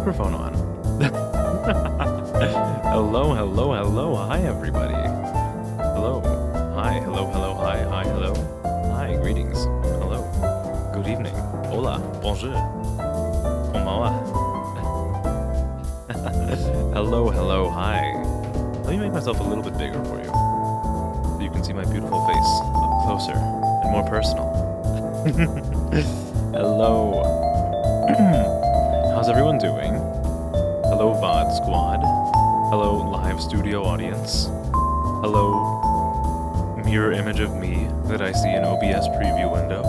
microphone on. Hello, hello, hello. Hi, everybody. Hello. Hi, hello, hello, hi, hi, hello. Hi, greetings. Hello. Good evening. Hola. Bonjour. Konbanwa. Hello, hello, hi. Let me make myself a little bit bigger for you, so you can see my beautiful face up closer and more personal. Hello. How's everyone doing? Hello, VOD squad. Hello, live studio audience. Hello, mirror image of me that I see in OBS preview window.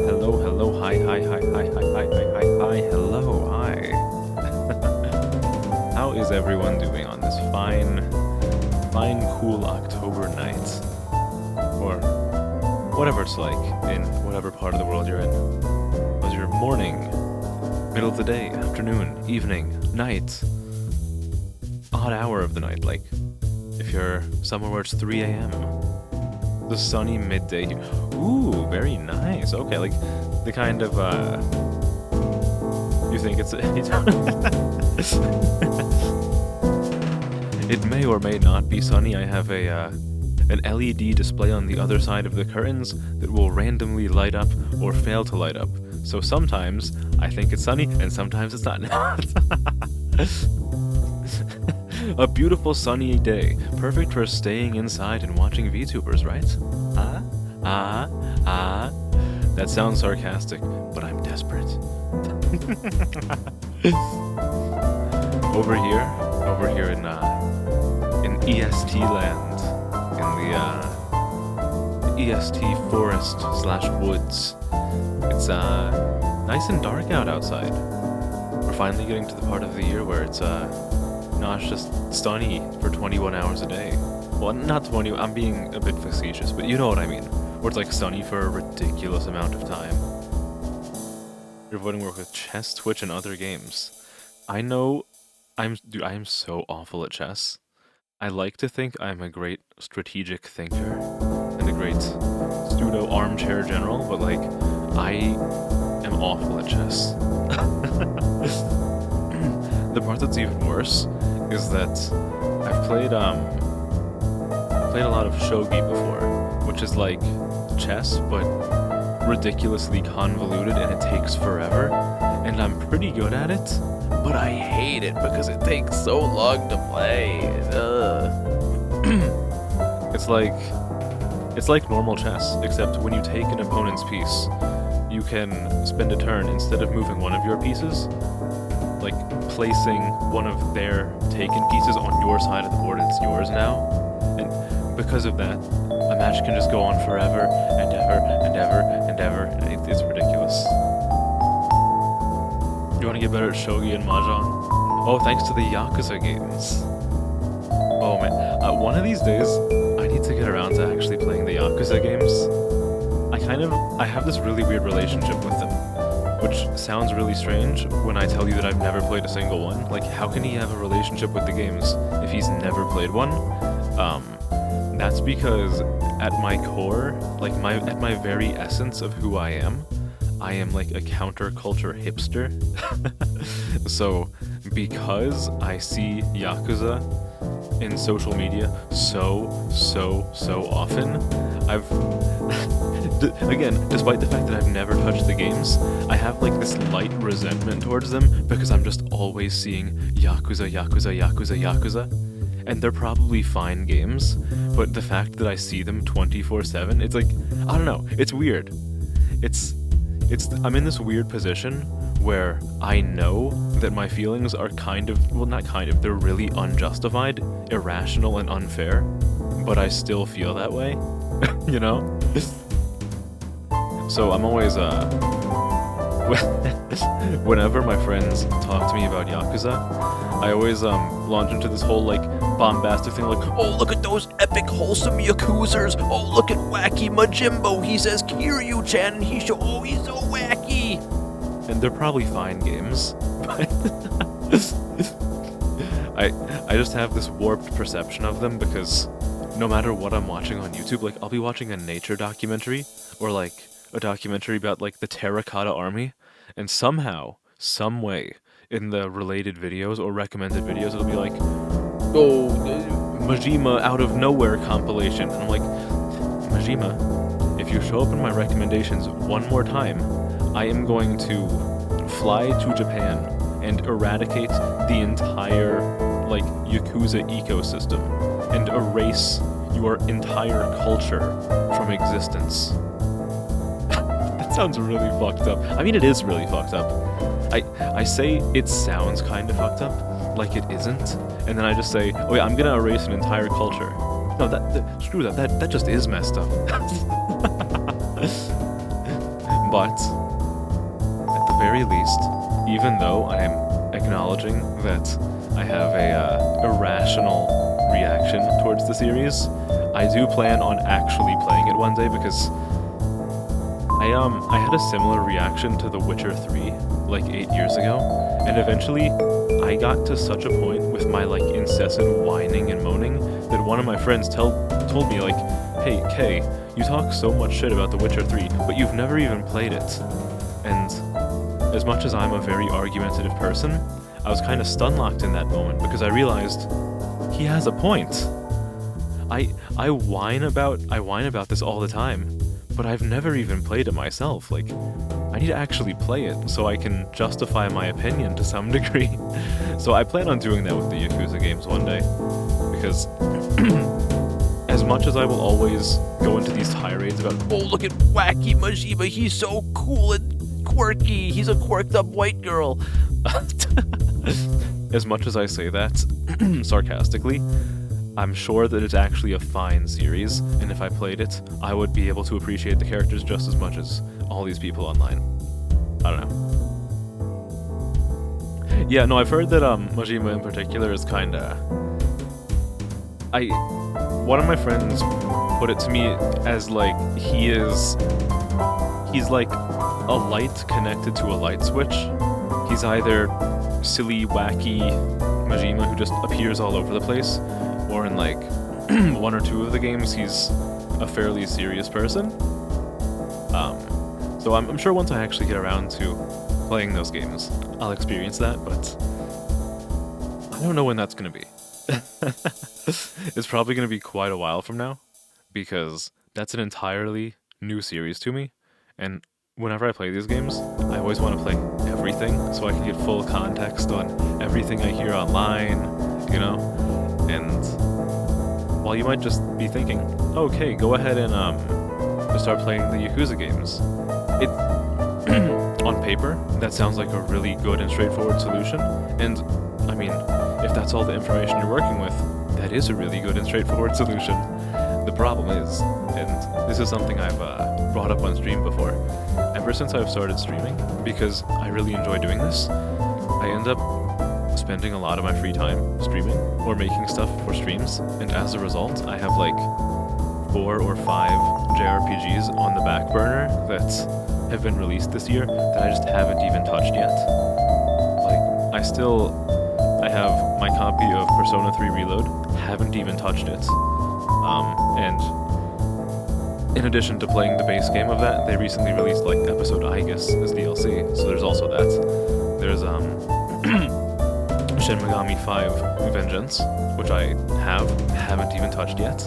Hello, hello, hi, hi, hi, hi, hi, hi, hi, hi, hi, hello, hi. How is everyone doing on this fine, cool October night? Or whatever it's like in whatever part of the world you're in. Was your morning, middle of the day, afternoon, evening, night, odd hour of the night, like if you're somewhere where it's 3 a.m. The sunny midday. Ooh, very nice. Okay, like the kind of you think it's it may or may not be sunny. I have an LED display on the other side of the curtains that will randomly light up or fail to light up. So sometimes I think it's sunny and sometimes it's not. A beautiful sunny day, perfect for staying inside and watching VTubers, right? That sounds sarcastic, but I'm desperate. Over here in EST land, in the EST forest / woods. It's nice and dark outside. We're finally getting to the part of the year where it's not just sunny for 21 hours a day. Well, not 20, I'm being a bit facetious, but you know what I mean. Where it's like sunny for a ridiculous amount of time. You're avoiding work with chess, Twitch, and other games. I know I am so awful at chess. I like to think I'm a great strategic thinker and a great pseudo armchair general, but like, I am awful at chess. The part that's even worse is that I've played a lot of shogi before, which is like chess but ridiculously convoluted and it takes forever, and I'm pretty good at it, but I hate it because it takes so long to play. It's like normal chess, except when you take an opponent's piece, you can spend a turn instead of moving one of your pieces, like placing one of their taken pieces on your side of the board. It's yours now, and because of that, a match can just go on forever and ever and ever and ever. It's ridiculous. You want to get better at shogi and mahjong? Oh, thanks to the Yakuza games. Oh man, one of these days, I need to get around to actually playing the Yakuza games. I have this really weird relationship with them, which sounds really strange when I tell you that I've never played a single one. Like, how can he have a relationship with the games if he's never played one? That's because at my core, like at my very essence of who I am like a counterculture hipster. So, because I see Yakuza in social media so often, again, despite the fact that I've never touched the games, I have like this light resentment towards them because I'm just always seeing Yakuza. And they're probably fine games, but the fact that I see them 24/7, it's like, I don't know, it's weird. I'm in this weird position where I know that my feelings are they're really unjustified, irrational, and unfair, but I still feel that way, you know? So I'm always, whenever my friends talk to me about Yakuza, I always launch into this whole like bombastic thing like, oh, look at those epic wholesome Yakuzers, oh, look at wacky Majimbo, he says Kiryu-chan and he's so wacky. And they're probably fine games, but I just have this warped perception of them because no matter what I'm watching on YouTube, like I'll be watching a nature documentary or like a documentary about like the Terracotta Army, and somehow, some way, in the related videos or recommended videos, it'll be like, oh, Majima out of nowhere compilation. And I'm like, Majima, if you show up in my recommendations one more time, I am going to fly to Japan and eradicate the entire, like, Yakuza ecosystem and erase your entire culture from existence. That sounds really fucked up. I mean, it is really fucked up. I say it sounds kind of fucked up, like it isn't, and then I just say, oh yeah, I'm gonna erase an entire culture. No, screw that. That just is messed up. But at the very least, even though I am acknowledging that I have a irrational reaction towards the series, I do plan on actually playing it one day, because I had a similar reaction to The Witcher 3 like 8 years ago, and eventually I got to such a point with my like incessant whining and moaning that one of my friends told me like, hey Kay, you talk so much shit about The Witcher 3, but you've never even played it. And as much as I'm a very argumentative person, I was kind of stun-locked in that moment, because I realized he has a point. I whine about this all the time, but I've never even played it myself. Like, I need to actually play it so I can justify my opinion to some degree. So I plan on doing that with the Yakuza games one day, because as much as I will always go into these tirades about, oh, look at wacky Majima, he's so cool and quirky, he's a quirked up white girl. As much as I say that sarcastically, I'm sure that it's actually a fine series, and if I played it, I would be able to appreciate the characters just as much as all these people online. I don't know. Yeah, no, I've heard that Majima in particular is kinda... One of my friends put it to me as like, he's like a light connected to a light switch. He's either silly, wacky Majima who just appears all over the place, or in like one or two of the games he's a fairly serious person. So I'm sure once I actually get around to playing those games, I'll experience that, but I don't know when that's gonna be. It's probably gonna be quite a while from now, because that's an entirely new series to me, and whenever I play these games, I always want to play everything so I can get full context on everything I hear online, you know? And while you might just be thinking, okay, go ahead and start playing the Yakuza games, on paper, that sounds like a really good and straightforward solution, and I mean, if that's all the information you're working with, that is a really good and straightforward solution. The problem is, and this is something I've brought up on stream before, ever since I've started streaming, because I really enjoy doing this, I end up spending a lot of my free time streaming or making stuff for streams, and as a result, I have like 4 or 5 JRPGs on the back burner that have been released this year that I just haven't even touched yet. Like, I have my copy of Persona 3 Reload, haven't even touched it. And in addition to playing the base game of that, they recently released like episode Aegis as DLC, so there's also that. There's Shin Megami 5 Vengeance, which I haven't even touched yet.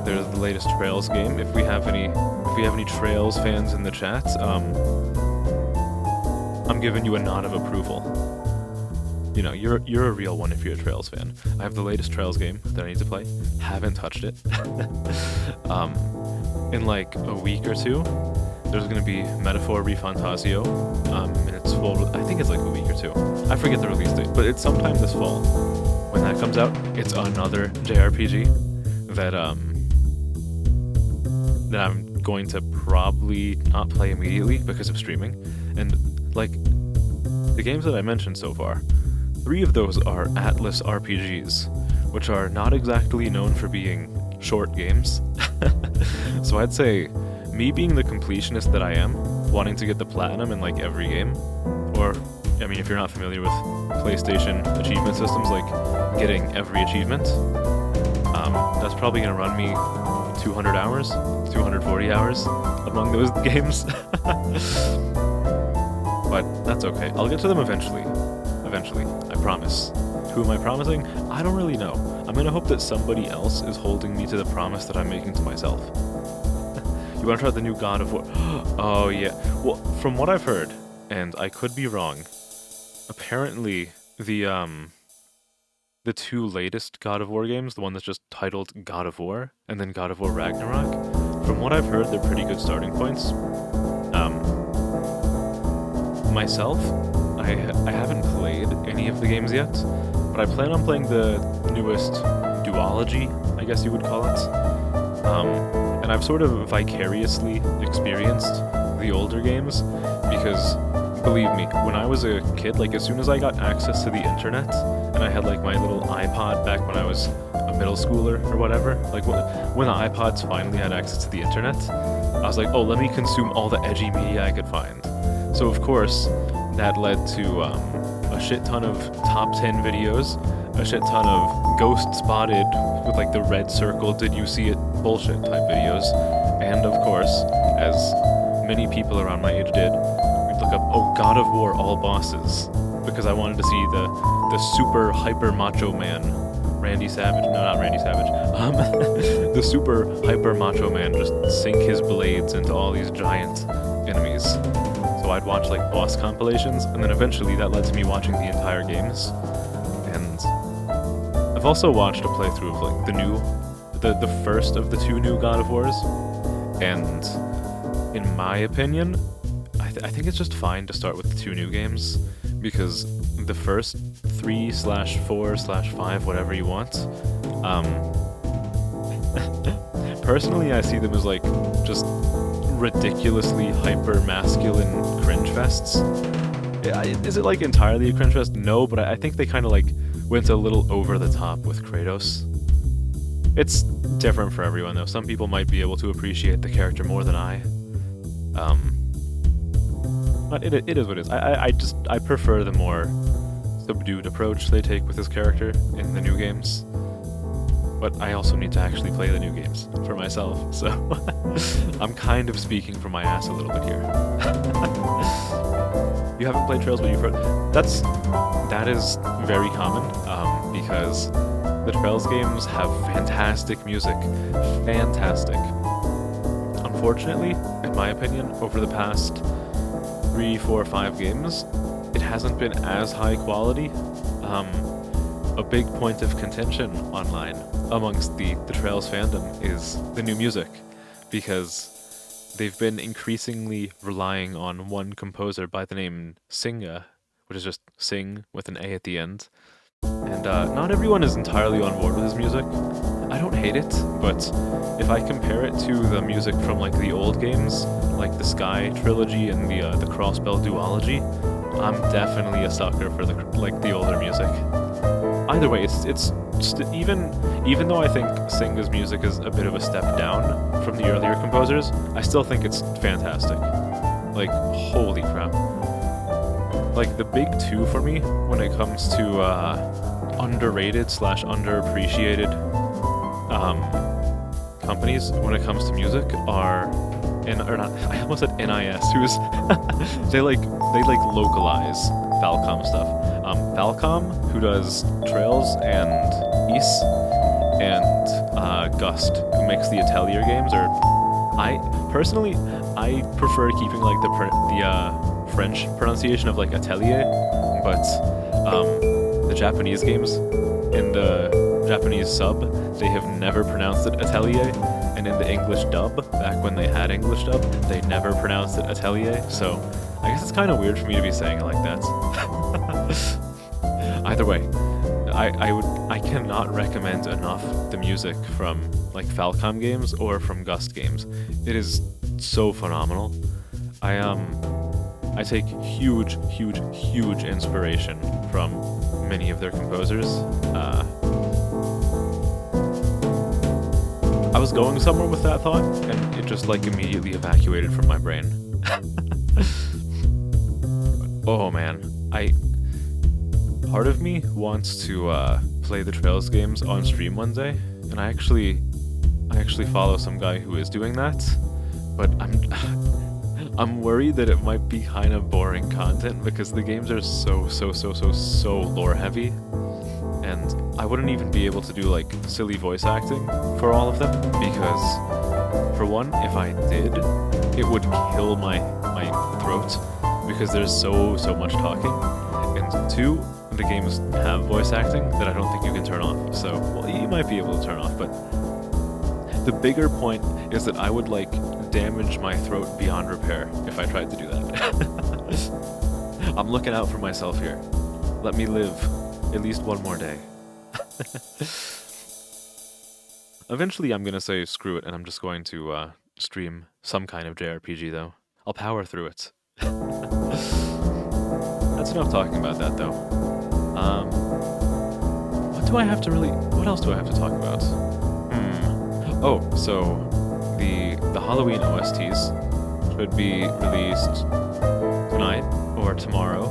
There's the latest Trails game. If we have any Trails fans in the chat, I'm giving you a nod of approval. You know, you're a real one if you're a Trails fan. I have the latest Trails game that I need to play. Haven't touched it. In like a week or two, there's gonna be Metaphor Refantasio, and it's full. I think it's like a week or two. I forget the release date, but it's sometime this fall. When that comes out, it's another JRPG that I'm going to probably not play immediately because of streaming. And like the games that I mentioned so far, 3 of those are Atlas RPGs, which are not exactly known for being short games. So I'd say, me being the completionist that I am, wanting to get the platinum in like every game, or, I mean, if you're not familiar with PlayStation achievement systems, like getting every achievement, that's probably going to run me 200 hours, 240 hours among those games. But that's okay. I'll get to them eventually. eventually. I promise. Who am I promising? I don't really know. I'm gonna hope that somebody else is holding me to the promise that I'm making to myself. You wanna try the new God of War? Oh yeah. Well, from what I've heard, and I could be wrong, apparently the two latest God of War games, the one that's just titled God of War, and then God of War Ragnarok, from what I've heard, they're pretty good starting points. Myself, I haven't played any of the games yet, but I plan on playing the newest duology, I guess you would call it. And I've sort of vicariously experienced the older games, because, believe me, when I was a kid, like, as soon as I got access to the internet, and I had, like, my little iPod back when I was a middle schooler or whatever, like, when the iPods finally had access to the internet, I was like, oh, let me consume all the edgy media I could find. So, of course, that led to a shit ton of top 10 videos, a shit ton of ghost spotted with, like, the red circle, did you see it bullshit type videos, and, of course, as many people around my age did, we'd look up, oh, God of War all bosses, because I wanted to see the super hyper macho man, Randy Savage, no, not Randy Savage, the super hyper macho man just sink his blades into all these giant enemies. So I'd watch, like, boss compilations, and then eventually that led to me watching the entire games. And I've also watched a playthrough of, like, the first of the two new God of Wars, and in my opinion, I think it's just fine to start with the two new games, because the first 3/4/5, whatever you want, personally I see them as, like, just ridiculously hyper-masculine cringe fests. Is it, like, entirely a cringe fest? No, but I think they kind of, like, went a little over the top with Kratos. It's different for everyone, though. Some people might be able to appreciate the character more than I. But it is what it is. I prefer the more subdued approach they take with this character in the new games. But I also need to actually play the new games for myself, so I'm kind of speaking from my ass a little bit here. You haven't played Trails, but you've heard... That is very common, because the Trails games have fantastic music. Fantastic. Unfortunately, in my opinion, over the past 3, 4, 5 games, it hasn't been as high quality. A big point of contention online amongst the Trails fandom is the new music, because they've been increasingly relying on one composer by the name Singa, which is just sing with an A at the end. And not everyone is entirely on board with his music. I don't hate it, but if I compare it to the music from, like, the old games, like the Sky trilogy and the Crossbell duology, I'm definitely a sucker for the older music. Either way, it's even though I think Singa's music is a bit of a step down from the earlier composers, I still think it's fantastic. Like, holy crap. Like, the big two for me when it comes to underrated/underappreciated companies when it comes to music are, I almost said NIS, who's they localize Falcom stuff. Falcom, who does Trails and Ys, and Gust, who makes the Atelier games, or I prefer keeping, like, the French pronunciation of, like, Atelier, but the Japanese games in the Japanese sub, they have never pronounced it Atelier, and in the English dub, back when they had English dub, they never pronounced it Atelier, so I guess it's kind of weird for me to be saying it like that. Either way, I cannot recommend enough the music from, like, Falcom games or from Gust games. It is so phenomenal. I take huge inspiration from many of their composers. I was going somewhere with that thought, and it just, like, immediately evacuated from my brain. Oh man, part of me wants to play the Trails games on stream one day, and I actually follow some guy who is doing that, but I'm worried that it might be kind of boring content because the games are so lore heavy, and I wouldn't even be able to do like silly voice acting for all of them because, for one, if I did, it would kill my throat because there's so much talking, and two, the games have voice acting that I don't think you can turn off. So, well, you might be able to turn off, but the bigger point is that I would like damage my throat beyond repair if I tried to do that. I'm looking out for myself here. Let me live at least one more day. Eventually I'm gonna say screw it and I'm just going to stream some kind of JRPG though. I'll power through it. That's enough talking about that though. What else do I have to talk about? Oh, so the Halloween OSTs should be released tonight or tomorrow,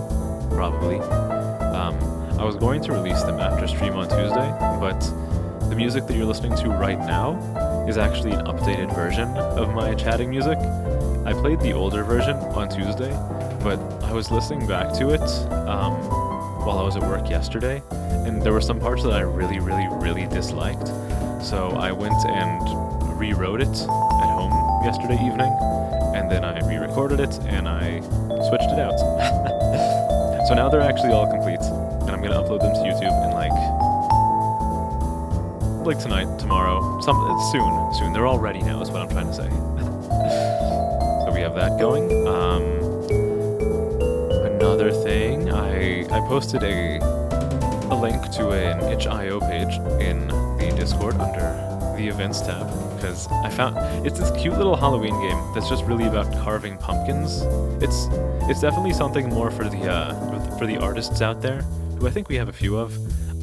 probably. I was going to release them after stream on Tuesday, but the music that you're listening to right now is actually an updated version of my chatting music. I played the older version on Tuesday, but I was listening back to it while I was at work yesterday, and there were some parts that I really disliked. So I went and rewrote it at home yesterday evening, and then I re-recorded it, and I switched it out. So now they're actually all complete, and I'm gonna upload them to YouTube in like tonight, tomorrow, soon. They're all ready now, is what I'm trying to say. So we have that going. Another thing, I posted a link to an itch.io page in the Discord under the events tab, because I found it's this cute little Halloween game that's just really about carving pumpkins. It's definitely something more for the artists out there, who I think we have a few of.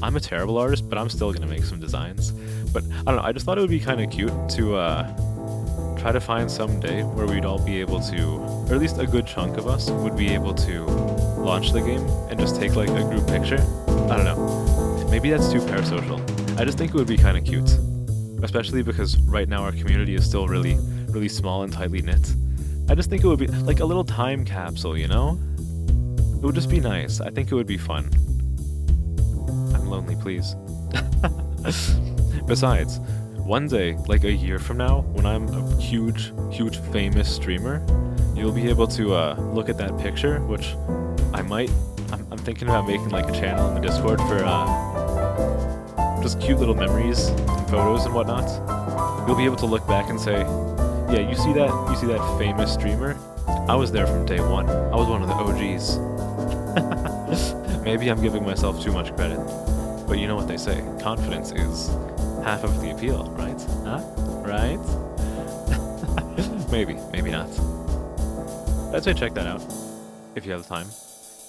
I'm a terrible artist, but I'm still gonna make some designs. But I don't know, I just thought it would be kind of cute to try to find some day where we'd all be able to, or at least a good chunk of us would be able to launch the game and just take like a group picture. I don't know. Maybe that's too parasocial. I just think it would be kind of cute. Especially because right now our community is still really small and tightly knit. I just think it would be like a little time capsule, you know? It would just be nice. I think it would be fun. I'm lonely, please. Besides, one day, like a year from now, when I'm a huge famous streamer, you'll be able to look at that picture, which I'm thinking about making like a channel in the Discord for just cute little memories and photos and whatnot. You'll be able to look back and say, yeah, you see that famous streamer? I was there from day one. I was one of the OGs. Maybe I'm giving myself too much credit. But you know what they say, confidence is half of the appeal, right? Huh? Right? Maybe not. I'd say check that out, if you have the time.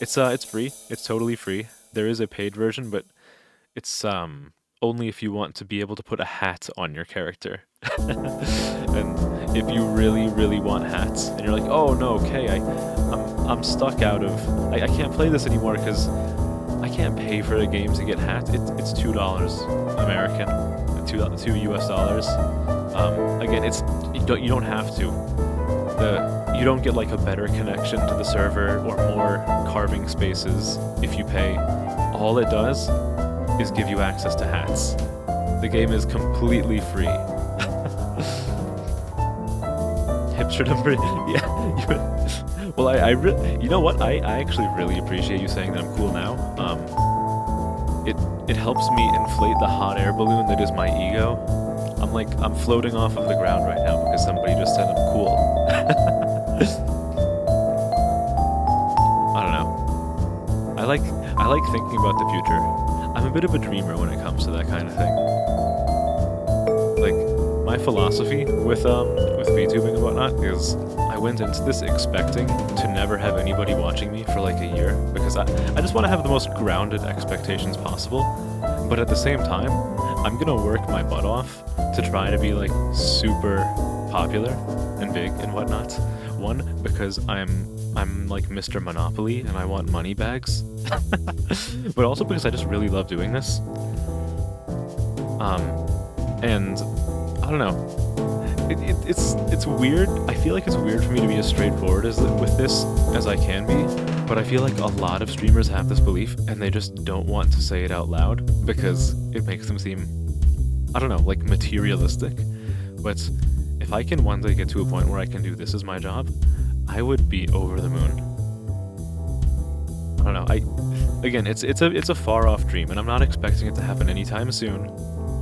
It's free, it's totally free. There is a paid version, but it's only if you want to be able to put a hat on your character. And if you really want hats, and you're like, oh no, okay, I'm stuck out of, I can't play this anymore because I can't pay for a game to get hats. It's $2 American, $2 US dollars. Again, you don't have to. You don't get like a better connection to the server or more carving spaces if you pay. All it does is give you access to hats. The game is completely free. Hipster number, yeah. Well, you know what? I actually really appreciate you saying that I'm cool now. It helps me inflate the hot air balloon that is my ego. I'm floating off of the ground right now because somebody just said I'm cool. I don't know. I like thinking about the future. I'm a bit of a dreamer when it comes to that kind of thing. Like, my philosophy with VTubing and whatnot is I went into this expecting to never have anybody watching me for like a year because I just want to have the most grounded expectations possible. But at the same time, I'm gonna work my butt off to try to be like super popular and big and whatnot. One, because I'm like Mr. Monopoly and I want money bags. But also because I just really love doing this. And I don't know. It's weird. I feel like it's weird for me to be as straightforward with this as I can be, but I feel like a lot of streamers have this belief and they just don't want to say it out loud because it makes them seem, I don't know, like materialistic. But if I can one day get to a point where I can do this as my job, I would be over the moon. I don't know. Again, it's a far off dream, and I'm not expecting it to happen anytime soon.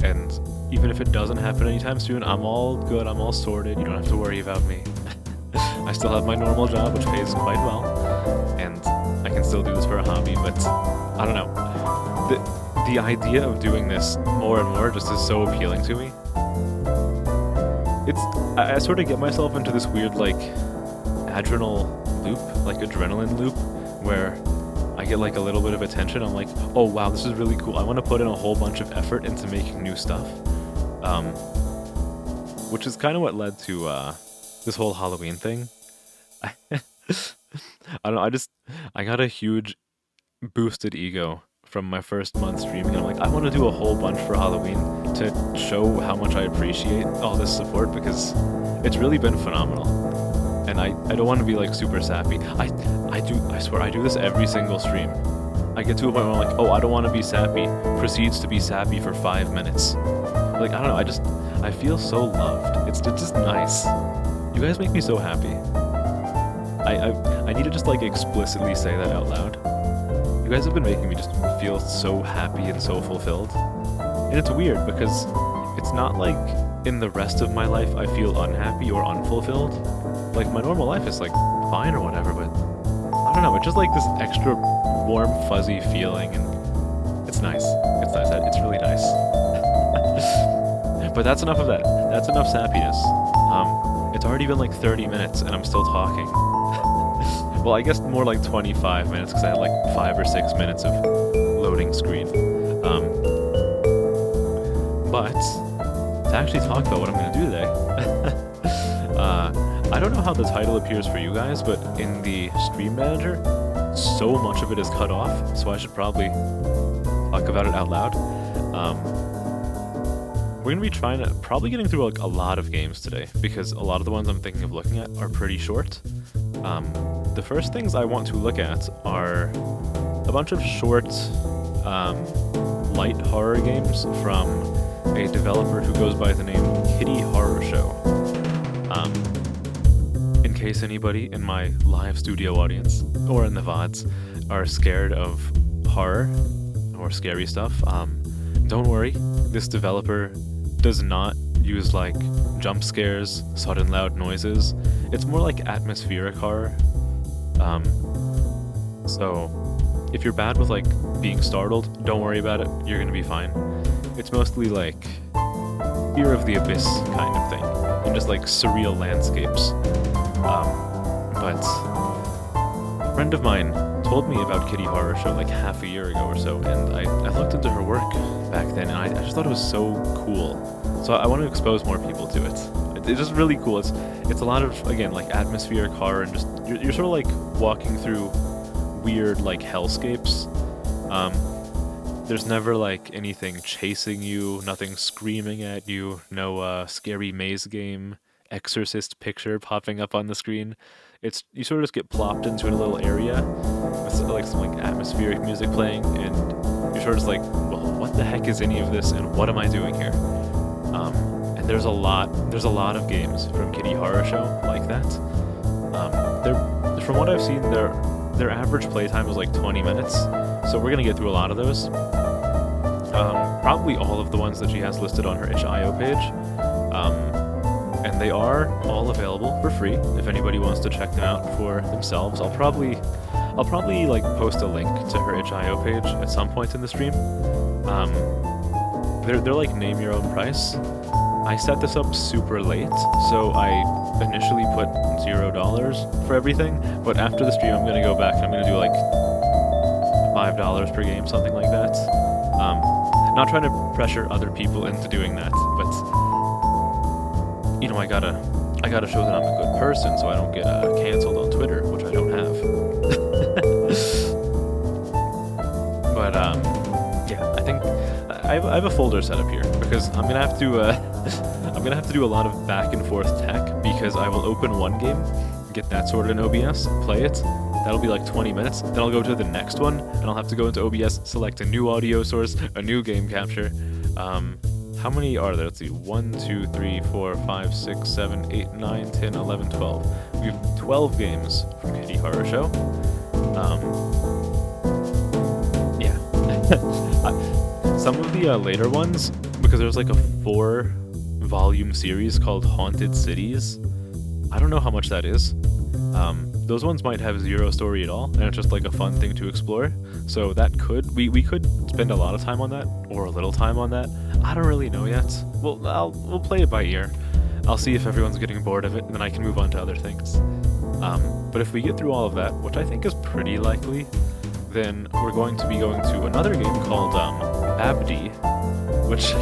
And even if it doesn't happen anytime soon, I'm all good, I'm all sorted, you don't have to worry about me. I still have my normal job, which pays quite well, and I can still do this for a hobby, but I don't know. The idea of doing this more and more just is so appealing to me. I sort of get myself into this weird, like, adrenaline loop, where I get like a little bit of attention. I'm like, oh wow, this is really cool. I want to put in a whole bunch of effort into making new stuff. Which is kind of what led to this whole Halloween thing. I don't know, I got a huge boosted ego from my first month streaming. I'm like, I want to do a whole bunch for Halloween to show how much I appreciate all this support, because it's really been phenomenal. And I don't want to be like super sappy. I swear I do this every single stream. I get to a point where I'm like, oh, I don't want to be sappy. Proceeds to be sappy for 5 minutes. Like, I don't know, I feel so loved. It's just nice. You guys make me so happy. I need to just like explicitly say that out loud. You guys have been making me just feel so happy and so fulfilled. And it's weird because it's not like in the rest of my life I feel unhappy or unfulfilled. Like, my normal life is like fine or whatever, but I don't know, it's just like this extra warm, fuzzy feeling, and it's nice. It's nice. It's really nice. But that's enough of that. That's enough sappiness. It's already been like 30 minutes and I'm still talking. Well, I guess more like 25 minutes because I had like 5 or 6 minutes of loading screen. But to actually talk about what I'm going to do today, I don't know how the title appears for you guys, but in the stream manager, so much of it is cut off, so I should probably talk about it out loud. We're going to be probably getting through like a lot of games today, because a lot of the ones I'm thinking of looking at are pretty short. The first things I want to look at are a bunch of short, light horror games from a developer who goes by the name KittyHorrorshow. In case anybody in my live studio audience, or in the VODs, are scared of horror or scary stuff, don't worry, this developer does not use like jump scares, sudden loud noises. It's more like atmospheric horror. So if you're bad with like being startled, don't worry about it, you're gonna be fine. It's mostly like fear of the abyss kind of thing, and just like surreal landscapes. But a friend of mine told me about KittyHorrorshow like half a year ago or so, and I looked into her work back then, and I just thought it was so cool. So I want to expose more people to it. It's just really cool. It's a lot of, again, like atmospheric horror, and just you're sort of like walking through weird like hellscapes. There's never like anything chasing you, nothing screaming at you, no scary maze game, exorcist picture popping up on the screen. You sort of just get plopped into a little area with like some like atmospheric music playing, and you're sort of just like, well, what the heck is any of this, and what am I doing here? And there's a lot of games from KittyHorrorshow like that. From what I've seen, their average playtime is like 20 minutes, so we're gonna get through a lot of those. Probably all of the ones that she has listed on her itch.io page. And they are all available for free if anybody wants to check them out for themselves. I'll probably like post a link to her itch.io page at some point in the stream. They're like name your own price. I set this up super late, so I initially put $0 for everything, but after the stream I'm gonna go back and I'm gonna do like $5 per game, something like that. Not trying to pressure other people into doing that, but you know, I gotta show that I'm a good person so I don't get canceled on Twitter, which I don't have. But yeah, I think I have a folder set up here because I'm gonna have to I'm gonna have to do a lot of back and forth tech because I will open one game, get that sorted in OBS, play it. That'll be like 20 minutes. Then I'll go to the next one, and I'll have to go into OBS, select a new audio source, a new game capture. How many are there? Let's see. 1, 2, 3, 4, 5, 6, 7, 8, 9, 10, 11, 12. We have 12 games from Kitty Horror Show. Yeah. Some of the later ones, because there's like a 4-volume series called Haunted Cities. I don't know how much that is. Those ones might have zero story at all, and it's just like a fun thing to explore. So that we could spend a lot of time on that, or a little time on that. I don't really know yet. We'll play it by ear. I'll see if everyone's getting bored of it, and then I can move on to other things. But if we get through all of that, which I think is pretty likely, then we're going to be going to another game called babbdi, which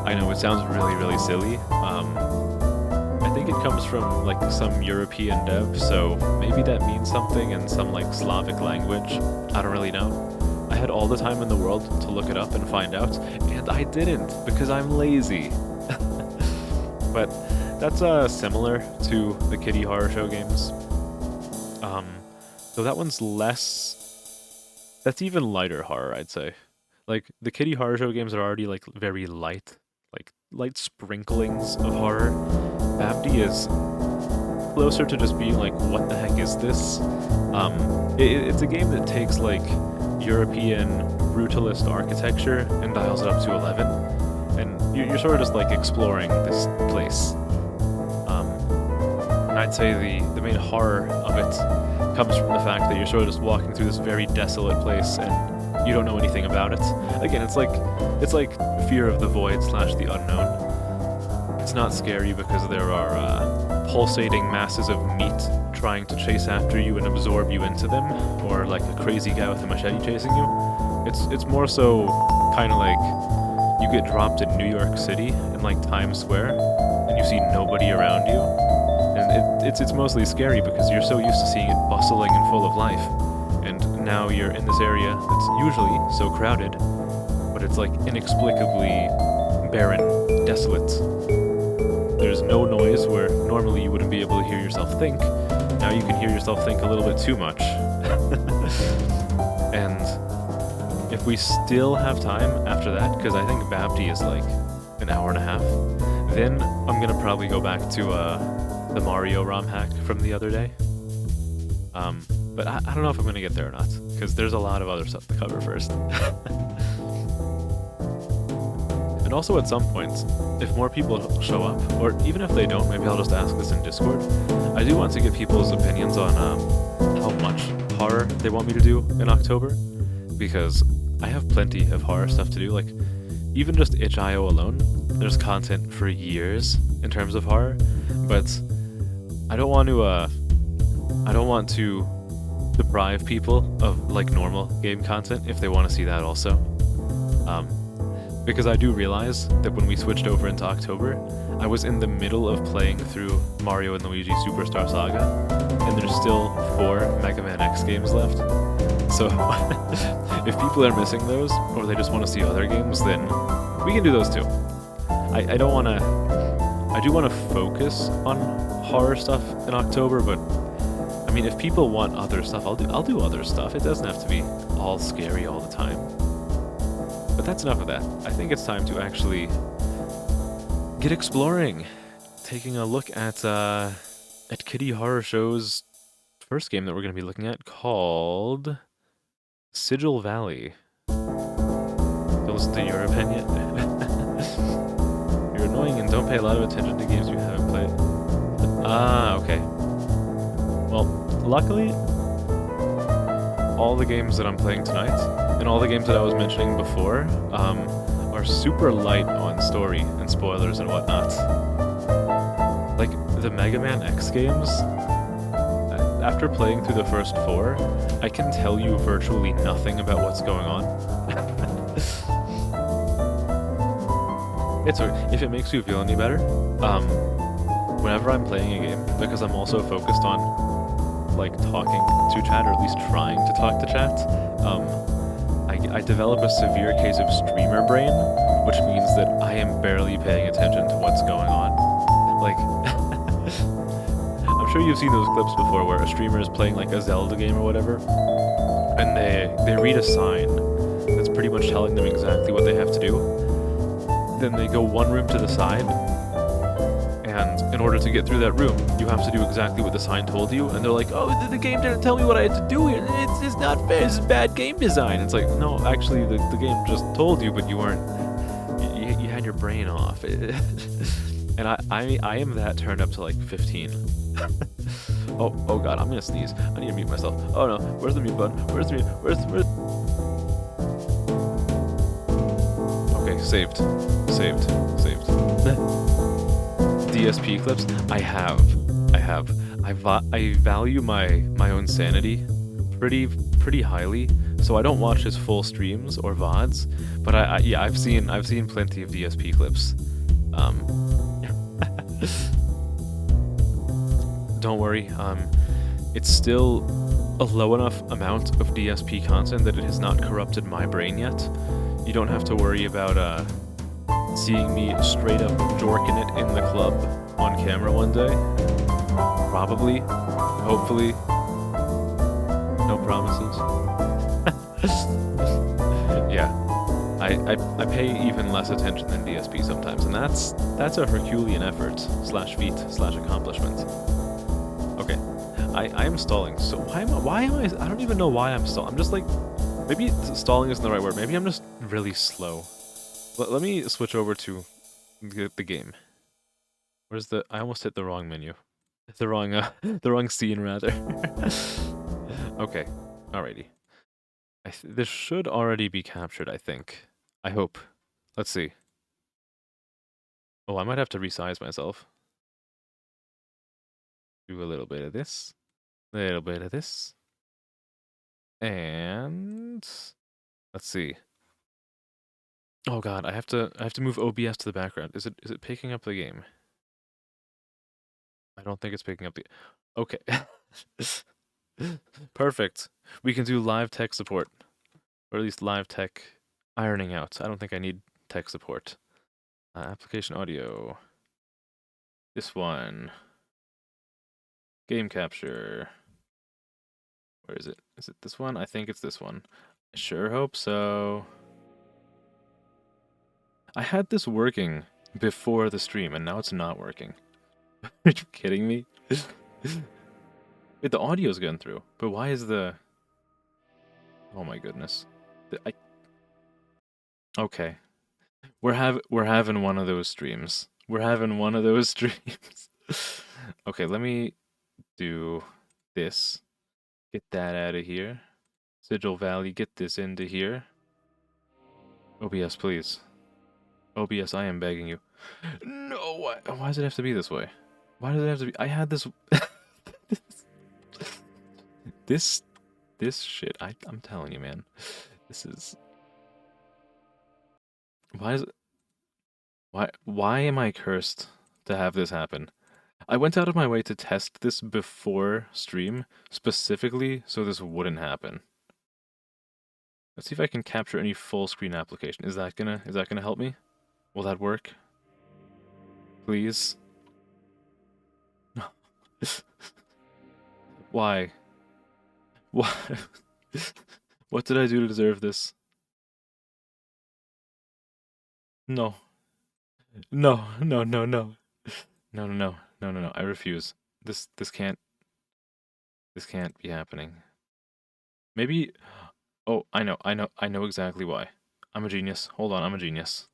I know it sounds really, really silly. I think it comes from like some European dev, so maybe that means something in some like Slavic language. I don't really know. I had all the time in the world to look it up and find out, and I didn't because I'm lazy. But that's similar to the Kitty Horror Show games. So that one's less... That's even lighter horror, I'd say. Like, the Kitty Horror Show games are already like very light. Like, light sprinklings of horror. babbdi is closer to just being like, what the heck is this? It's a game that takes like European brutalist architecture and dials it up to 11, and you're sort of just like exploring this place. And I'd say the main horror of it comes from the fact that you're sort of just walking through this very desolate place and you don't know anything about it. Again, it's like fear of the void / the unknown. It's not scary because there are pulsating masses of meat trying to chase after you and absorb you into them, or like a crazy guy with a machete chasing you. It's more so kind of like you get dropped in New York City in like Times Square and you see nobody around you, and it's mostly scary because you're so used to seeing it bustling and full of life, and now you're in this area that's usually so crowded, but it's like inexplicably barren, desolate. There's no noise where normally you wouldn't be able to hear yourself think. Now you can hear yourself think a little bit too much. And if we still have time after that, because I think babbdi is like an hour and a half, then I'm gonna probably go back to the Mario ROM hack from the other day. But I don't know if I'm gonna get there or not, because there's a lot of other stuff to cover first. And also at some point, if more people show up, or even if they don't, maybe I'll just ask this in Discord, I do want to get people's opinions on how much horror they want me to do in October, because I have plenty of horror stuff to do. Like, even just itch.io alone, there's content for years in terms of horror, but I don't want to deprive people of like normal game content if they want to see that also. Because I do realize that when we switched over into October, I was in the middle of playing through Mario & Luigi Superstar Saga, and there's still 4 Mega Man X games left. So if people are missing those, or they just want to see other games, then we can do those too. I do want to focus on horror stuff in October, but I mean, if people want other stuff, I'll do other stuff. It doesn't have to be all scary all the time. But that's enough of that. I think it's time to actually get exploring, taking a look at Kitty Horror Show's first game that we're going to be looking at, called Sigil Valley. Don't listen to your opinion. You're annoying and don't pay a lot of attention to games you haven't played. Ah, okay. Well, luckily, all the games that I'm playing tonight, and all the games that I was mentioning before, are super light on story and spoilers and whatnot. Like, the Mega Man X games, after playing through the first 4, I can tell you virtually nothing about what's going on. It's okay. If it makes you feel any better, whenever I'm playing a game, because I'm also focused on like talking to chat, or at least trying to talk to chat, I develop a severe case of streamer brain, which means that I am barely paying attention to what's going on. Like, I'm sure you've seen those clips before where a streamer is playing like a Zelda game or whatever, and they read a sign that's pretty much telling them exactly what they have to do. Then they go one room to the side, and in order to get through that room, you have to do exactly what the sign told you. And they're like, "Oh, the game didn't tell me what I had to do here. It's not fair. This is bad game design." It's like, no, actually, the game just told you, but you weren't. You had your brain off. And I am that turned up to like 15. Oh god, I'm gonna sneeze. I need to mute myself. Oh no, where's the mute button? Where's the mute? Where's Okay, saved. DSP clips? I have. I value my own sanity pretty highly, so I don't watch his full streams or VODs, but yeah, I've seen plenty of DSP clips. Don't worry, it's still a low enough amount of DSP content that it has not corrupted my brain yet. You don't have to worry about seeing me straight up jorking it in the club on camera one day. Probably. Hopefully. No promises. Yeah. I pay even less attention than DSP sometimes, and that's a Herculean effort / feat / accomplishment. Okay. I am stalling. So why am I I don't even know why I'm stalling. I'm just like, maybe stalling isn't the right word. Maybe I'm just really slow. Let me switch over to the game. Where's the? I almost hit the wrong menu. The wrong the wrong scene rather. Okay, alrighty. This should already be captured, I think. I hope. Let's see. Oh, I might have to resize myself. Do a little bit of this. A little bit of this. And let's see. Oh god, I have to move OBS to the background. Is it picking up the game? I don't think it's picking up the... Okay. Perfect. We can do live tech support. Or at least live tech ironing out. I don't think I need tech support. Application audio. This one. Game capture. Where is it? Is it this one? I think it's this one. I sure hope so. I had this working before the stream, and now it's not working. Are you kidding me? Wait, the audio's getting through, but why is the... Oh my goodness. Okay. We're having one of those streams. We're having one of those streams. Okay, let me do this. Get that out of here. Sigil Valley, get this into here. OBS, please. OBS, I am begging you. No, why does it have to be this way? Why does it have to be... I had this... this shit, I'm telling you, man. This is... Why is it... Why am I cursed to have this happen? I went out of my way to test this before stream, specifically so this wouldn't happen. Let's see if I can capture any full screen application. Is that gonna help me? Will that work? Please? No. Why? Why? What did I do to deserve this? No. No. I refuse. This can't be happening. Maybe... Oh, I know exactly why. I'm a genius. Hold on, I'm a genius.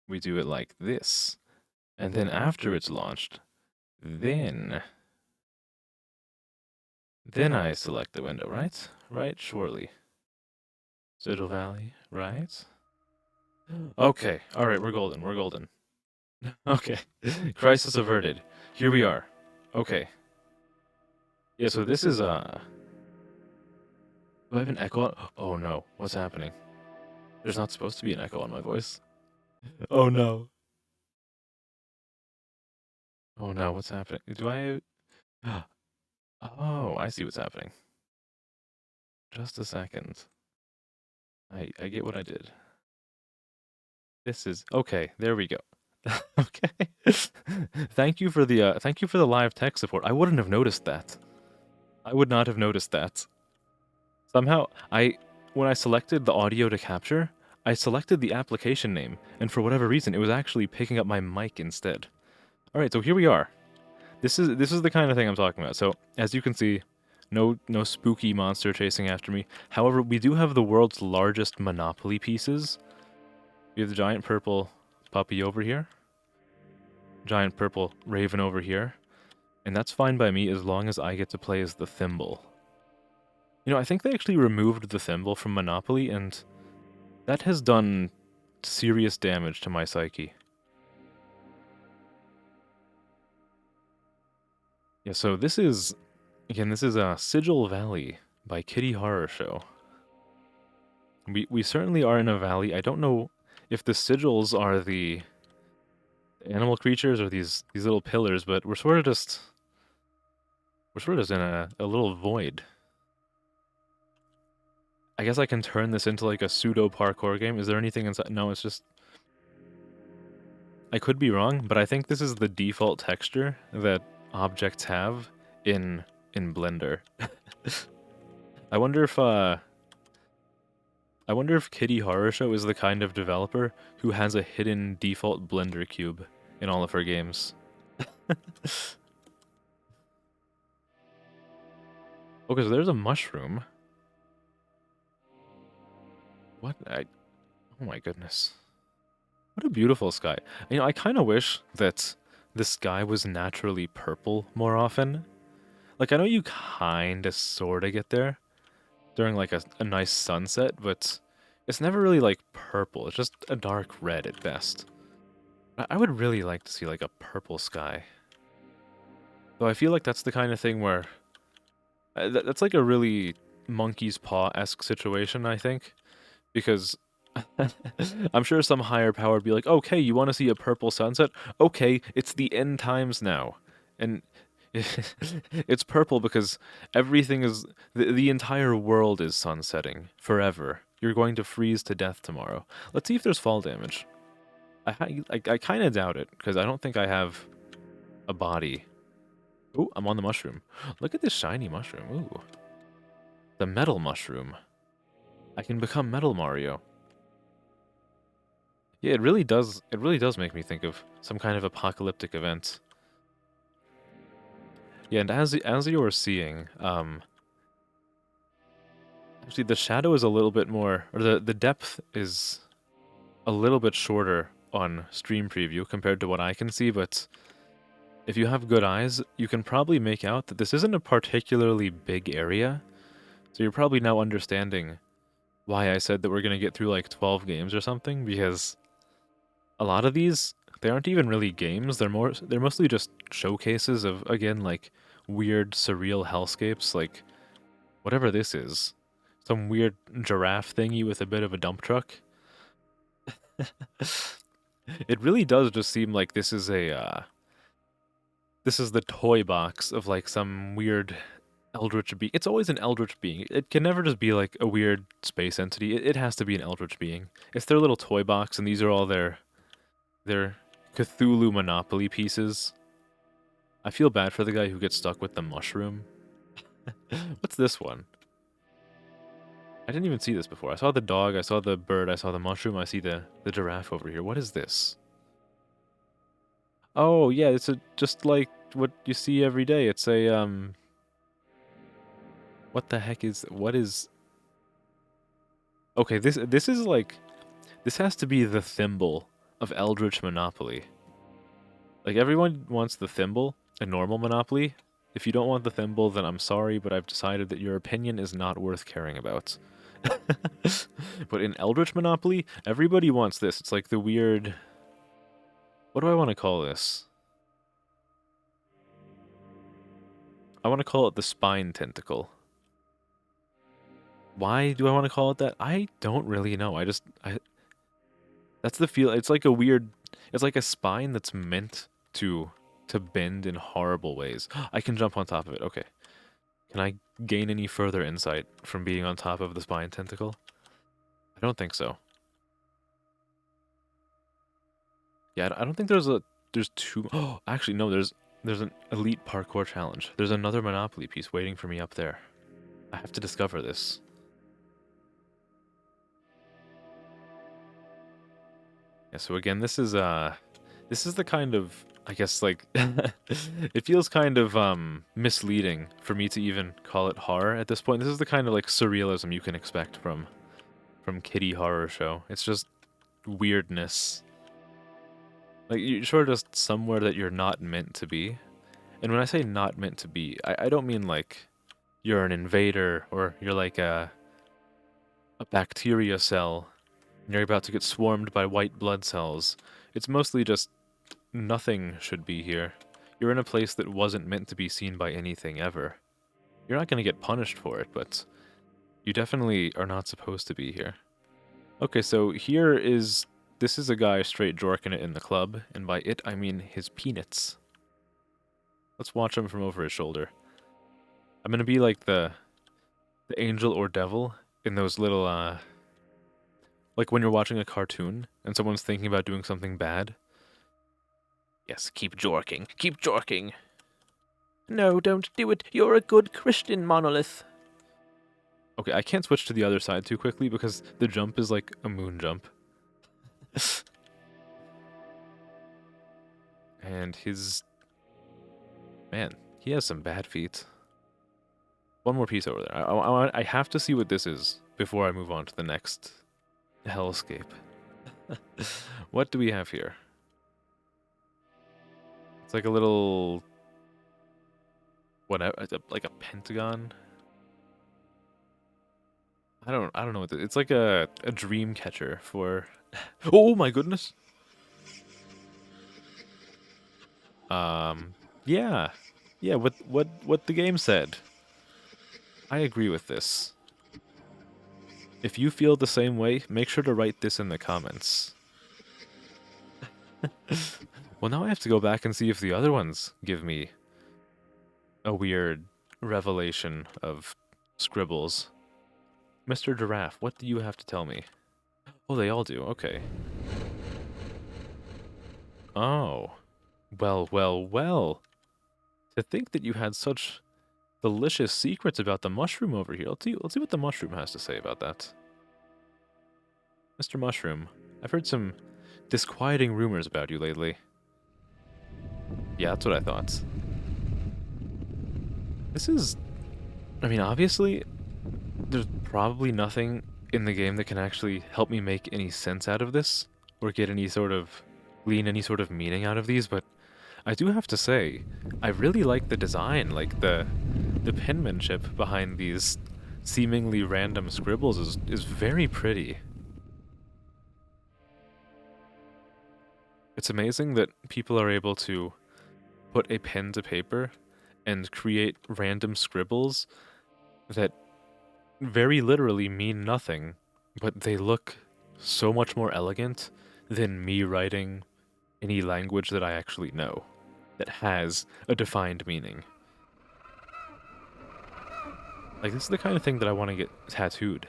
We do it like this. And then after it's launched, then I select the window, right? Right, surely. Sigil Valley, right? Okay, alright, we're golden. Okay, crisis averted. Here we are. Okay. Yeah, so this is, Do I have an echo? Oh no, what's happening? There's not supposed to be an echo on my voice. Oh no. Oh no, what's happening? Do I... Oh, I see what's happening. Just a second. I get what I did. This is okay. There we go. Okay. Thank you for the live tech support. I wouldn't have noticed that. I would not have noticed that. Somehow, when I selected the audio to capture, I selected the application name, and for whatever reason, it was actually picking up my mic instead. All right, so here we are. This is the kind of thing I'm talking about. So, as you can see, no spooky monster chasing after me. However, we do have the world's largest Monopoly pieces. We have the giant purple puppy over here. Giant purple raven over here. And that's fine by me as long as I get to play as the thimble. You know, I think they actually removed the thimble from Monopoly, and that has done serious damage to my psyche. Yeah, so this is Sigil Valley by KittyHorrorshow. We certainly are in a valley. I don't know if the sigils are the animal creatures or these little pillars, but we're sort of just in a little void. I guess I can turn this into like a pseudo parkour game. Is there anything inside? No, it's just... I could be wrong, but I think this is the default texture that objects have in Blender. I wonder if KittyHorrorshow is the kind of developer who has a hidden default Blender cube in all of her games. Okay, so there's a mushroom. What? Oh my goodness. What a beautiful sky. You know, I kind of wish that the sky was naturally purple more often. Like, I know you kind of sort of get there during, like, a nice sunset, but it's never really, like, purple. It's just a dark red at best. I would really like to see, like, a purple sky. Though I feel like that's the kind of thing where... that's like a really monkey's paw-esque situation, I think. Because I'm sure some higher power would be like, okay, you want to see a purple sunset? Okay, it's the end times now. And it's purple because everything is... The entire world is sunsetting forever. You're going to freeze to death tomorrow. Let's see if there's fall damage. I kind of doubt it, because I don't think I have a body. Ooh, I'm on the mushroom. Look at this shiny mushroom. Ooh. The metal mushroom. I can become Metal Mario. Yeah, it really does make me think of some kind of apocalyptic event. Yeah, and as you were seeing, actually the shadow is a little bit more, or the depth is a little bit shorter on stream preview compared to what I can see, but if you have good eyes, you can probably make out that this isn't a particularly big area, so you're probably now understanding why I said that we're going to get through like 12 games or something, because a lot of these, they aren't even really games, they're mostly just showcases of, again, like, weird, surreal hellscapes, like, whatever this is. Some weird giraffe thingy with a bit of a dump truck. It really does just seem like this is the toy box of, like, some weird eldritch being. It's always an eldritch being. It can never just be, like, a weird space entity. It has to be an eldritch being. It's their little toy box, and these are all their Cthulhu Monopoly pieces. I feel bad for the guy who gets stuck with the mushroom. What's this one? I didn't even see this before. I saw the dog, I saw the bird, I saw the mushroom, I see the giraffe over here. What is this? Oh, yeah, it's just like what you see every day. It's a, what the heck is... What is... Okay, this is like... This has to be the thimble of Eldritch Monopoly. Like, everyone wants the thimble in normal Monopoly. If you don't want the thimble, then I'm sorry, but I've decided that your opinion is not worth caring about. But in Eldritch Monopoly, everybody wants this. It's like the weird... What do I want to call this? I want to call it the spine tentacle. Why do I want to call it that? I don't really know. That's the feel. It's like a weird... It's like a spine that's meant to bend in horrible ways. I can jump on top of it. Okay. Can I gain any further insight from being on top of the spine tentacle? I don't think so. Yeah, I don't think there's two. Oh, actually no. There's an elite parkour challenge. There's another Monopoly piece waiting for me up there. I have to discover this. Yeah. So again, this is the kind of, I guess, like it feels kind of misleading for me to even call it horror at this point. This is the kind of like surrealism you can expect from Kitty Horror Show. It's just weirdness. Like, you're sort of just somewhere that you're not meant to be. And when I say not meant to be, I don't mean like you're an invader or you're like a bacteria cell and you're about to get swarmed by white blood cells. It's mostly just nothing should be here. You're in a place that wasn't meant to be seen by anything ever. You're not going to get punished for it, but you definitely are not supposed to be here. Okay, so this is a guy straight jorking it in the club, and by it I mean his peanuts. Let's watch him from over his shoulder. I'm gonna be like the angel or devil in those little like when you're watching a cartoon and someone's thinking about doing something bad. Yes, keep jorking. Keep jorking. No, don't do it. You're a good Christian, Monolith. Okay, I can't switch to the other side too quickly because the jump is like a moon jump. And man, he has some bad feet. One more piece over there. I have to see what this is before I move on to the next hellscape. What do we have here? It's like a little... whatever, like a pentagon? I don't know what it's like a dream catcher for... Oh my goodness! Yeah. Yeah, what the game said. I agree with this. If you feel the same way, make sure to write this in the comments. Well, now I have to go back and see if the other ones give me a weird revelation of scribbles. Mr. Giraffe, what do you have to tell me? Oh, they all do. Okay. Oh. Well, well, well. To think that you had such delicious secrets about the mushroom over here. Let's see what the mushroom has to say about that. Mr. Mushroom, I've heard some disquieting rumors about you lately. Yeah, that's what I thought. This is... I mean, obviously, there's probably nothing in the game that can actually help me make any sense out of this, or get any sort of... glean any sort of meaning out of these, but I do have to say, I really like the design, like the penmanship behind these seemingly random scribbles is very pretty. It's amazing that people are able to put a pen to paper and create random scribbles that very literally mean nothing, but they look so much more elegant than me writing any language that I actually know, that has a defined meaning. Like, this is the kind of thing that I want to get tattooed.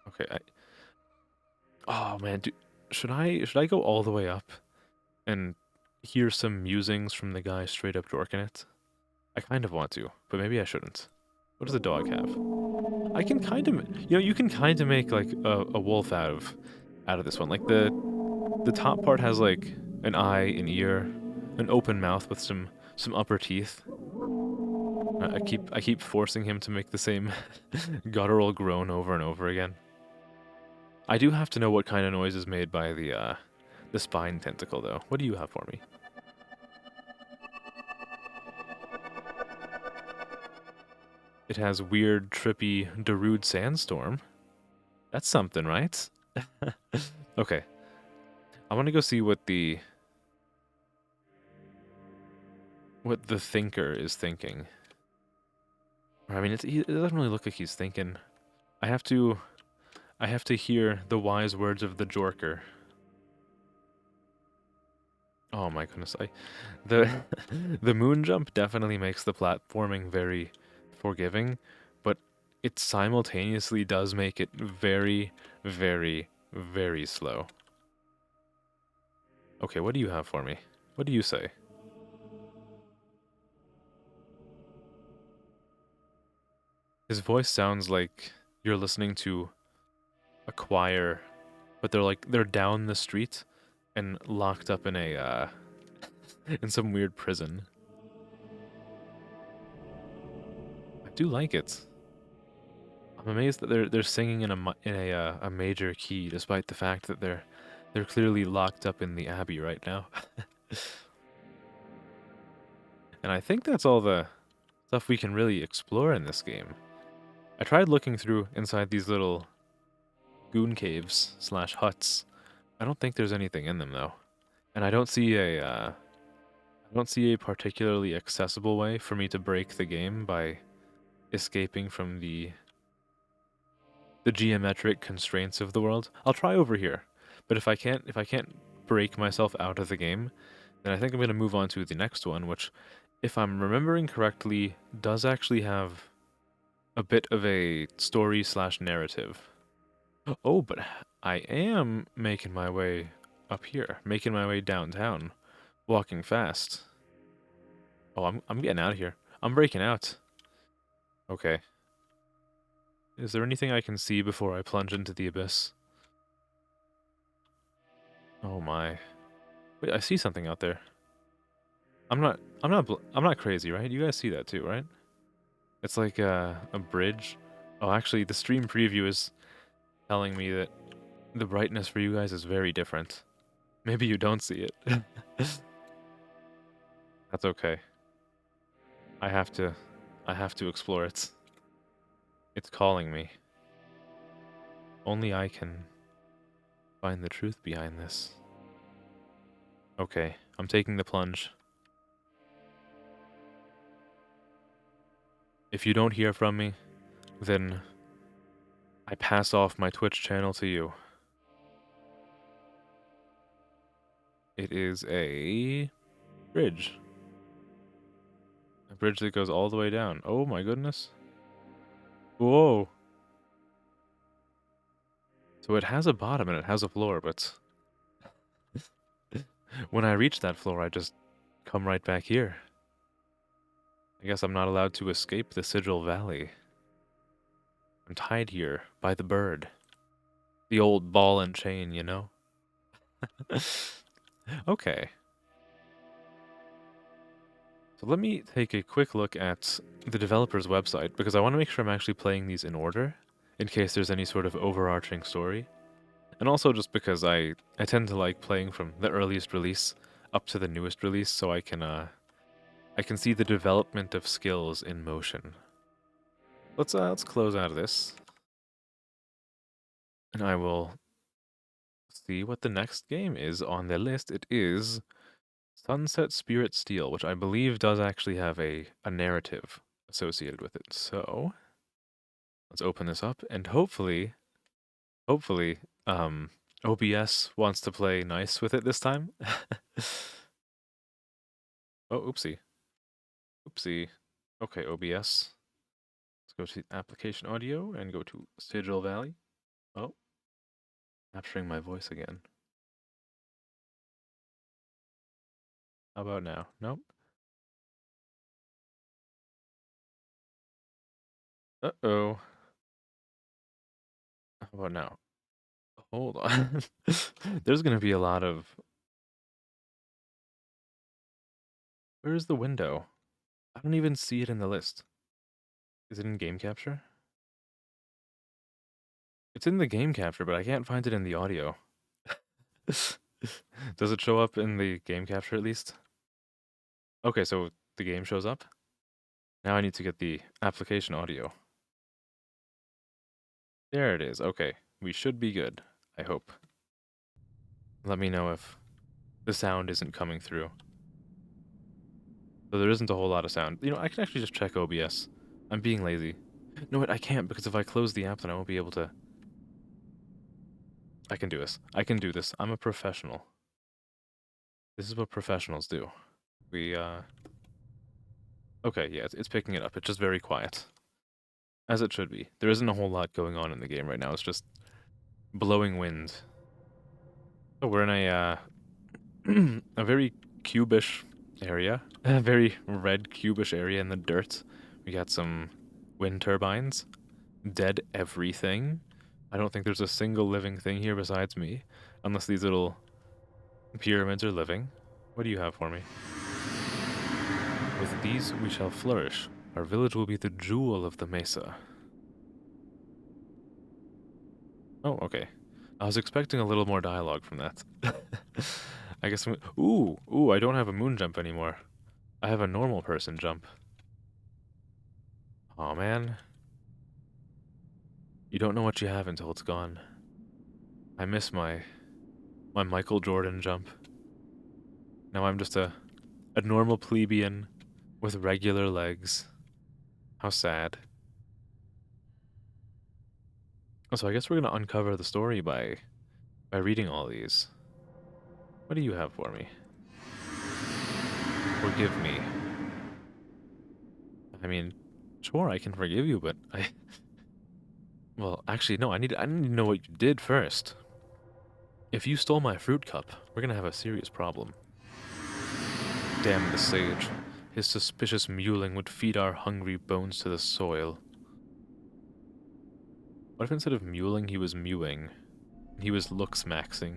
Okay, oh man, should I go all the way up and hear some musings from the guy straight up dorking it? I kind of want to, but maybe I shouldn't. What does the dog have? I can kind of, you can kind of make like a wolf out of this one. Like the top part has like an eye, an ear, an open mouth with some upper teeth. I keep forcing him to make the same guttural groan over and over again. I do have to know what kind of noise is made by the spine tentacle, though. What do you have for me? It has weird, trippy, Darude sandstorm. That's something, right? Okay. I want to go see what the thinker is thinking. I mean, it doesn't really look like he's thinking. I have to hear the wise words of the Jorker. Oh my goodness, the moon jump definitely makes the platforming very forgiving, but it simultaneously does make it very, very, very slow. Okay, what do you have for me? What do you say? His voice sounds like you're listening to a choir, but they're down the street and locked up in a in some weird prison. I do like it. I'm amazed that they're singing in a major key, despite the fact that they're clearly locked up in the abbey right now. And I think that's all the stuff we can really explore in this game. I tried looking through inside these little goon caves slash huts. I don't think there's anything in them though, and I don't see a particularly accessible way for me to break the game by escaping from the geometric constraints of the world. I'll try over here, but if I can't break myself out of the game, then I think I'm going to move on to the next one, which, if I'm remembering correctly, does actually have a bit of a story slash narrative. Oh, but I am making my way up here, making my way downtown, walking fast. Oh, I'm getting out of here. I'm breaking out. Okay. Is there anything I can see before I plunge into the abyss? Oh my. Wait, I see something out there. I'm not crazy, right? You guys see that too, right? It's like a bridge. Oh, actually, the stream preview is telling me that the brightness for you guys is very different. Maybe you don't see it. That's okay. I have to I have to explore it. It's calling me. Only I can find the truth behind this. Okay, I'm taking the plunge. If you don't hear from me, then I pass off my Twitch channel to you. It is a bridge. A bridge that goes all the way down. Oh my goodness. Whoa. So it has a bottom and it has a floor, but when I reach that floor, I just come right back here. I guess I'm not allowed to escape the Sigil Valley. I'm tied here by the bird. The old ball and chain, you know? Okay. So let me take a quick look at the developer's website, because I want to make sure I'm actually playing these in order, in case there's any sort of overarching story. And also just because I tend to like playing from the earliest release up to the newest release, so I can see the development of skills in motion. Let's close out of this. And I will see what the next game is on the list. It is Sunset Spirit Steel, which I believe does actually have a narrative associated with it. So let's open this up, and hopefully, OBS wants to play nice with it this time. Oh, oopsie. Oopsie. Okay, OBS. Let's go to Application Audio and go to Sigil Valley. Oh, capturing my voice again. How about now? Nope. Uh-oh. How about now? Hold on. There's gonna be a lot of... Where's the window? I don't even see it in the list. Is it in game capture? It's in the game capture, but I can't find it in the audio. Does it show up in the game capture at least? Okay, so the game shows up. Now I need to get the application audio. There it is. Okay, we should be good, I hope. Let me know if the sound isn't coming through. So there isn't a whole lot of sound. You know, I can actually just check OBS. I'm being lazy. No, wait, I can't, because if I close the app, then I won't be able to... I can do this. I can do this. I'm a professional. This is what professionals do. We, Okay, yeah, it's picking it up. It's just very quiet. As it should be. There isn't a whole lot going on in the game right now. It's just blowing wind. So we're in a a very cubish area. A very red cubish area in the dirt. We got some wind turbines. Dead everything. I don't think there's a single living thing here besides me. Unless these little pyramids are living. What do you have for me? With these we shall flourish. Our village will be the jewel of the mesa. Oh, okay. I was expecting a little more dialogue from that. I guess ooh, I don't have a moon jump anymore. I have a normal person jump. Aw, man. You don't know what you have until it's gone. I miss my Michael Jordan jump. Now I'm just a normal plebeian with regular legs. How sad. So I guess we're gonna uncover the story by reading all these. What do you have for me? Forgive me. I mean, sure, I can forgive you, but well, actually, no, I need to know what you did first. If you stole my fruit cup, we're gonna have a serious problem. Damn the sage. His suspicious mewling would feed our hungry bones to the soil. What if instead of mewling, he was mewing? He was looks-maxing.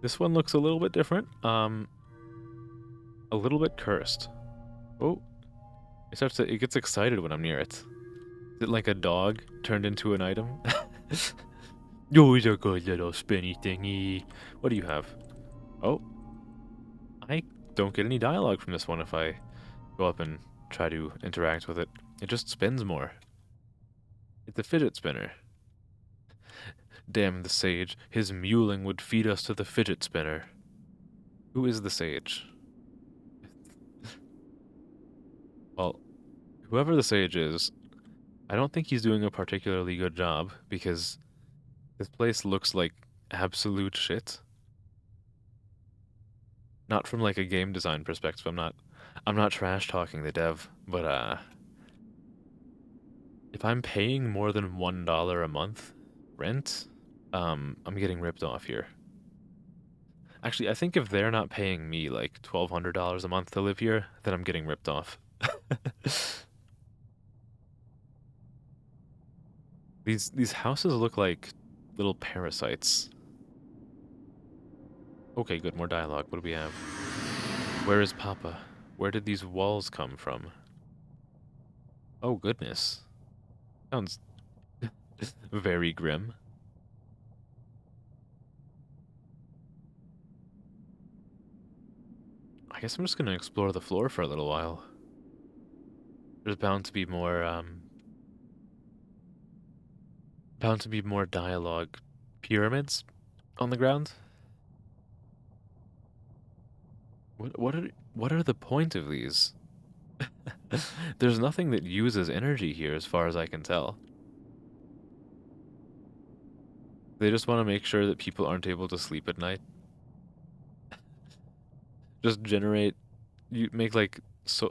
This one looks a little bit different. A little bit cursed. Oh. It gets excited when I'm near it. Is it like a dog turned into an item? Oh, he's a good little spinny thingy. What do you have? Oh. I don't get any dialogue from this one if I go up and try to interact with it. It just spins more. It's a fidget spinner. Damn the sage. His mewling would feed us to the fidget spinner. Who is the sage? Well, whoever the sage is, I don't think he's doing a particularly good job because this place looks like absolute shit. Not from like a game design perspective. I'm not trash talking the dev, but if I'm paying more than $1 a month rent, I'm getting ripped off here. Actually, I think if they're not paying me like $1,200 a month to live here, then I'm getting ripped off. These houses look like little parasites. Okay, good, more dialogue. What do we have? Where is Papa? Where did these walls come from? Oh, goodness. Sounds very grim. I guess I'm just gonna explore the floor for a little while. There's bound to be more dialogue pyramids on the ground. What are the point of these? There's nothing that uses energy here as far as I can tell. They just want to make sure that people aren't able to sleep at night. Just you make like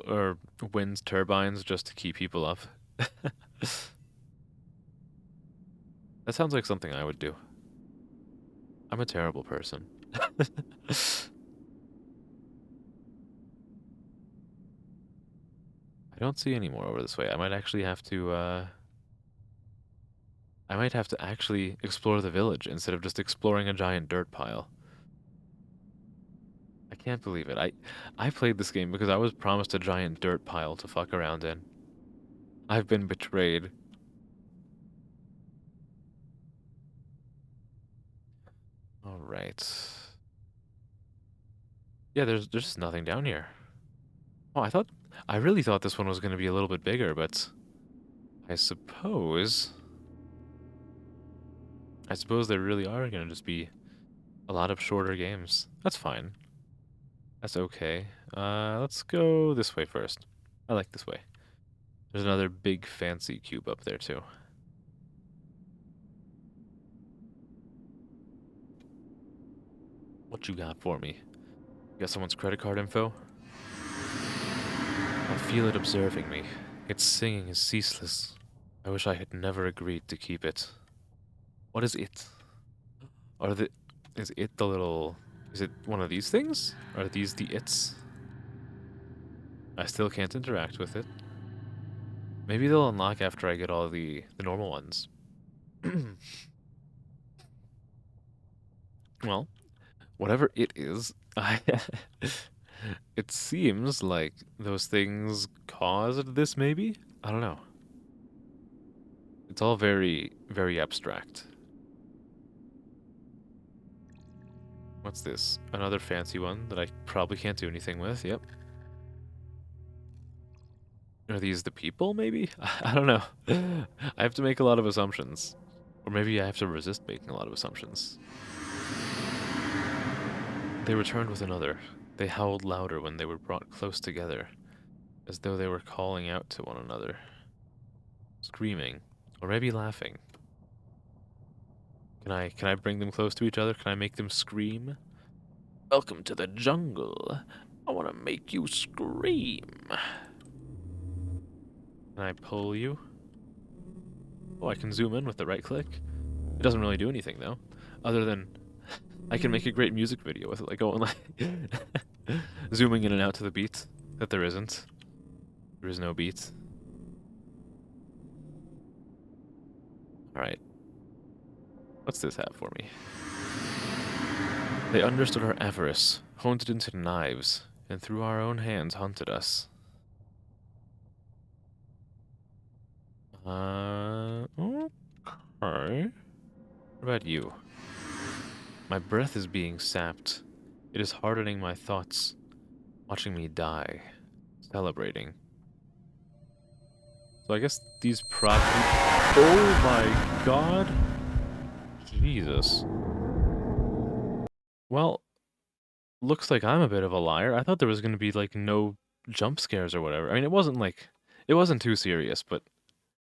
or wind turbines just to keep people up. That sounds like something I would do. I'm a terrible person. I don't see any more over this way. I might have to actually explore the village instead of just exploring a giant dirt pile. I can't believe it. I played this game because I was promised a giant dirt pile to fuck around in. I've been betrayed. All right. Yeah, there's just nothing down here. Oh, I really thought this one was going to be a little bit bigger, but I suppose there really are going to just be a lot of shorter games. That's fine. That's okay. Let's go this way first. I like this way. There's another big fancy cube up there too. What you got for me? You got someone's credit card info? I feel it observing me. Its singing is ceaseless. I wish I had never agreed to keep it. What is it? Are the... Is it the little... Is it one of these things? Are these the its? I still can't interact with it. Maybe they'll unlock after I get all the normal ones. Well, whatever it is, it seems like those things caused this, maybe? I don't know. It's all very, very abstract. What's this? Another fancy one that I probably can't do anything with, yep. Are these the people, maybe? I don't know. I have to make a lot of assumptions. Or maybe I have to resist making a lot of assumptions. They returned with another. They howled louder when they were brought close together, as though they were calling out to one another. Screaming. Or maybe laughing. Can I bring them close to each other? Can I make them scream? Welcome to the jungle. I want to make you scream. Can I pull you? Oh, I can zoom in with the right click. It doesn't really do anything though, other than I can make a great music video with it, like going like zooming in and out to the beat that there isn't. There is no beat. All right. What's this have for me? They understood our avarice, honed it into knives, and through our own hands hunted us. Okay. What about you? My breath is being sapped. It is hardening my thoughts, watching me die, celebrating. So I guess these probably... Oh my god! Jesus. Well, looks like I'm a bit of a liar. I thought there was going to be, like, no jump scares or whatever. I mean, it wasn't, like... It wasn't too serious, but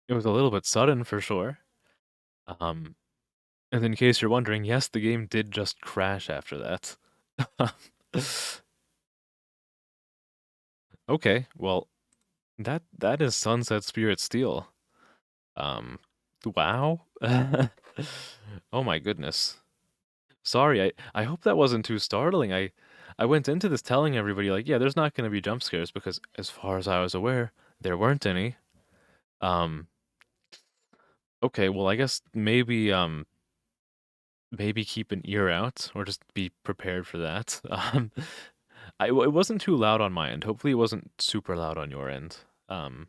it was a little bit sudden for sure. Um, and in case you're wondering, yes, the game did just crash after that. Okay, well, that is Sunset Spirit Steel. Um, wow. Oh my goodness. Sorry, I hope that wasn't too startling. I went into this telling everybody like, yeah, there's not going to be jump scares because as far as I was aware, there weren't any. Um, okay, well, I guess maybe keep an ear out or just be prepared for that. It wasn't too loud on my end. Hopefully, it wasn't super loud on your end. Um,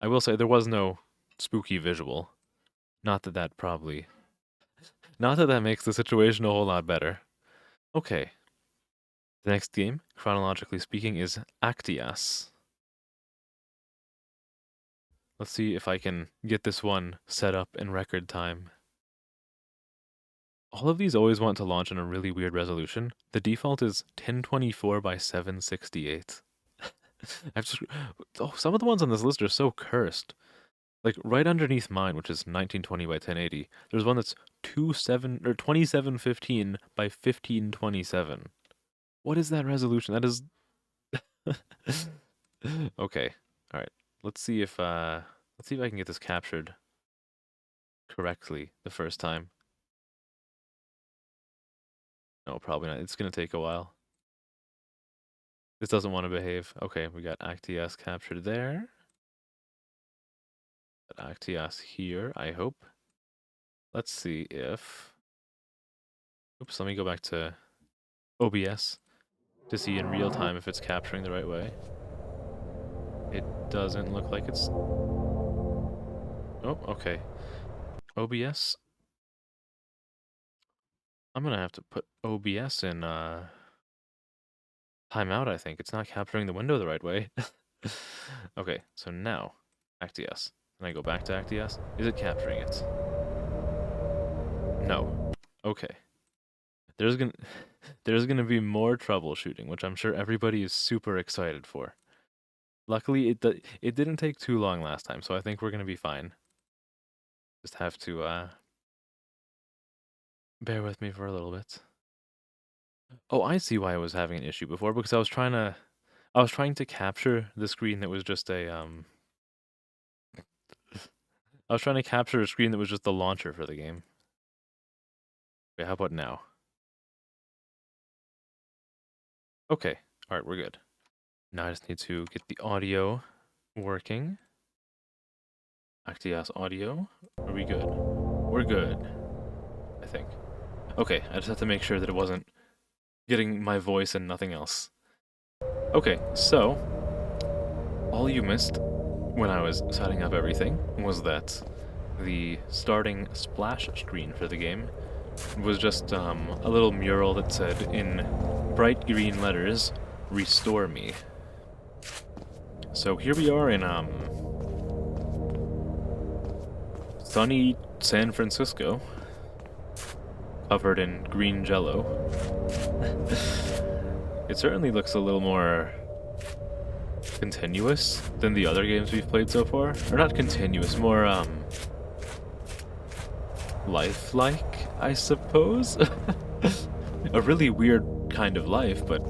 I will say there was no spooky visual. Not that that probably, not that that makes the situation a whole lot better. Okay, the next game, chronologically speaking, is Actias. Let's see if I can get this one set up in record time. All of these always want to launch in a really weird resolution. The default is 1024 by 768. I've just, oh, some of the ones on this list are so cursed. Like right underneath mine, which is 1920 by 1080, there's one that's 2715 by 1527. What is that resolution? That is okay. All right. Let's see if I can get this captured correctly the first time. No, probably not. It's gonna take a while. This doesn't want to behave. Okay, we got Actias captured there. Got Actias here, I hope. Let's see if... Oops, let me go back to OBS to see in real time if it's capturing the right way. It doesn't look like it's... Oh, okay. OBS? I'm gonna have to put OBS in, timeout, I think. It's not capturing the window the right way. Okay, so now, Actias. Can I go back to Actias? Is it capturing it? No. Okay. There's gonna there's gonna be more troubleshooting, which I'm sure everybody is super excited for. Luckily, it didn't take too long last time, so I think we're gonna be fine. Just have to bear with me for a little bit. Oh, I see why I was having an issue before, because I was trying to capture the screen that was just a I was trying to capture a screen that was just the launcher for the game. Okay, how about now? Okay, alright, we're good. Now I just need to get the audio working. Actias audio. Are we good? We're good, I think. Okay, I just have to make sure that it wasn't getting my voice and nothing else. Okay, so all you missed when I was setting up everything was that the starting splash screen for the game was just a little mural that said in bright green letters, "Restore me." So here we are in sunny San Francisco, covered in green jello. It certainly looks a little more continuous than the other games we've played so far. Or not continuous, more lifelike, I suppose. A really weird kind of life, but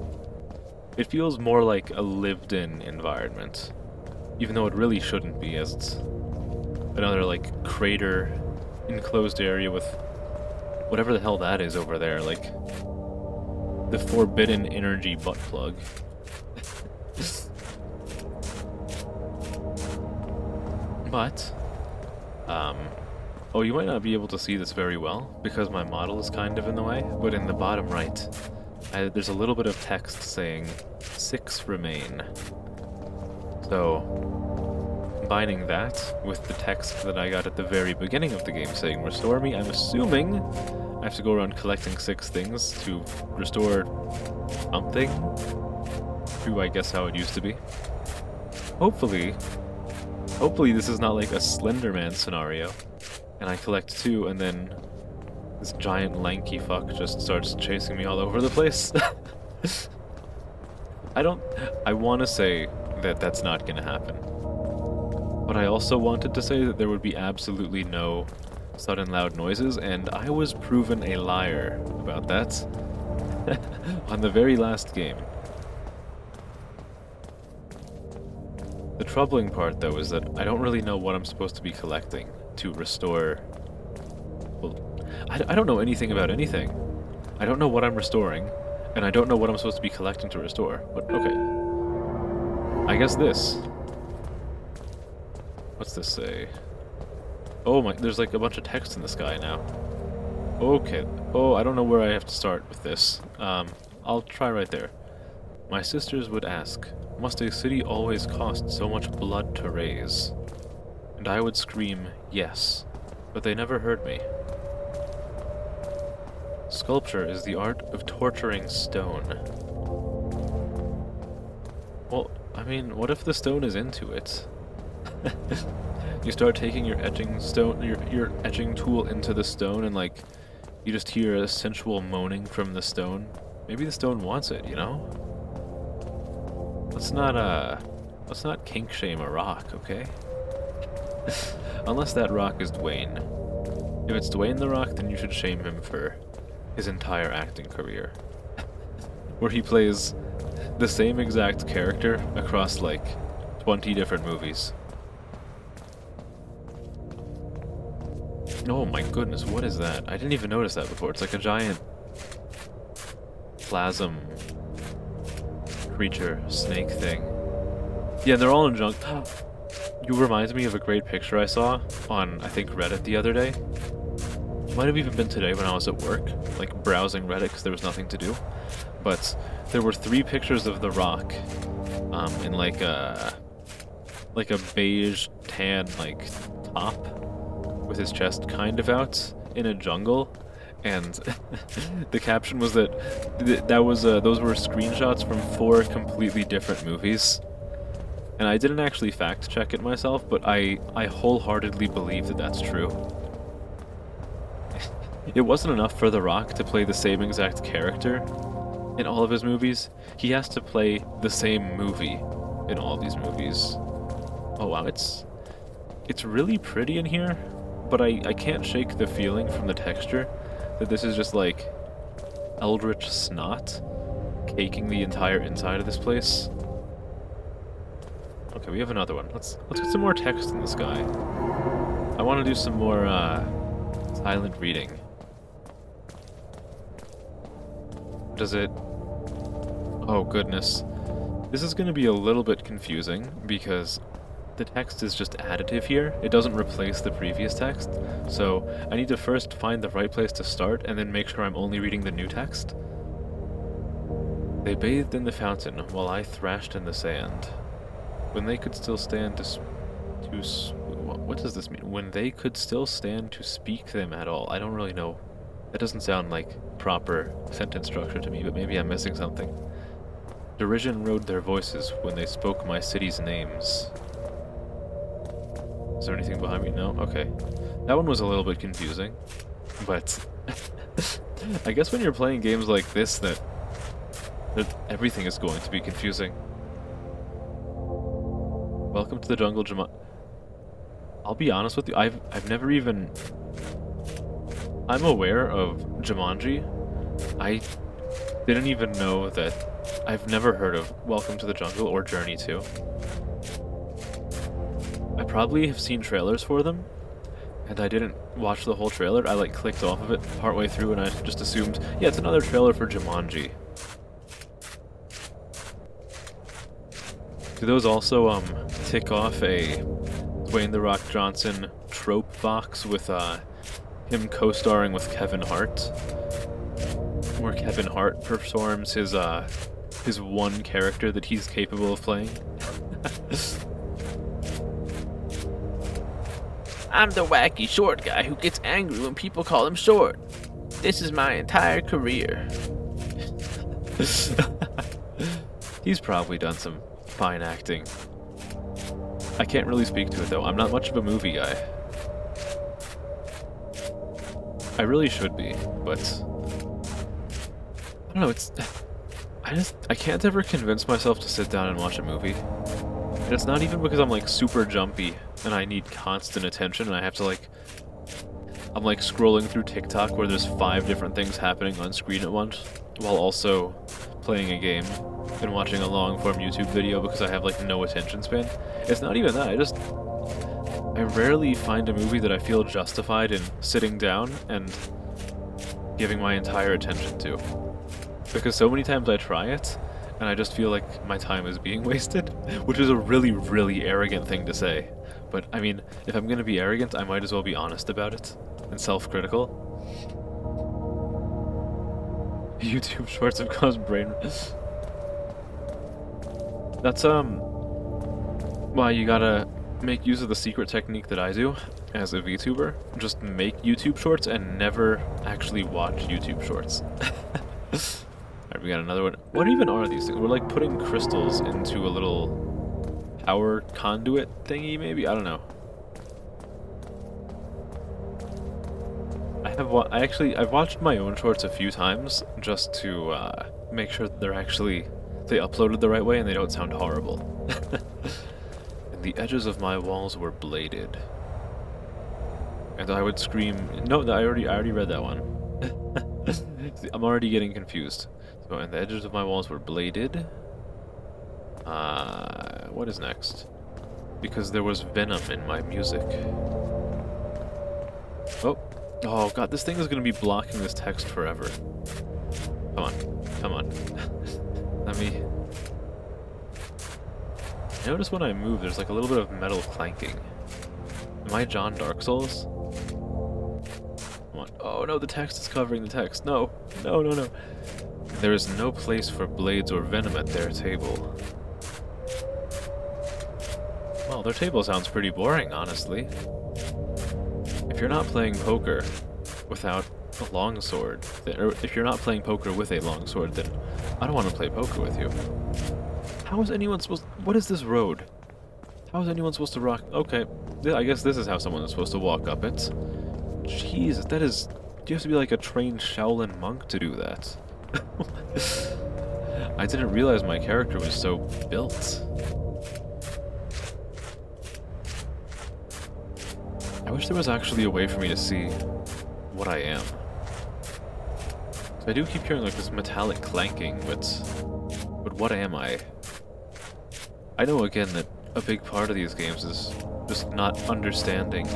it feels more like a lived-in environment. Even though it really shouldn't be, as it's another, like, crater enclosed area with whatever the hell that is over there, like the forbidden energy butt plug. But, oh, you might not be able to see this very well because my model is kind of in the way, but in the bottom right, there's a little bit of text saying 6 remain. So, combining that with the text that I got at the very beginning of the game saying restore me, I'm assuming I have to go around collecting 6 things to restore something to, I guess, how it used to be. Hopefully this is not like a Slender Man scenario, and I collect 2 and then this giant lanky fuck just starts chasing me all over the place. I want to say that that's not going to happen. But I also wanted to say that there would be absolutely no sudden loud noises, and I was proven a liar about that on the very last game. The troubling part, though, is that I don't really know what I'm supposed to be collecting to restore... Well, I don't know anything about anything. I don't know what I'm restoring, and I don't know what I'm supposed to be collecting to restore, but okay. I guess this. What's this say? Oh my, there's like a bunch of text in the sky now. Okay. Oh, I don't know where I have to start with this. I'll try right there. My sisters would ask, must a city always cost so much blood to raise? And I would scream, yes, but they never heard me. Sculpture is the art of torturing stone. Well, I mean, what if the stone is into it? You start taking your etching tool into the stone, and like you just hear a sensual moaning from the stone. Maybe the stone wants it, you know? Let's not kink shame a rock, okay? Unless that rock is Dwayne. If it's Dwayne the Rock, then you should shame him for his entire acting career. Where he plays the same exact character across like 20 different movies. Oh my goodness, what is that? I didn't even notice that before. It's like a giant plasm creature, snake thing. Yeah, they're all in junk. You remind me of a great picture I saw on, I think, Reddit the other day. It might have even been today when I was at work, like browsing Reddit because there was nothing to do. But there were 3 pictures of The Rock in like a beige tan like top with his chest kind of out in a jungle, and the caption was that those were screenshots from 4 completely different movies. And I didn't actually fact check it myself, but I wholeheartedly believe that that's true. It wasn't enough for The Rock to play the same exact character in all of his movies. He has to play the same movie in all of these movies. Oh wow, it's really pretty in here, but I can't shake the feeling from the texture that this is just like eldritch snot caking the entire inside of this place. Okay, we have another one. Let's get some more text in the sky. I want to do some more silent reading. Does it... Oh goodness. This is going to be a little bit confusing because the text is just additive here. It doesn't replace the previous text. So I need to first find the right place to start and then make sure I'm only reading the new text. They bathed in the fountain while I thrashed in the sand. When they could still stand what does this mean? When they could still stand to speak them at all. I don't really know. That doesn't sound like proper sentence structure to me, but maybe I'm missing something. Derision rode their voices when they spoke my city's names. Is there anything behind me? No? Okay. That one was a little bit confusing, but I guess when you're playing games like this that everything is going to be confusing. Welcome to the jungle, Jumanji. I'll be honest with you, I've never even... I'm aware of Jumanji. I didn't even know that... I've never heard of Welcome to the Jungle or Journey 2. I probably have seen trailers for them, and I didn't watch the whole trailer. I like clicked off of it partway through and I just assumed, yeah, it's another trailer for Jumanji. Do those also tick off a Dwayne "The Rock" Johnson trope box with him co-starring with Kevin Hart, where Kevin Hart performs his one character that he's capable of playing? I'm the wacky short guy who gets angry when people call him short. This is my entire career. He's probably done some fine acting. I can't really speak to it though. I'm not much of a movie guy. I really should be, but I don't know, I can't ever convince myself to sit down and watch a movie. And it's not even because I'm like super jumpy and I need constant attention and I have to like... I'm like scrolling through TikTok where there's 5 different things happening on screen at once while also playing a game and watching a long-form YouTube video because I have like no attention span. It's not even that, I rarely find a movie that I feel justified in sitting down and giving my entire attention to. Because so many times I try it, and I just feel like my time is being wasted, which is a really, really arrogant thing to say. But, I mean, if I'm gonna be arrogant, I might as well be honest about it, and self-critical. YouTube shorts have caused brain... That's, why you gotta make use of the secret technique that I do as a VTuber. Just make YouTube shorts and never actually watch YouTube shorts. Alright, we got another one. What even are these things? We're like putting crystals into a little power conduit thingy, maybe? I don't know. I've watched my own shorts a few times just to make sure that they uploaded the right way and they don't sound horrible. And the edges of my walls were bladed. And I would scream... No, I already read that one. I'm already getting confused. So, and the edges of my walls were bladed. What is next? Because there was venom in my music. Oh god, this thing is gonna be blocking this text forever. Come on. Let me... Notice when I move, there's like a little bit of metal clanking. Am I John Dark Souls? Come on. Oh no, the text is covering the text. No. There is no place for blades or venom at their table. Well, their table sounds pretty boring, honestly. If you're not playing poker without a longsword, or if you're not playing poker with a longsword, then I don't want to play poker with you. How is anyone supposed... What is this road? How is anyone supposed to rock... Okay, I guess this is how someone is supposed to walk up it. Jeez, that is... You have to be like a trained Shaolin monk to do that. I didn't realize my character was so built. I wish there was actually a way for me to see what I am. So I do keep hearing like this metallic clanking, but what am I? I know again that a big part of these games is just not understanding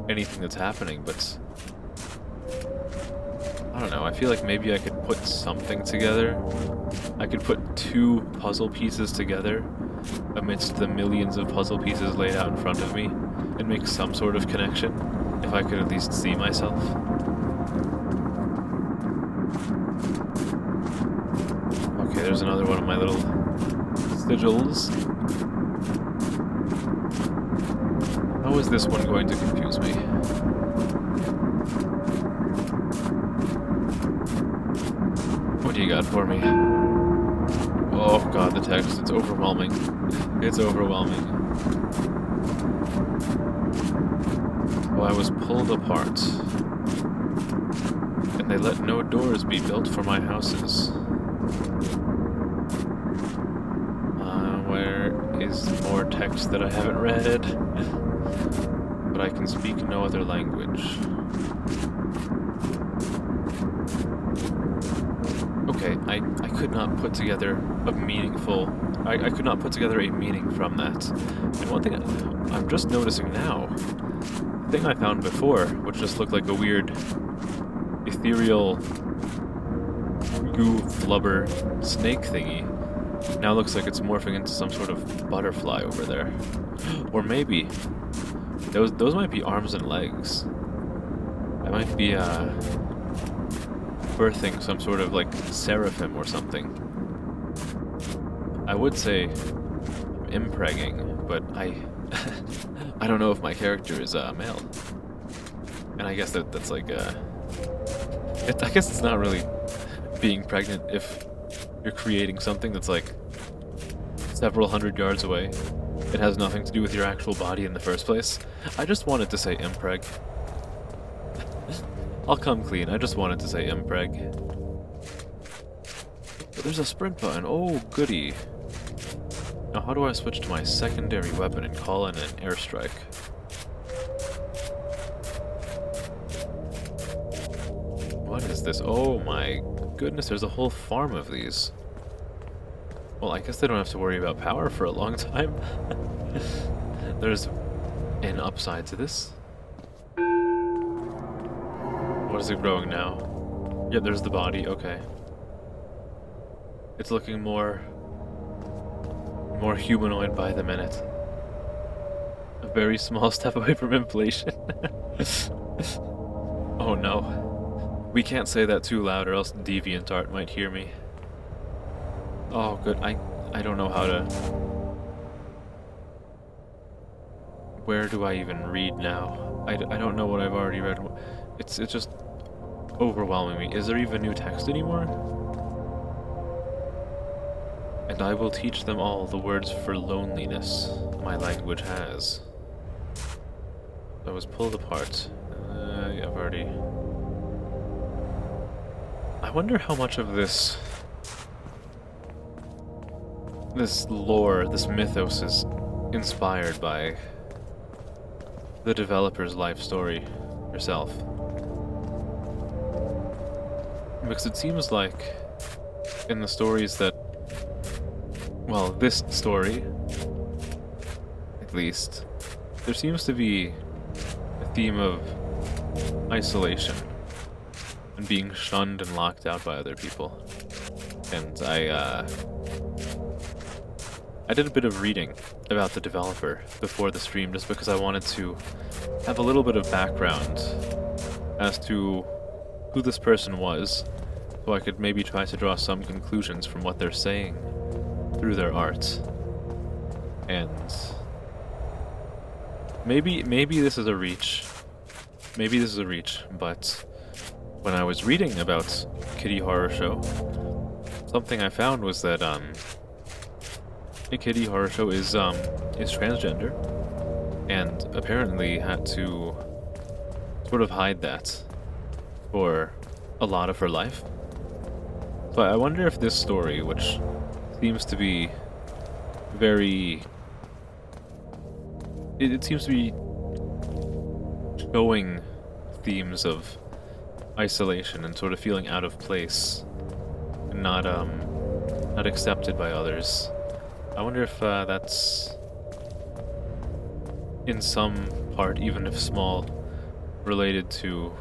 anything that's happening, but I don't know, I feel like maybe I could put something together. I could put two puzzle pieces together amidst the millions of puzzle pieces laid out in front of me and make some sort of connection, if I could at least see myself. Okay, there's another one of my little sigils. How is this one going to confuse me? What do you got for me? Oh god, the text, it's overwhelming. It's overwhelming. Oh, I was pulled apart. And they let no doors be built for my houses. Where is more text that I haven't read? But I can speak no other language. Okay, I could not put together a meaningful... I could not put together a meaning from that. And one thing I'm just noticing now, the thing I found before, which just looked like a weird, ethereal, goo flubber snake thingy, now looks like it's morphing into some sort of butterfly over there. Or maybe those might be arms and legs. I might be birthing some sort of like seraphim or something. I would say impregging, but I don't know if my character is male. And I guess that's like I guess it's not really being pregnant if you're creating something that's like several hundred yards away. It has nothing to do with your actual body in the first place. I just wanted to say impreg. I'll come clean, I just wanted to say impreg. But there's a sprint button, oh goody. Now how do I switch to my secondary weapon and call in an airstrike? What is this? Oh my goodness, there's a whole farm of these. Well, I guess they don't have to worry about power for a long time. There's an upside to this. What is it growing now? Yeah, there's the body, okay. It's looking more humanoid by the minute. A very small step away from inflation. Oh no. We can't say that too loud or else DeviantArt might hear me. Oh good, I don't know how to... Where do I even read now? I don't know what I've already read. It's just overwhelming me. Is there even new text anymore? And I will teach them all the words for loneliness my language has. I was pulled apart. Yeah, I've already... I wonder how much of this lore, this mythos is inspired by the developer's life story herself. Because it seems like in the stories that, well, this story, at least, there seems to be a theme of isolation and being shunned and locked out by other people. And I did a bit of reading about the developer before the stream just because I wanted to have a little bit of background as to who this person was, so I could maybe try to draw some conclusions from what they're saying through their art. And maybe this is a reach. Maybe this is a reach, but when I was reading about KittyHorrorshow, something I found was that KittyHorrorshow is transgender, and apparently had to sort of hide that for a lot of her life. So I wonder if this story, which seems to be very... It seems to be showing themes of isolation and sort of feeling out of place, and not accepted by others. I wonder if that's in some part, even if small, related to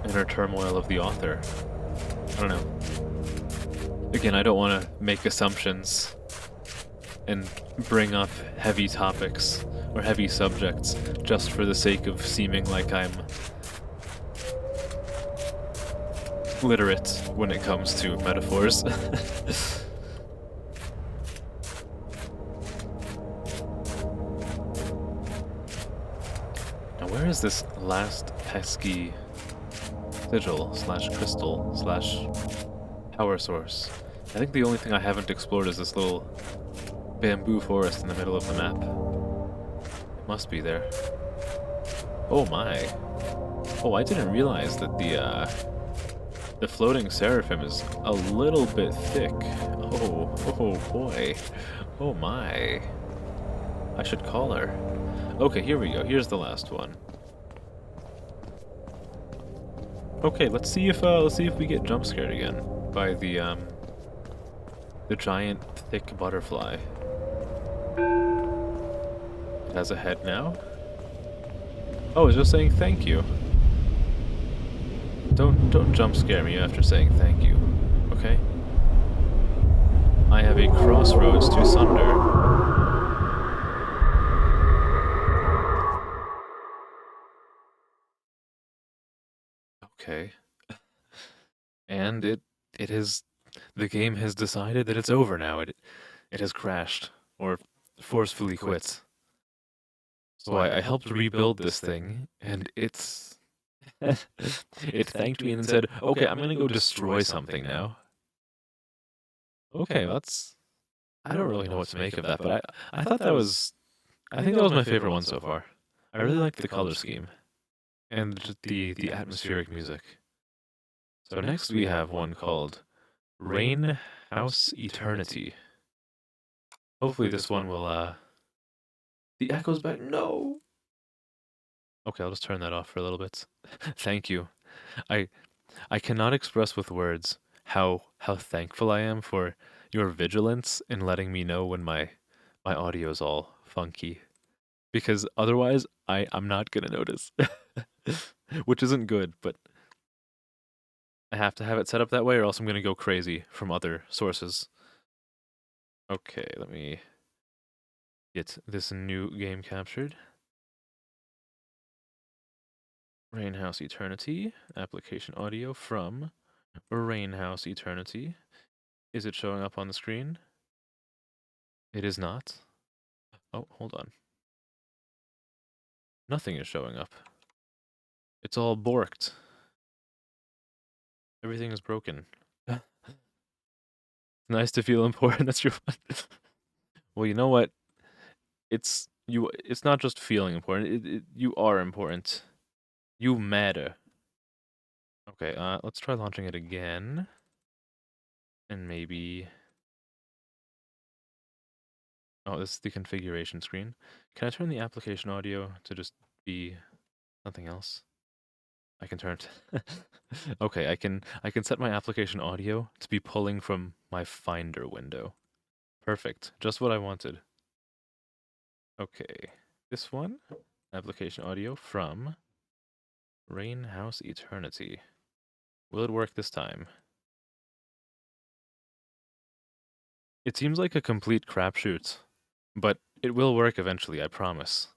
inner turmoil of the author. I don't know. Again, I don't want to make assumptions and bring up heavy topics or heavy subjects just for the sake of seeming like I'm literate when it comes to metaphors. Now, where is this last pesky sigil / crystal / power source? I think the only thing I haven't explored is this little bamboo forest in the middle of the map. It must be there. Oh my. Oh, I didn't realize that the floating seraphim is a little bit thick. Oh boy. Oh my. I should call her. Okay, here we go. Here's the last one. Okay, let's see if we get jump scared again by the giant thick butterfly. It has a head now. Oh, it's just saying thank you. Don't jump scare me after saying thank you, okay? I have a crossroads to sunder. Okay. And the game has decided that it's over now. It has crashed or forcefully quit. So I helped rebuild this thing, and it thanked me and said, "Okay, I'm gonna go destroy something now." Okay, I don't really know what to make of that, but I thought that was I think that was my favorite one so far. I really liked the color scheme and the atmospheric music. So next we have one called Rain House Eternity. Hopefully this one will the echo's back. No. Okay, I'll just turn that off for a little bit. Thank you. I cannot express with words how thankful I am for your vigilance in letting me know when my audio's all funky. Because otherwise I'm not gonna notice. Which isn't good, but I have to have it set up that way or else I'm gonna go crazy from other sources. Okay, let me get this new game captured. Rainhouse Eternity, application audio from Rainhouse Eternity. Is it showing up on the screen? It is not. Oh, hold on. Nothing is showing up. It's all borked. Everything is broken. Nice to feel important. That's your fun. Well, you know what? It's not just feeling important. You are important. You matter. Okay, let's try launching it again. And maybe... Oh, this is the configuration screen. Can I turn the application audio to just be something else? I can turn it. Okay, I can set my application audio to be pulling from my Finder window. Perfect. Just what I wanted. Okay, this one, application audio from Rainhouse Eternity. Will it work this time? It seems like a complete crapshoot, but it will work eventually, I promise.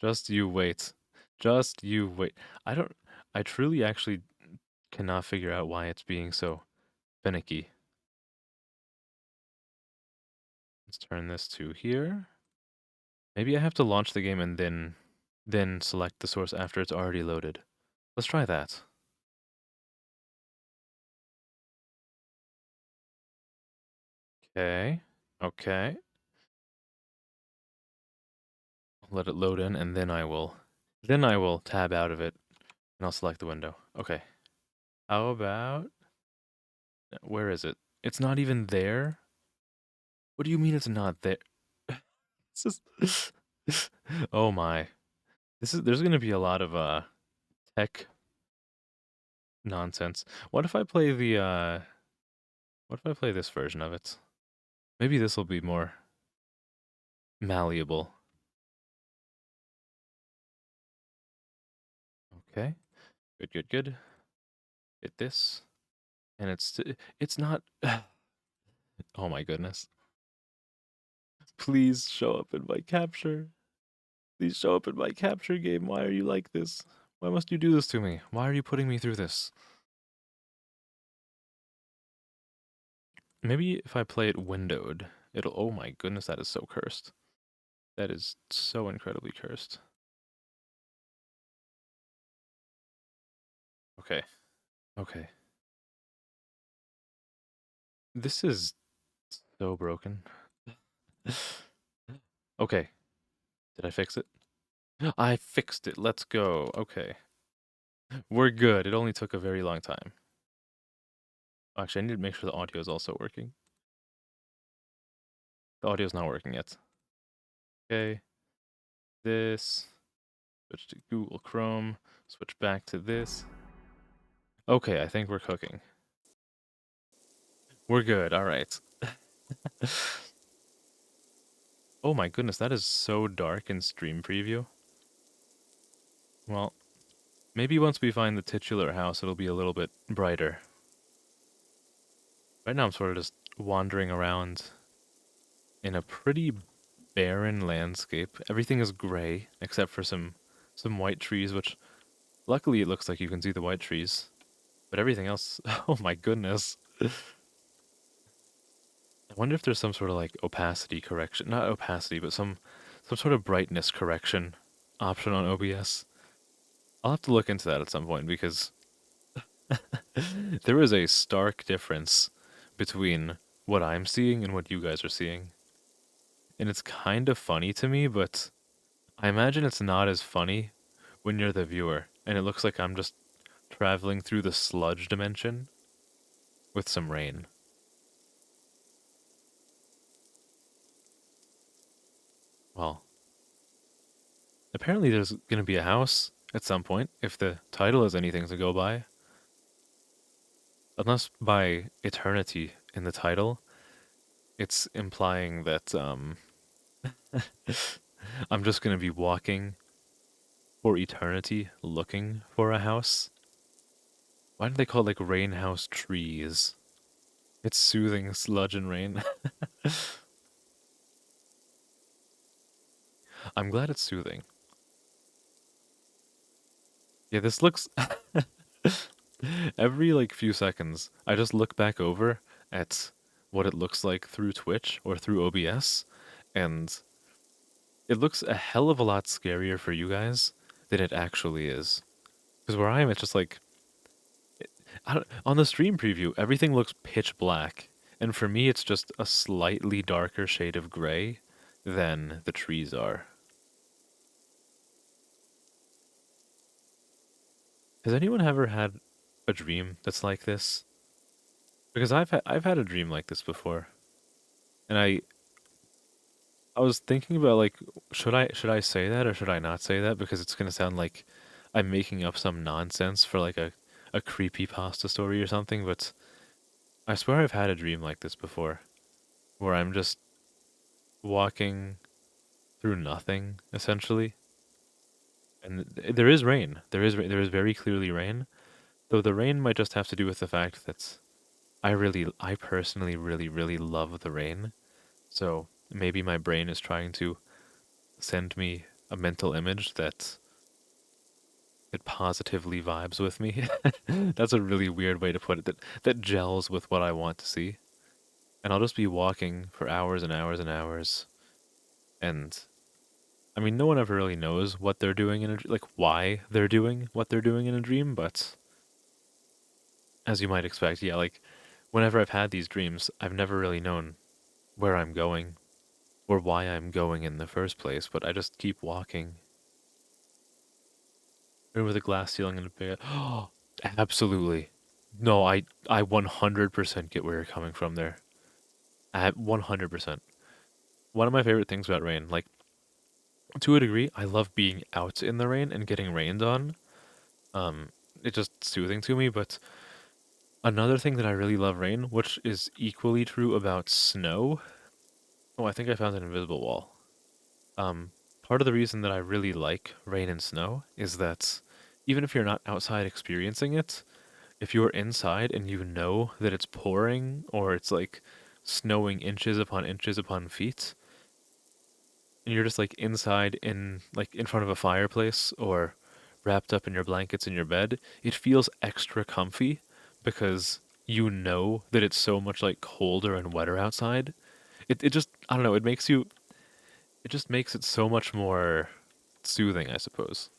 Just you wait. Just you wait. I truly actually cannot figure out why it's being so finicky. Let's turn this to here. Maybe I have to launch the game and then select the source after it's already loaded. Let's try that. Okay. Okay. Let it load in and then I will tab out of it and I'll select the window. Okay. How about where is it? It's not even there? What do you mean it's not there? It's just oh my. There's gonna be a lot of tech nonsense. What if I play what if I play this version of it? Maybe this will be more malleable. Okay. Good, good, good. Hit this. And it's not oh my goodness. Please show up in my capture. Please show up in my capture game. Why are you like this? Why must you do this to me? Why are you putting me through this? Maybe if I play it windowed, it'll... Oh my goodness, that is so cursed. That is so incredibly cursed. Okay. Okay. This is so broken. Okay. Did I fix it? I fixed it. Let's go. Okay. We're good. It only took a very long time. Actually, I need to make sure the audio is also working. The audio's not working yet. Okay. This. Switch to Google Chrome. Switch back to this. Okay, I think we're cooking. We're good. All right. Oh my goodness, that is so dark in stream preview. Well, maybe once we find the titular house, it'll be a little bit brighter. Right now I'm sort of just wandering around in a pretty barren landscape. Everything is gray, except for some white trees, which luckily it looks like you can see the white trees. But everything else, oh my goodness. I wonder if there's some sort of like opacity correction. Not opacity, but some sort of brightness correction option on OBS. I'll have to look into that at some point because there is a stark difference between what I'm seeing and what you guys are seeing. And it's kind of funny to me, but I imagine it's not as funny when you're the viewer and it looks like I'm just traveling through the sludge dimension with some rain. Well, apparently there's going to be a house at some point, if the title is anything to go by. Unless by eternity in the title, it's implying that I'm just going to be walking for eternity looking for a house. Why do they call it like rain house trees? It's soothing sludge and rain. I'm glad it's soothing. Yeah, this looks... Every like few seconds, I just look back over at what it looks like through Twitch or through OBS, and it looks a hell of a lot scarier for you guys than it actually is. Because where I am, it's just like... on the stream preview, everything looks pitch black, and for me, it's just a slightly darker shade of gray than the trees are. Has anyone ever had a dream that's like this? Because I've had a dream like this before, and I was thinking about like should I say that or should I not say that because it's gonna sound like I'm making up some nonsense for like a creepypasta story or something, but I swear I've had a dream like this before, where I'm just walking through nothing essentially, and there is rain. There is very clearly rain, though the rain might just have to do with the fact that I personally really love the rain. So maybe my brain is trying to send me a mental image that it positively vibes with me. That's a really weird way to put it. That gels with what I want to see. And I'll just be walking for hours and hours and hours. And I mean, no one ever really knows what they're doing in a like why they're doing what they're doing in a dream, but as you might expect, yeah, like whenever I've had these dreams, I've never really known where I'm going or why I'm going in the first place, but I just keep walking. Over the glass ceiling and a big... Oh, absolutely. No, I 100% get where you're coming from there. I 100%. One of my favorite things about rain, like, to a degree, I love being out in the rain and getting rained on. It's just soothing to me, but another thing that I really love rain, which is equally true about snow... Oh, I think I found an invisible wall. Part of the reason that I really like rain and snow is that even if you're not outside experiencing it, if you're inside and you know that it's pouring or it's like snowing inches upon feet, and you're just like inside in like in front of a fireplace or wrapped up in your blankets in your bed, it feels extra comfy because you know that it's so much like colder and wetter outside. It just I don't know, it just makes it so much more soothing, I suppose.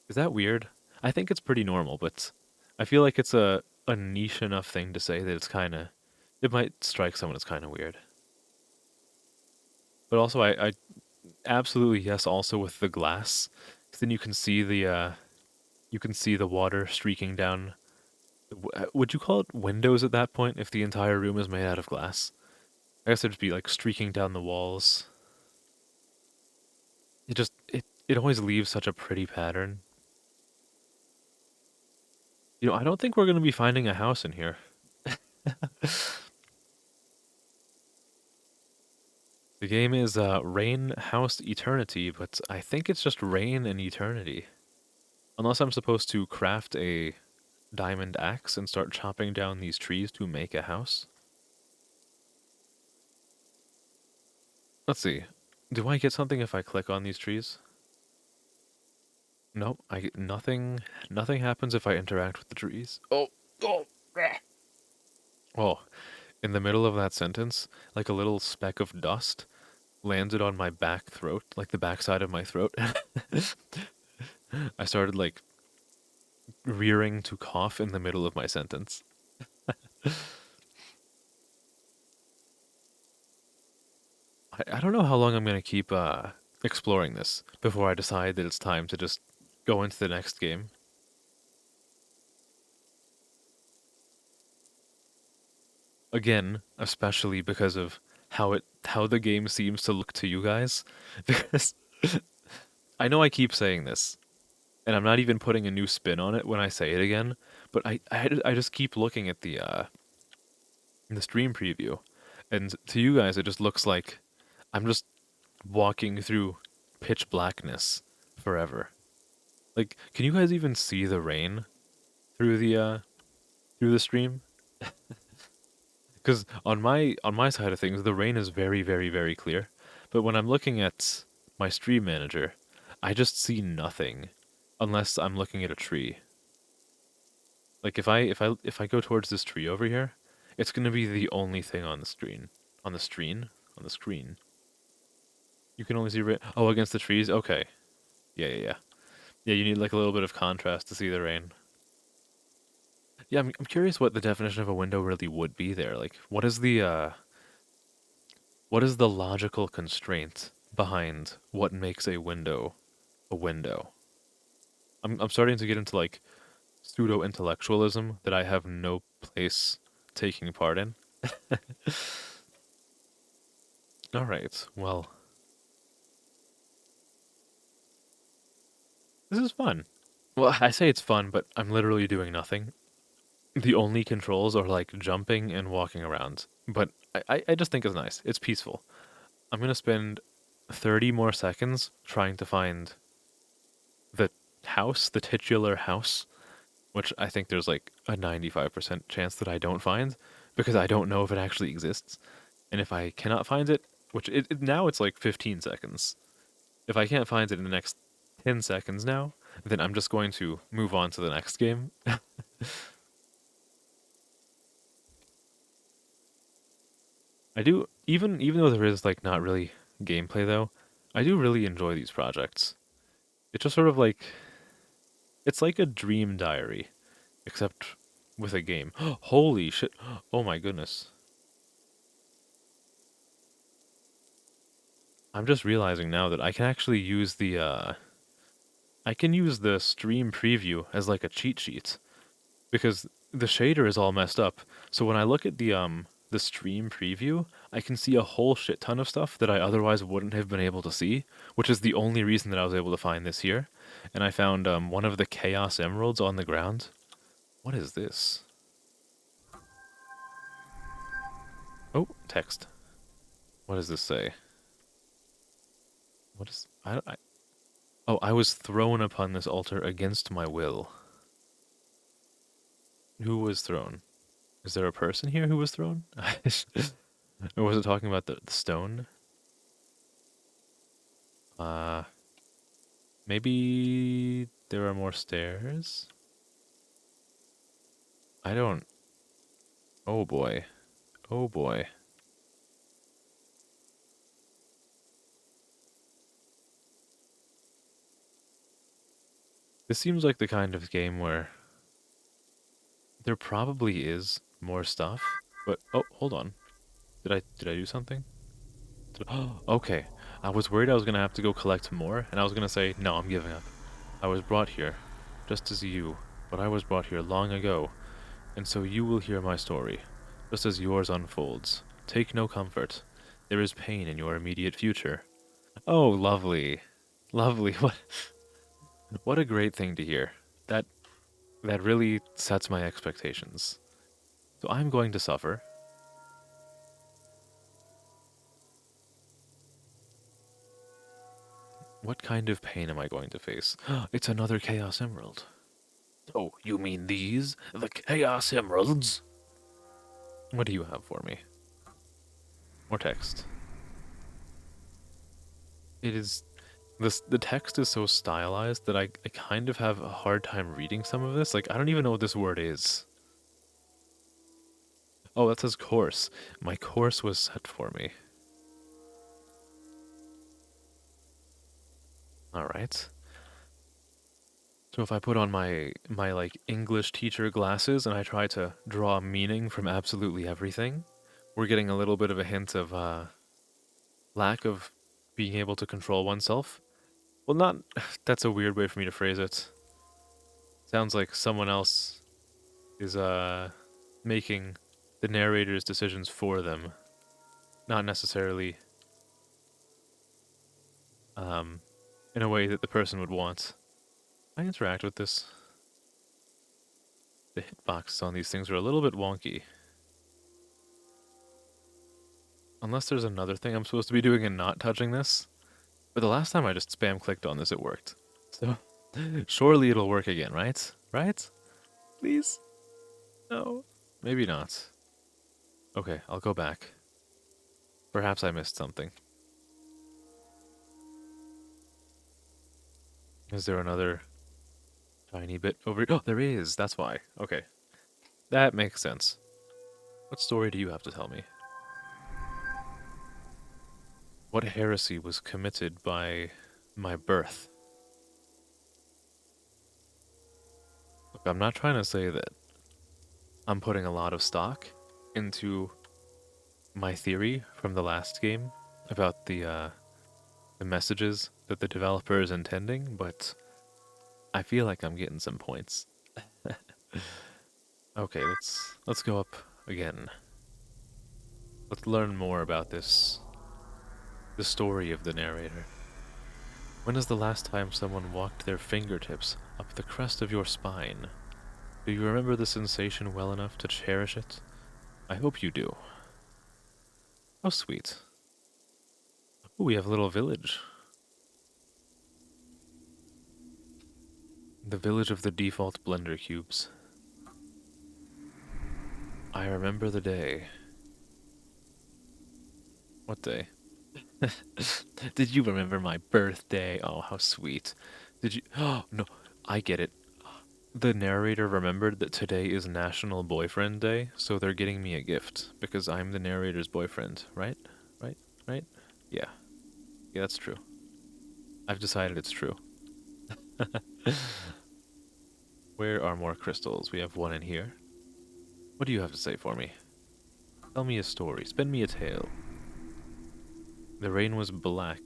Is that weird? I think it's pretty normal, but I feel like it's a niche enough thing to say that it's kind of it might strike someone as kind of weird. But also I absolutely yes also with the glass. 'Cause then you can see the water streaking down. Would you call it windows at that point if the entire room is made out of glass? I guess it'd be like streaking down the walls. It always leaves such a pretty pattern. You know, I don't think we're going to be finding a house in here. The game is Rain House Eternity, but I think it's just Rain and Eternity. Unless I'm supposed to craft a diamond axe and start chopping down these trees to make a house. Let's see. Do I get something if I click on these trees? Nope. I get nothing. Nothing happens if I interact with the trees. Oh, in the middle of that sentence, like a little speck of dust landed on my back throat, like the backside of my throat. I started like rearing to cough in the middle of my sentence. I don't know how long I'm gonna keep exploring this before I decide that it's time to just go into the next game. Again, especially because of how the game seems to look to you guys. Because I know I keep saying this, and I'm not even putting a new spin on it when I say it again, but I just keep looking at the stream preview, and to you guys it just looks like I'm just walking through pitch blackness forever. Like, can you guys even see the rain through the stream? Because on my side of things, the rain is very, very, very clear. But when I'm looking at my stream manager, I just see nothing unless I'm looking at a tree. Like if I go towards this tree over here, it's gonna be the only thing on the screen. On the screen? On the screen. You can only see rain. Oh, against the trees? Okay. Yeah, yeah, yeah. Yeah, you need like a little bit of contrast to see the rain. Yeah, I'm curious what the definition of a window really would be there. Like, what is the logical constraint behind what makes a window a window? I'm starting to get into like pseudo intellectualism that I have no place taking part in. All right, well, this is fun. Well, I say it's fun, but I'm literally doing nothing. The only controls are like jumping and walking around. But I just think it's nice. It's peaceful. I'm gonna spend 30 more seconds trying to find the house, the titular house, which I think there's like a 95% chance that I don't find because I don't know if it actually exists. And if I cannot find it, which now it's like 15 seconds. If I can't find it in the next 10 seconds now, then I'm just going to move on to the next game. I do even though there is like not really gameplay though, I do really enjoy these projects. It's just sort of like it's like a dream diary, except with a game. Holy shit. Oh my goodness. I'm just realizing now that I can actually use I can use the stream preview as like a cheat sheet because the shader is all messed up. So when I look at the stream preview, I can see a whole shit ton of stuff that I otherwise wouldn't have been able to see, which is the only reason that I was able to find this here. And I found one of the Chaos Emeralds on the ground. What is this? Oh, text. What does this say? What is... Oh, I was thrown upon this altar against my will. Who was thrown? Is there a person here who was thrown? Or was it talking about the stone? Uh, Maybe there are more stairs? I don't... Oh boy. Oh boy. This seems like the kind of game where there probably is more stuff, but oh, hold on. Did I do something? Oh, okay. I was worried I was gonna have to go collect more, and I was gonna say, no, I'm giving up. I was brought here, just as you, but I was brought here long ago, and so you will hear my story, just as yours unfolds. Take no comfort. There is pain in your immediate future. Oh, lovely. Lovely. What a great thing to hear. That that really sets my expectations. So I'm going to suffer. What kind of pain am I going to face? It's another Chaos Emerald. Oh, you mean these? The Chaos Emeralds? What do you have for me? More text. It is... the text is so stylized that I kind of have a hard time reading some of this. Like, I don't even know what this word is. Oh, that says course. My course was set for me. Alright. So if I put on my like English teacher glasses and I try to draw meaning from absolutely everything, we're getting a little bit of a hint of lack of being able to control oneself. Well, not... That's a weird way for me to phrase it. Sounds like someone else is making the narrator's decisions for them, not necessarily in a way that the person would want. I interact with this. The hitboxes on these things are a little bit wonky. Unless there's another thing I'm supposed to be doing and not touching this. But the last time I just spam clicked on this, it worked. So, surely it'll work again, right? Right? Please? No. Maybe not. Okay, I'll go back. Perhaps I missed something. Is there another tiny bit over here? Oh, there is! That's why. Okay. That makes sense. What story do you have to tell me? What heresy was committed by my birth? Look, I'm not trying to say that I'm putting a lot of stock into my theory from the last game about the messages that the developer is intending, but I feel like I'm getting some points. Okay, let's go up again. Let's learn more about the story of the narrator. When is the last time someone walked their fingertips up the crest of your spine? Do you remember the sensation well enough to cherish it? I hope you do. How sweet. Ooh, we have a little village. The village of the default blender cubes. I remember the day. What day? Did you remember my birthday? Oh, how sweet. Did you... Oh, no, I get it. The narrator remembered that today is National Boyfriend Day, so they're getting me a gift, because I'm the narrator's boyfriend, right? Right? Right? Yeah. Yeah, that's true. I've decided it's true. Where are more crystals? We have one in here. What do you have to say for me? Tell me a story. Spin me a tale. The rain was black.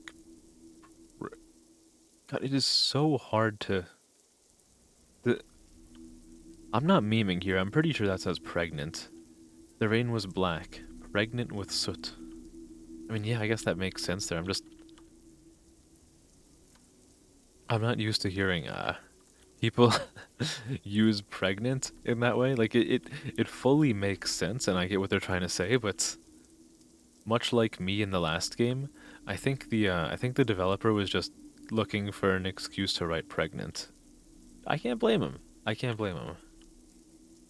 God, it is so hard to... I'm not memeing here. I'm pretty sure that says pregnant. The rain was black. Pregnant with soot. I mean, yeah, I guess that makes sense there. I'm not used to hearing, people use pregnant in that way. Like, it fully makes sense, and I get what they're trying to say, but much like me in the last game, I think the developer was just looking for an excuse to write pregnant. I can't blame him. I can't blame him.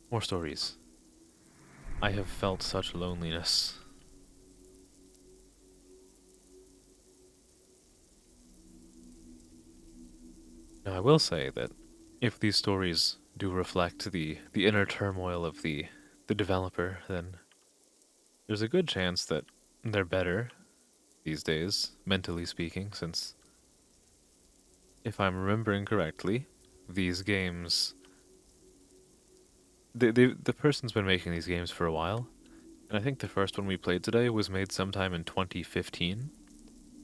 More stories. I have felt such loneliness. Now, I will say that if these stories do reflect the inner turmoil of the developer, then there's a good chance that they're better these days, mentally speaking, since if I'm remembering correctly, these games the person's been making these games for a while, and I think the first one we played today was made sometime in 2015,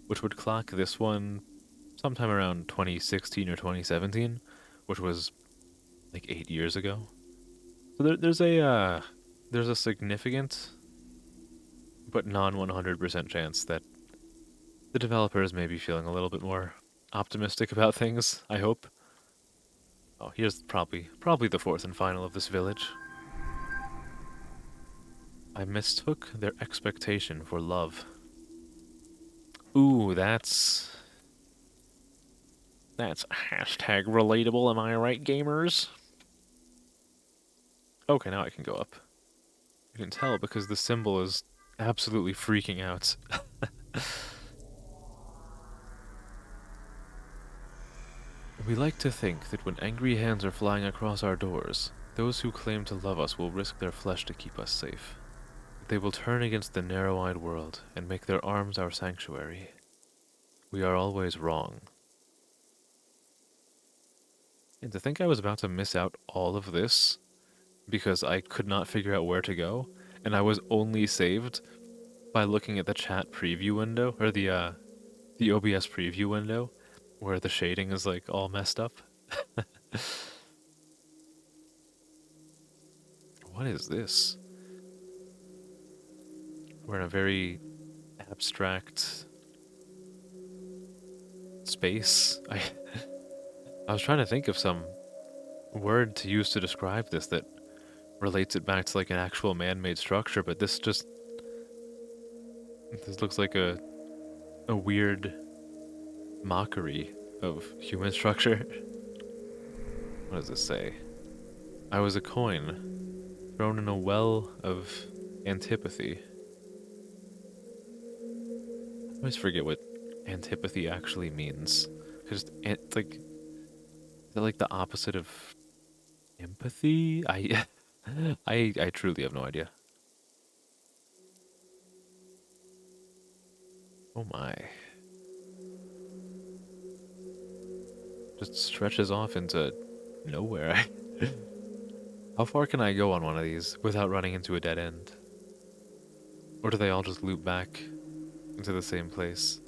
which would clock this one sometime around 2016 or 2017, which was like 8 years ago. So there's a significant but non 100% chance that the developers may be feeling a little bit more optimistic about things, I hope. Oh, here's probably the fourth and final of this village. I mistook their expectation for love. Ooh, that's hashtag relatable, am I right, gamers? Okay, now I can go up. You can tell because the symbol is absolutely freaking out. We like to think that when angry hands are flying across our doors, those who claim to love us will risk their flesh to keep us safe. They will turn against the narrow-eyed world and make their arms our sanctuary. We are always wrong. And to think I was about to miss out all of this because I could not figure out where to go, and I was only saved by looking at the chat preview window, or the OBS preview window, where the shading is like all messed up. What is this? We're in a very abstract space. I was trying to think of some word to use to describe this that relates it back to like an actual man-made structure, but this looks like a weird mockery of human structure. What does this say? I was a coin thrown in a well of antipathy. I always forget what antipathy actually means. Because it's like, is that like the opposite of empathy? I truly have no idea. Oh my. Just stretches off into nowhere. How far can I go on one of these without running into a dead end? Or do they all just loop back into the same place?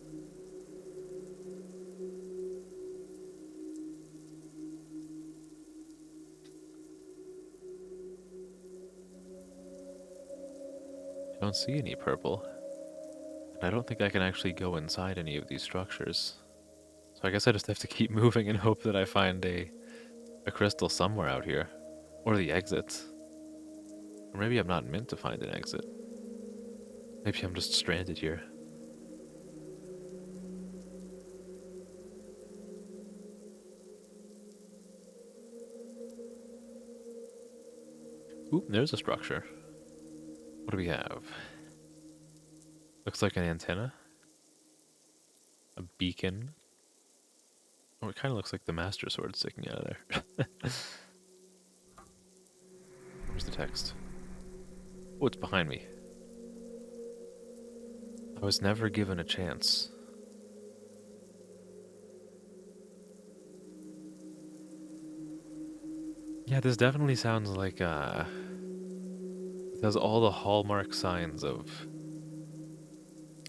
I don't see any purple. And I don't think I can actually go inside any of these structures. So I guess I just have to keep moving and hope that I find a crystal somewhere out here. Or the exit. Or maybe I'm not meant to find an exit. Maybe I'm just stranded here. Ooh, there's a structure. What do we have? Looks like an antenna. A beacon. Oh, it kind of looks like the Master Sword sticking out of there. Where's the text? Oh, it's behind me. I was never given a chance. Yeah, this definitely sounds like, it has all the hallmark signs of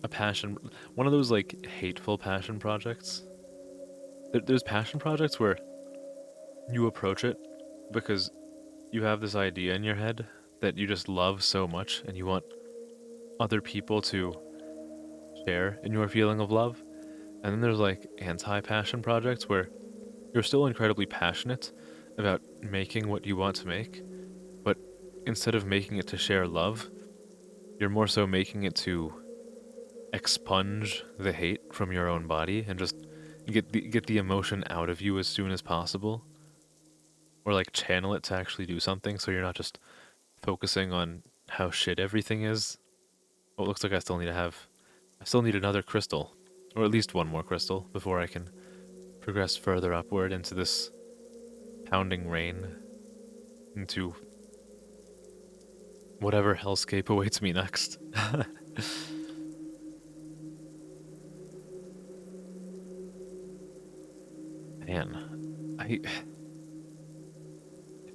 a passion, one of those, like, hateful passion projects. There's passion projects where you approach it because you have this idea in your head that you just love so much and you want other people to share in your feeling of love. And then there's like anti-passion projects where you're still incredibly passionate about making what you want to make, but instead of making it to share love, you're more so making it to expunge the hate from your own body and just get the emotion out of you as soon as possible, or like channel it to actually do something, so you're not just focusing on how shit everything is. Oh, it looks like I still need another crystal, or at least one more crystal before I can progress further upward into this pounding rain, into whatever hellscape awaits me next. Man,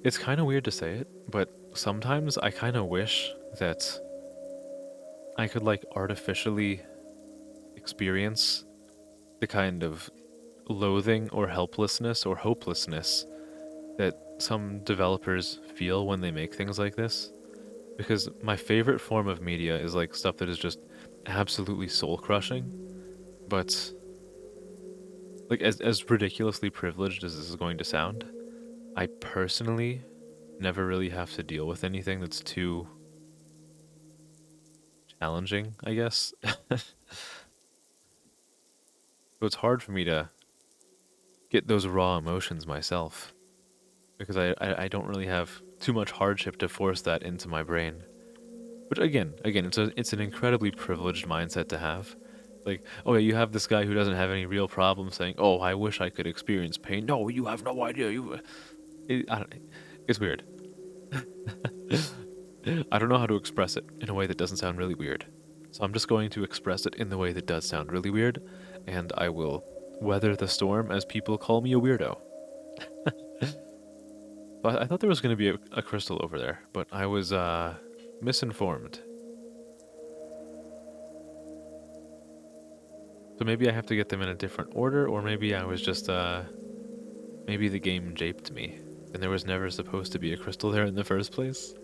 it's kind of weird to say it, but sometimes I kind of wish that I could like artificially experience the kind of loathing or helplessness or hopelessness that some developers feel when they make things like this. Because my favorite form of media is like stuff that is just absolutely soul crushing, but like as ridiculously privileged as this is going to sound, I personally never really have to deal with anything that's too challenging, I guess. So it's hard for me to get those raw emotions myself because I don't really have too much hardship to force that into my brain. Which again, it's an incredibly privileged mindset to have. Like, oh yeah, you have this guy who doesn't have any real problems saying, "Oh, I wish I could experience pain." No, you have no idea. I don't, it's weird. I don't know how to express it in a way that doesn't sound really weird. So I'm just going to express it in the way that does sound really weird, and I will weather the storm as people call me a weirdo. But I thought there was going to be a crystal over there, but I was misinformed. So maybe I have to get them in a different order, or maybe I was just maybe the game japed me, and there was never supposed to be a crystal there in the first place.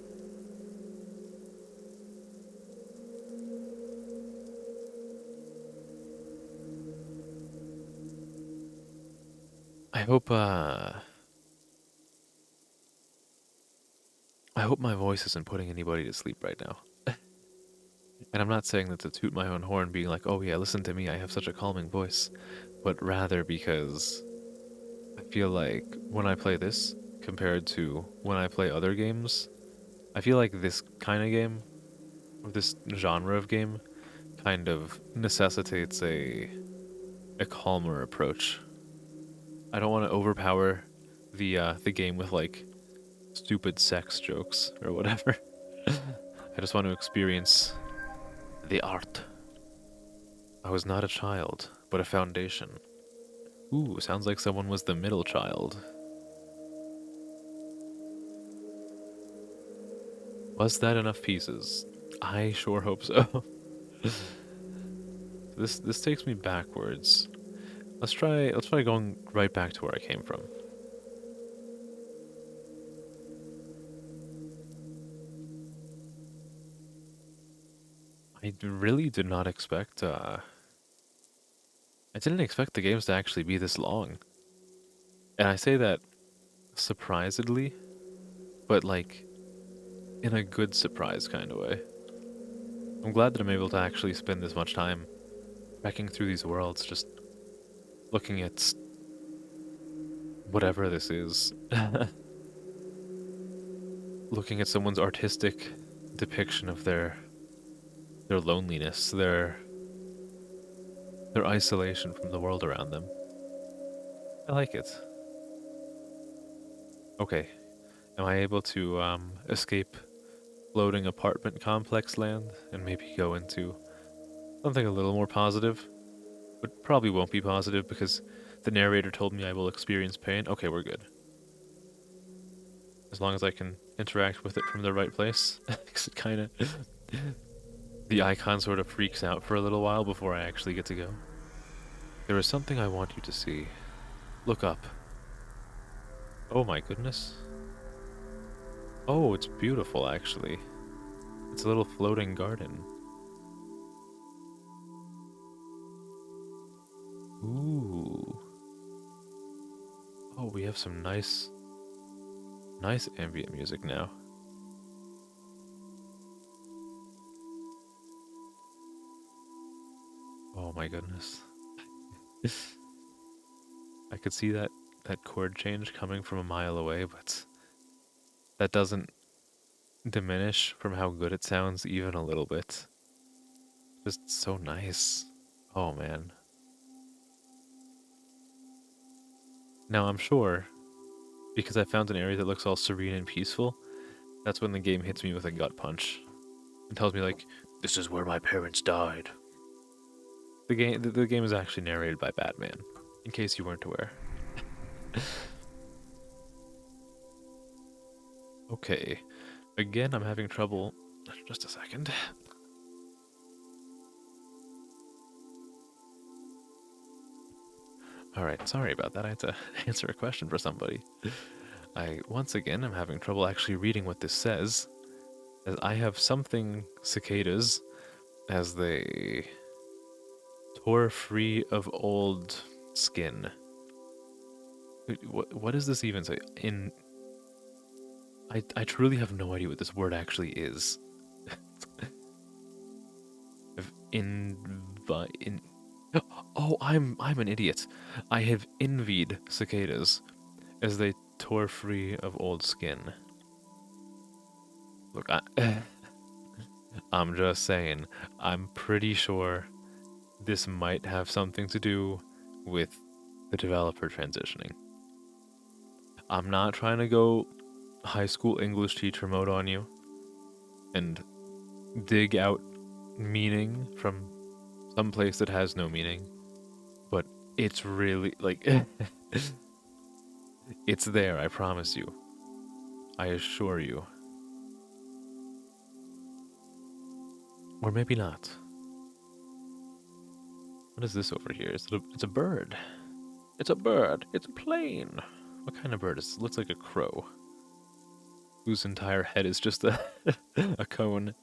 I hope I hope my voice isn't putting anybody to sleep right now. And I'm not saying that to toot my own horn, being like, oh yeah, listen to me, I have such a calming voice, but rather because I feel like when I play this, compared to when I play other games, I feel like this kind of game, or this genre of game, kind of necessitates a calmer approach. I don't want to overpower the game with like stupid sex jokes or whatever. I just want to experience the art. I was not a child, but a foundation. Ooh, sounds like someone was the middle child. Was that enough pieces? I sure hope so. This takes me backwards. Let's try going right back to where I came from. I really did not expect I didn't expect the games to actually be this long. And I say that surprisedly, but like in a good surprise kind of way. I'm glad that I'm able to actually spend this much time trekking through these worlds, just looking at whatever this is. Looking at someone's artistic depiction of their loneliness, their isolation from the world around them. I like it. Okay, am I able to escape floating apartment complex land and maybe go into something a little more positive? But probably won't be positive because the narrator told me I will experience pain. Okay, we're good. As long as I can interact with it from the right place. Because it kind of... the icon sort of freaks out for a little while before I actually get to go. There is something I want you to see. Look up. Oh my goodness. Oh, it's beautiful actually. It's a little floating garden. Ooh. Oh, we have some nice ambient music now. Oh my goodness. I could see that chord change coming from a mile away, but that doesn't diminish from how good it sounds even a little bit. Just so nice. Oh man. Now I'm sure, because I found an area that looks all serene and peaceful, that's when the game hits me with a gut punch and tells me like, this is where my parents died. The game is actually narrated by Batman, in case you weren't aware. Okay, again I'm having trouble. Just a second. Alright, sorry about that. I had to answer a question for somebody. I, once again, am having trouble actually reading what this says, as I have something cicadas as they tore free of old skin. What does this even say? I truly have no idea what this word actually is. In oh, I'm an idiot. I have envied cicadas as they tore free of old skin. Look, I'm just saying, I'm pretty sure this might have something to do with the developer transitioning. I'm not trying to go high school English teacher mode on you and dig out meaning from some place that has no meaning, but it's really, like, it's there, I promise you. I assure you. Or maybe not. What is this over here? It's a bird. It's a bird. It's a plane. What kind of bird is it? Looks like a crow, whose entire head is just a, a cone.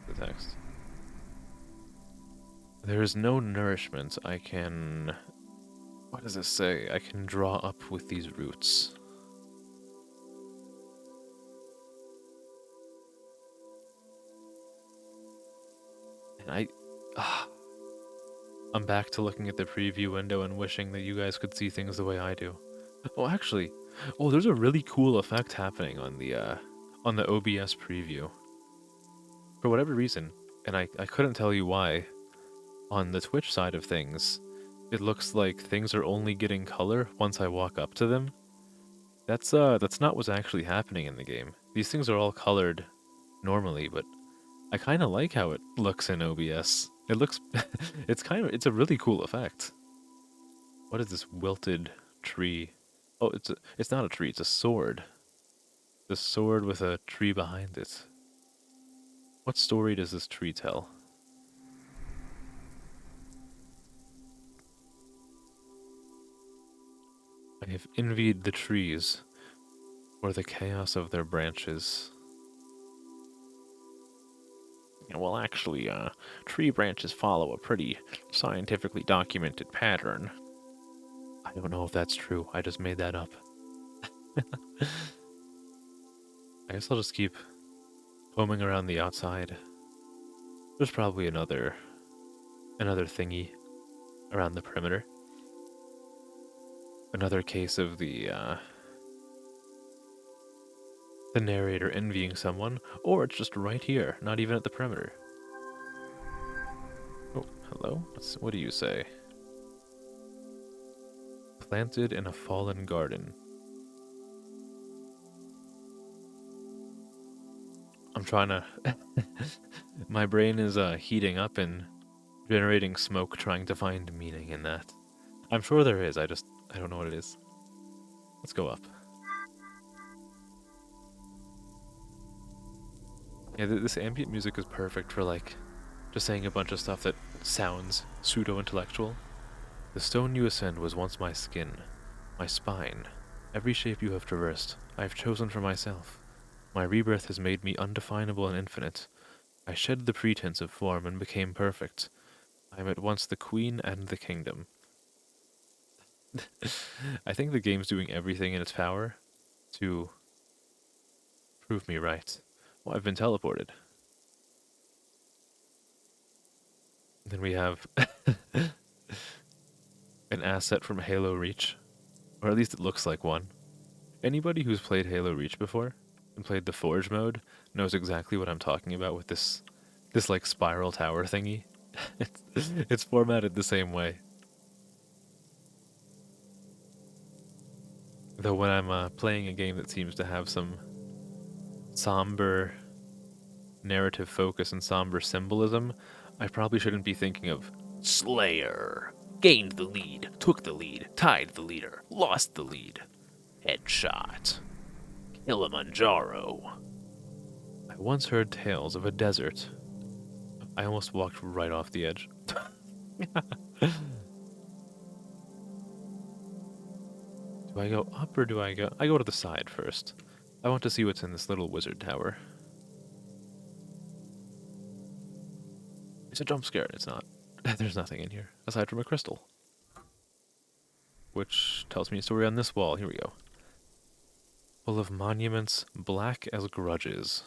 The text. There is no nourishment I can... What does this say? I can draw up with these roots. And I'm back to looking at the preview window and wishing that you guys could see things the way I do. Oh, actually, oh, there's a really cool effect happening on the OBS preview. For whatever reason, and I couldn't tell you why, on the Twitch side of things, it looks like things are only getting color once I walk up to them. That's not what's actually happening in the game. These things are all colored normally, but I kind of like how it looks in OBS. It looks, it's a really cool effect. What is this wilted tree? Oh, it's not a tree, it's a sword. The sword with a tree behind it. What story does this tree tell? I have envied the trees for the chaos of their branches. Well, actually, tree branches follow a pretty scientifically documented pattern. I don't know if that's true. I just made that up. I guess I'll just keep combing around the outside. There's probably another thingy around the perimeter. Another case of the narrator envying someone, or it's just right here, not even at the perimeter. Oh, hello? What do you say? Planted in a fallen garden. I'm trying to... My brain is heating up and generating smoke, trying to find meaning in that. I'm sure there is, I don't know what it is. Let's go up. Yeah, this ambient music is perfect for, like, just saying a bunch of stuff that sounds pseudo-intellectual. The stone you ascend was once my skin, my spine. Every shape you have traversed, I have chosen for myself. My rebirth has made me undefinable and infinite. I shed the pretense of form and became perfect. I am at once the queen and the kingdom. I think the game's doing everything in its power to prove me right. Well, I've been teleported. Then we have an asset from Halo Reach, or at least it looks like one. Anybody who's played Halo Reach before and played the Forge mode knows exactly what I'm talking about with this like spiral tower thingy. It's formatted the same way. Though when I'm playing a game that seems to have some somber narrative focus and somber symbolism, I probably shouldn't be thinking of Slayer. Gained the lead, took the lead, tied the leader, lost the lead. Headshot. Kilimanjaro. I once heard tales of a desert. I almost walked right off the edge. Do I go up or do I go... I go to the side first. I want to see what's in this little wizard tower. It's a jump scare, and it's not. There's nothing in here, aside from a crystal. Which tells me a story on this wall. Here we go. Full of monuments, black as grudges.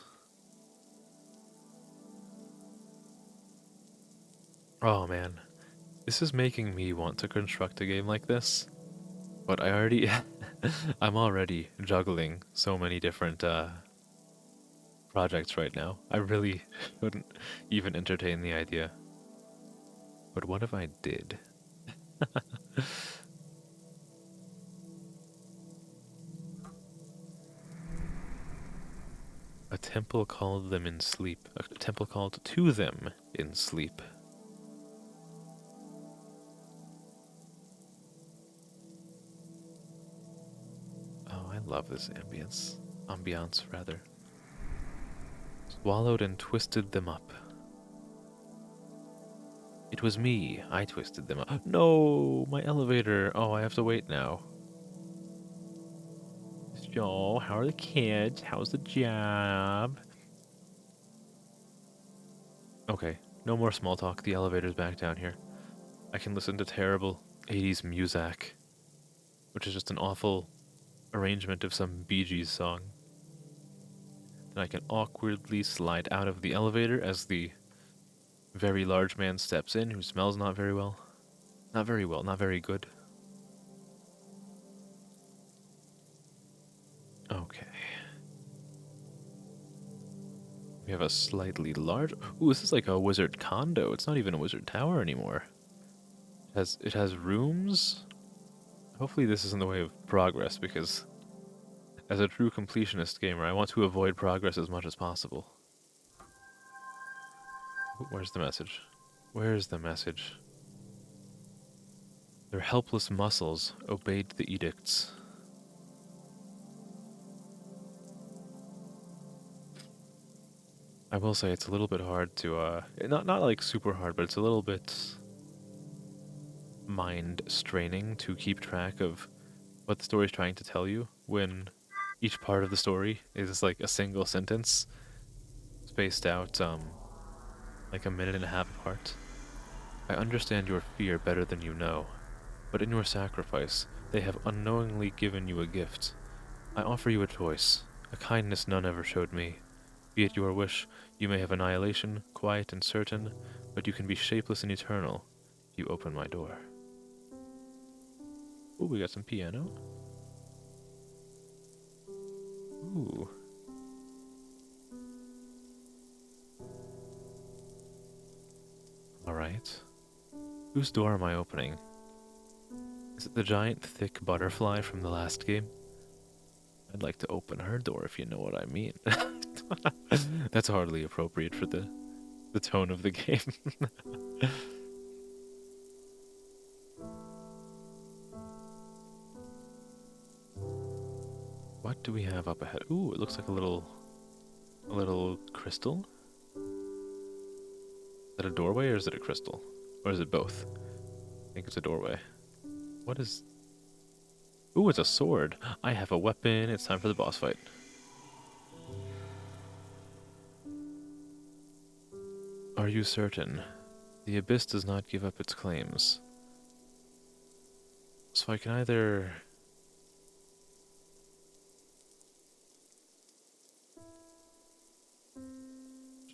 Oh man. This is making me want to construct a game like this. But I already... I'm already juggling so many different projects right now. I really shouldn't even entertain the idea. But what if I did? A temple called them in sleep. A temple called to them in sleep. Oh, I love this ambience. Ambiance, rather. Swallowed and twisted them up. It was me. I twisted them up. No, my elevator. Oh, I have to wait now. So, how are the kids? How's the job? Okay, no more small talk. The elevator's back down here. I can listen to terrible 80s music, which is just an awful arrangement of some Bee Gees song. Then I can awkwardly slide out of the elevator as the very large man steps in, who smells not very well. Not very well, not very good. Okay. We have a slightly large... Ooh, this is like a wizard condo. It's not even a wizard tower anymore. It has rooms. Hopefully this is in the way of progress, because as a true completionist gamer, I want to avoid progress as much as possible. Ooh, where's the message? Where's the message? Their helpless muscles obeyed the edicts. I will say it's a little bit hard to, not like super hard, but it's a little bit mind straining to keep track of what the story is trying to tell you when each part of the story is like a single sentence spaced out, like a minute and a half apart. I understand your fear better than you know, but in your sacrifice, they have unknowingly given you a gift. I offer you a choice, a kindness none ever showed me. Be it your wish, you may have annihilation, quiet and certain, but you can be shapeless and eternal if you open my door. Ooh, we got some piano. Ooh. Alright. Whose door am I opening? Is it the giant, thick butterfly from the last game? I'd like to open her door, if you know what I mean. That's hardly appropriate for the tone of the game. What do we have up ahead? Ooh, it looks like a little crystal. Is that a doorway or is it a crystal? Or is it both? I think it's a doorway. What is... Ooh, it's a sword. I have a weapon. It's time for the boss fight. Are you certain? The abyss does not give up its claims. So I can either...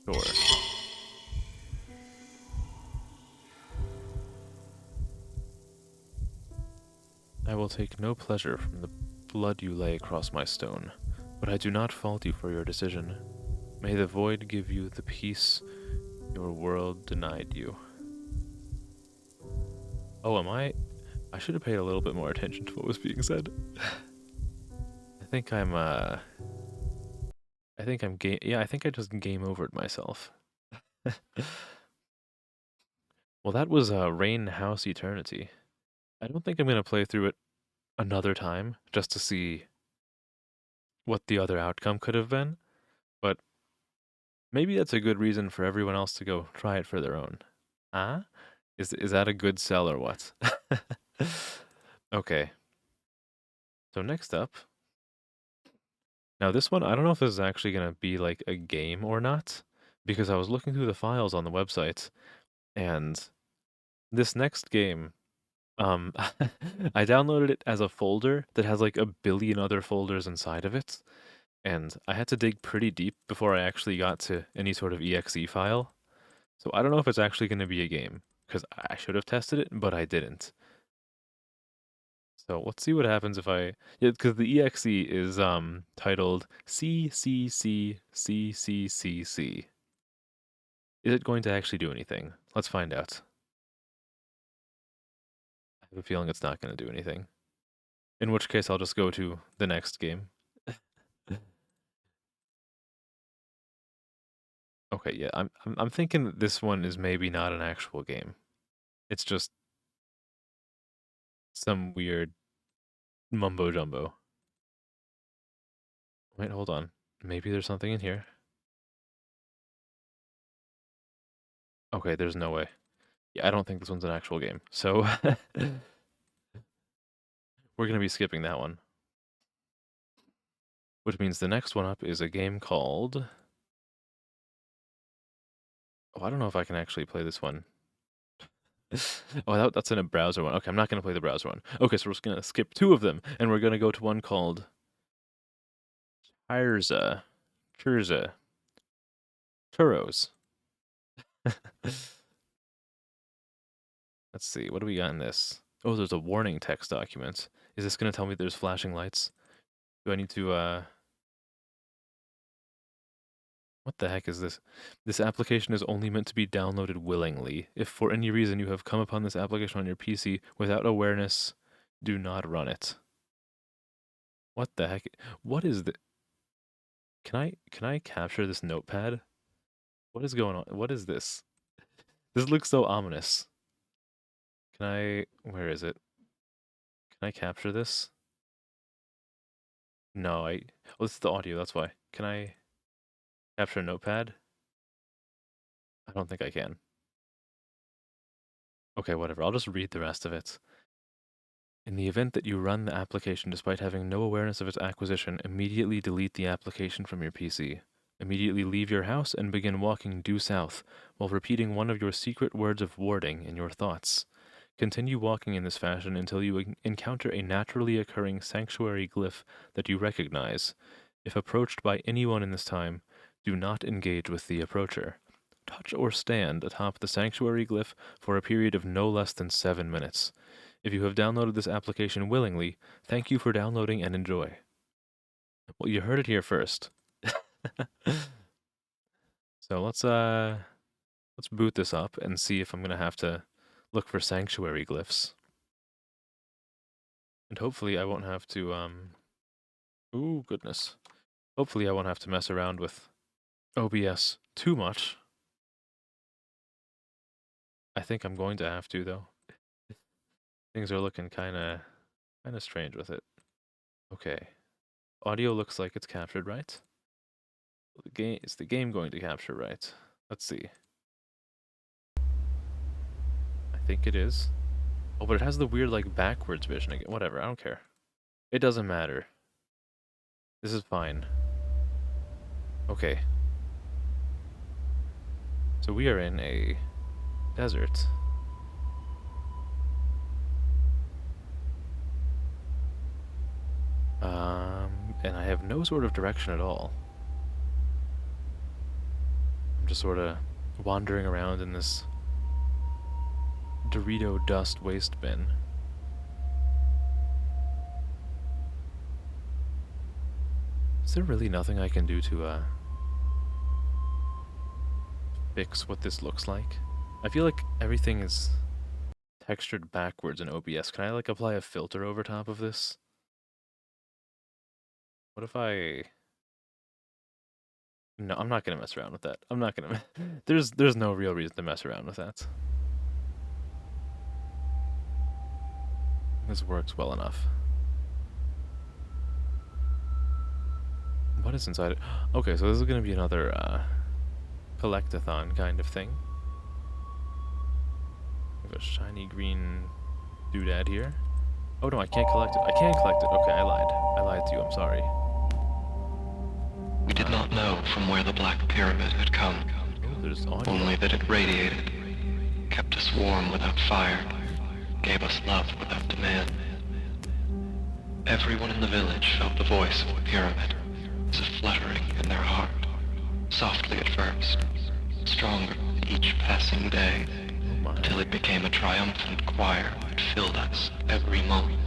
Sure. take no pleasure from the blood you lay across my stone, but I do not fault you for your decision. May the void give you the peace your world denied you. Oh, am I? I should have paid a little bit more attention to what was being said. I think I'm game. Yeah, I think I just game overed myself. Well, that was Rain House Eternity. I don't think I'm gonna play through it another time just to see what the other outcome could have been, but maybe that's a good reason for everyone else to go try it for their own. Huh? Is that a good sell or what? Okay. So next up. Now this one, I don't know if this is actually gonna be like a game or not, because I was looking through the files on the website, and this next game, I downloaded it as a folder that has like a billion other folders inside of it, and I had to dig pretty deep before I actually got to any sort of exe file. So I don't know if it's actually going to be a game, because I should have tested it, but I didn't. So let's see what happens if I... Yeah, because the exe is titled CCCCCCC. Is it going to actually do anything? Let's find out. I have a feeling it's not going to do anything. In which case, I'll just go to the next game. Okay, yeah, I'm thinking that this one is maybe not an actual game. It's just some weird mumbo jumbo. Wait, hold on. Maybe there's something in here. Okay, there's no way. Yeah, I don't think this one's an actual game. So we're gonna be skipping that one. Which means the next one up is a game called... Oh, I don't know if I can actually play this one. Oh, that's in a browser one. Okay, I'm not gonna play the browser one. Okay, so we're just gonna skip two of them, and we're gonna go to one called... Churza. Churros. Let's see, what do we got in this? Oh, there's a warning text document. Is this gonna tell me there's flashing lights? Do I need to, What the heck is this? This application is only meant to be downloaded willingly. If for any reason you have come upon this application on your PC without awareness, do not run it. What the heck? What is the... Can I capture this notepad? What is going on? What is this? This looks so ominous. Can I... Where is it? Can I capture this? No, Oh, this is the audio, that's why. Can I capture a notepad? I don't think I can. Okay, whatever. I'll just read the rest of it. In the event that you run the application despite having no awareness of its acquisition, immediately delete the application from your PC. Immediately leave your house and begin walking due south, while repeating one of your secret words of warding in your thoughts. Continue walking in this fashion until you encounter a naturally occurring sanctuary glyph that you recognize. If approached by anyone in this time, do not engage with the approacher. Touch or stand atop the sanctuary glyph for a period of no less than 7 minutes. If you have downloaded this application willingly, thank you for downloading and enjoy. Well, you heard it here first. So let's boot this up and see if I'm gonna have to look for sanctuary glyphs. And hopefully I won't have to ooh, goodness. Hopefully I won't have to mess around with OBS too much. I think I'm going to have to, though. Things are looking kinda strange with it. Okay. Audio looks like it's captured right. Is the game going to capture right? Let's see. I think it is. Oh, but it has the weird, like, backwards vision again. Whatever, I don't care. It doesn't matter. This is fine. Okay. So we are in a desert. And I have no sort of direction at all. I'm just sort of wandering around in this Dorito dust waste bin. Is there really nothing I can do to fix what this looks like? I feel like everything is textured backwards in OBS. Can I like apply a filter over top of this? What if I... No, I'm not gonna mess around with that. I'm not gonna... There's no real reason to mess around with that. This works well enough. What is inside it? Okay, so this is gonna be another collectathon kind of thing. We have a shiny green doodad here. Oh no, I can't collect it. I can't collect it. Okay, I lied. I lied to you, I'm sorry. We did not know from where the Black Pyramid had come. Oh, there's audio. Only that it radiated, kept us warm without fire, gave us love without demand. Everyone in the village felt the voice of the pyramid, as a fluttering in their heart, softly at first, stronger each passing day, until it became a triumphant choir that filled us every moment.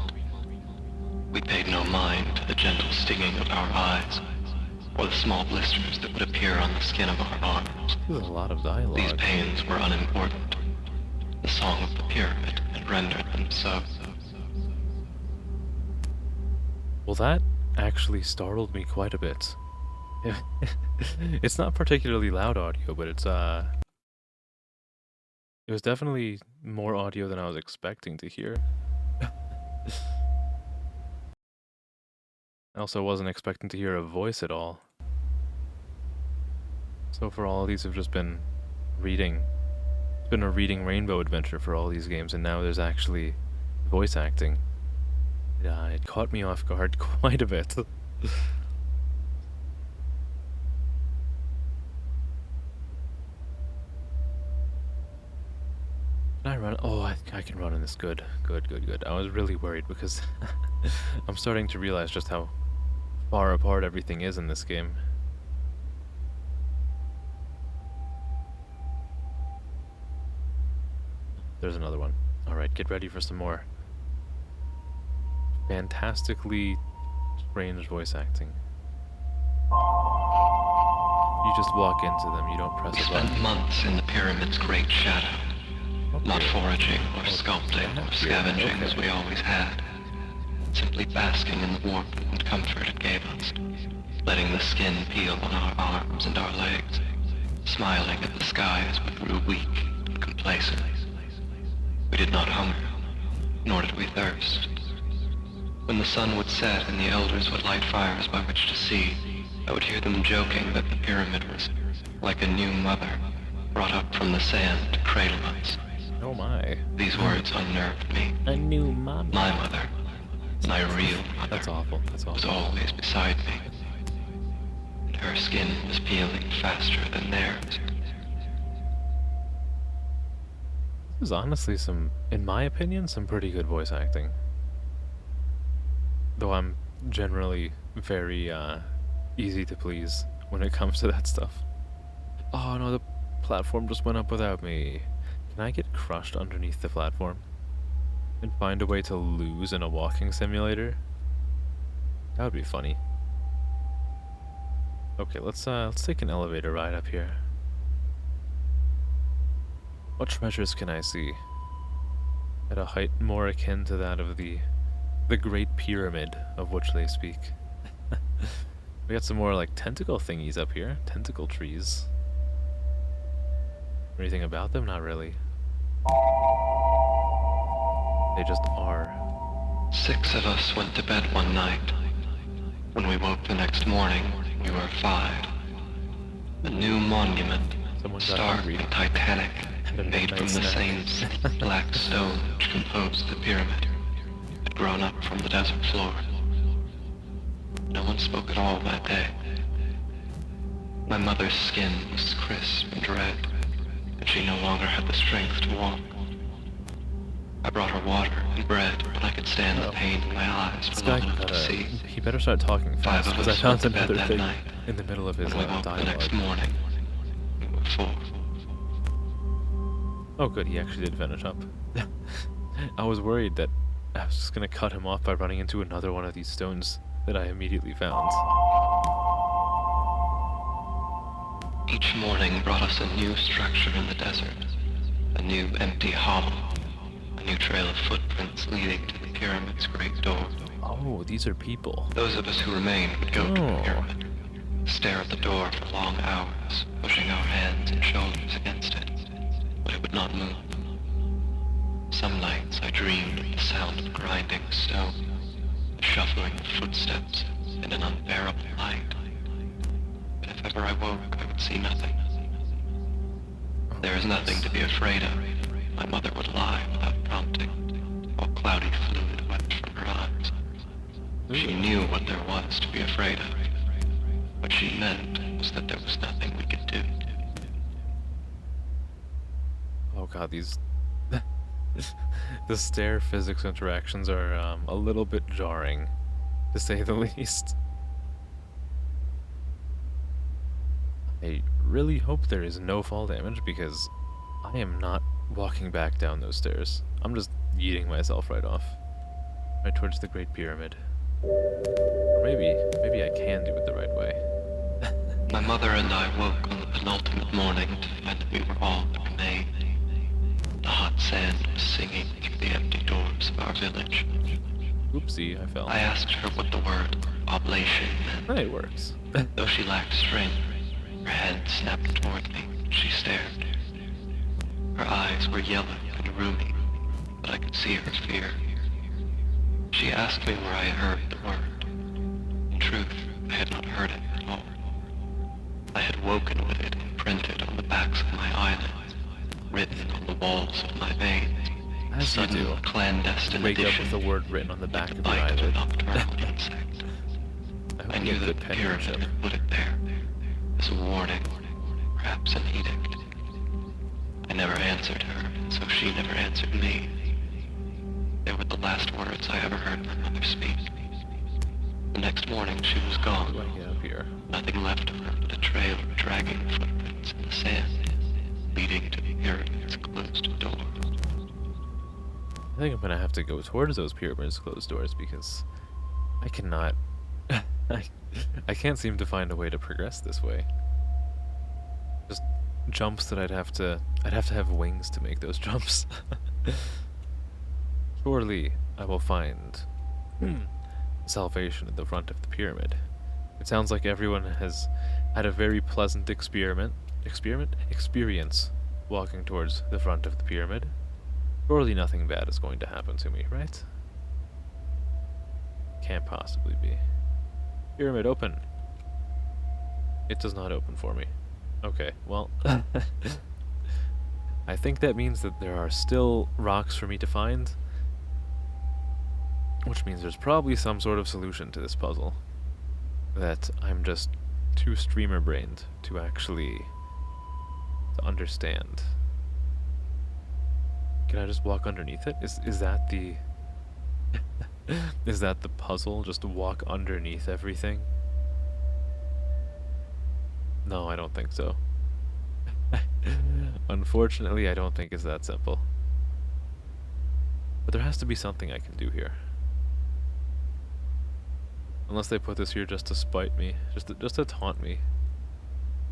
We paid no mind to the gentle stinging of our eyes, or the small blisters that would appear on the skin of our arms. There's a lot of dialogue. These pains were unimportant. The song of the pyramid had rendered them so. Well, that actually startled me quite a bit. It's not particularly loud audio, but it's it was definitely more audio than I was expecting to hear. I also wasn't expecting to hear a voice at all. So for all these have just been reading. It's been a reading rainbow adventure for all these games, and now there's actually voice acting. It caught me off guard quite a bit. Can I run? Oh, I can run in this. Good. I was really worried because I'm starting to realize just how far apart everything is in this game. There's another one. Alright, get ready for some more fantastically strange voice acting. You just walk into them, you don't press a button. We spent months in the pyramid's great shadow, not foraging or sculpting or scavenging as we always had, simply basking in the warmth and comfort it gave us, letting the skin peel on our arms and our legs, smiling at the sky as we grew weak and complacent. We did not hunger, nor did we thirst. When the sun would set and the elders would light fires by which to see, I would hear them joking that the pyramid was like a new mother, brought up from the sand to cradle us. Oh my. These words unnerved me. A new mom. My mother, my real mother, That's awful. was always beside me. And her skin was peeling faster than theirs. This is honestly some, in my opinion, some pretty good voice acting. Though I'm generally very easy to please when it comes to that stuff. Oh no, the platform just went up without me. Can I get crushed underneath the platform? And find a way to lose in a walking simulator? That would be funny. Okay, let's take an elevator ride up here. What treasures can I see? At a height more akin to that of the Great Pyramid of which they speak. We got some more like tentacle thingies up here. Tentacle trees. Anything about them? Not really. They just are. 6 of us went to bed one night. When we woke the next morning, we were 5. A new monument, stark and titanic, made from the same black stone which composed the pyramid, had grown up from the desert floor. No one spoke at all that day. My mother's skin was crisp and red, and she no longer had the strength to walk. I brought her water and bread when I could stand the pain in my eyes for long enough to see. He better start talking fast, because I found another thing in the middle of his when we woke dialogue. the next morning, we were 4. Oh good, he actually did finish up. I was worried that I was just gonna cut him off by running into another one of these stones that I immediately found. Each morning brought us a new structure in the desert, a new empty hollow, a new trail of footprints leading to the pyramid's great door. Oh, these are people. Those of us who remained would go to the pyramid, stare at the door for long hours, pushing our hands and shoulders against it, but it would not move. Some nights I dreamed of the sound of grinding stone, the shuffling of footsteps, and an unbearable light. But if ever I woke, I would see nothing. There is nothing to be afraid of, my mother would lie without prompting, while cloudy fluid wept from her eyes. She knew what there was to be afraid of. What she meant was that there was nothing we could do. Oh god, these... the stair physics interactions are a little bit jarring, to say the least. I really hope there is no fall damage, because I am not walking back down those stairs. I'm just yeeting myself right off. Right towards the Great Pyramid. Or maybe I can do it the right way. My mother and I woke on the penultimate morning to find that we were all that remained. The hot sand was singing through the empty doors of our village. Oopsie, I fell. I asked her what the word oblation meant. It works. Though she lacked strength, her head snapped toward me. She stared. Her eyes were yellow and rheumy, but I could see her fear. She asked me where I had heard the word. In truth, I had not heard it at all. I had woken with it imprinted on the backs of my eyelids, written on the walls of my veins. As you do. Clandestine Wake up addition with a word written on the back of your bite of a eyelid. nocturnal insect. I knew that the pyramid had put it there, as a warning, perhaps an edict. I never answered her, so she never answered me. They were the last words I ever heard my mother speak. The next morning she was gone. How do I get up here? Nothing left of her but a trail of dragging footprints in the sand, leading to the pyramid's closed door. I think I'm gonna have to go towards those pyramids' closed doors, because I cannot... I can't seem to find a way to progress this way. Just jumps that I'd have to have wings to make those jumps. Surely I will find salvation at the front of the pyramid. It sounds like everyone has had a very pleasant experience walking towards the front of the pyramid. Surely nothing bad is going to happen to me, right? Can't possibly be. Pyramid, open. It does not open for me. Okay, well... I think that means that there are still rocks for me to find. Which means there's probably some sort of solution to this puzzle that I'm just too streamer-brained to actually understand. Can I just walk underneath it? Is that the... is that the puzzle? Just to walk underneath everything? No, I don't think so. Unfortunately, I don't think it's that simple. But there has to be something I can do here. Unless they put this here just to spite me, just to taunt me.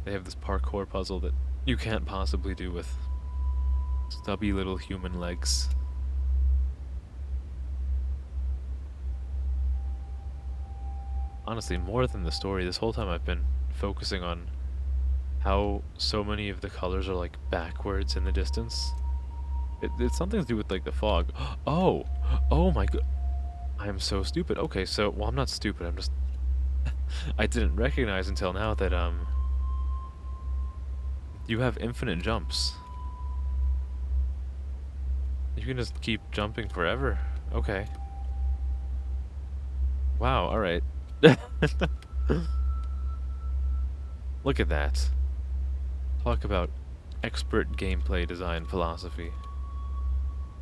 They have this parkour puzzle that you can't possibly do with stubby little human legs. Honestly, more than the story, this whole time I've been focusing on how so many of the colors are like backwards in the distance. It's something to do with like the fog. Oh! Oh my god. I am so stupid. Okay, so, well, I'm not stupid, I'm just... I didn't recognize until now that, you have infinite jumps. You can just keep jumping forever. Okay. Wow, alright. Look at that. Talk about expert gameplay design philosophy.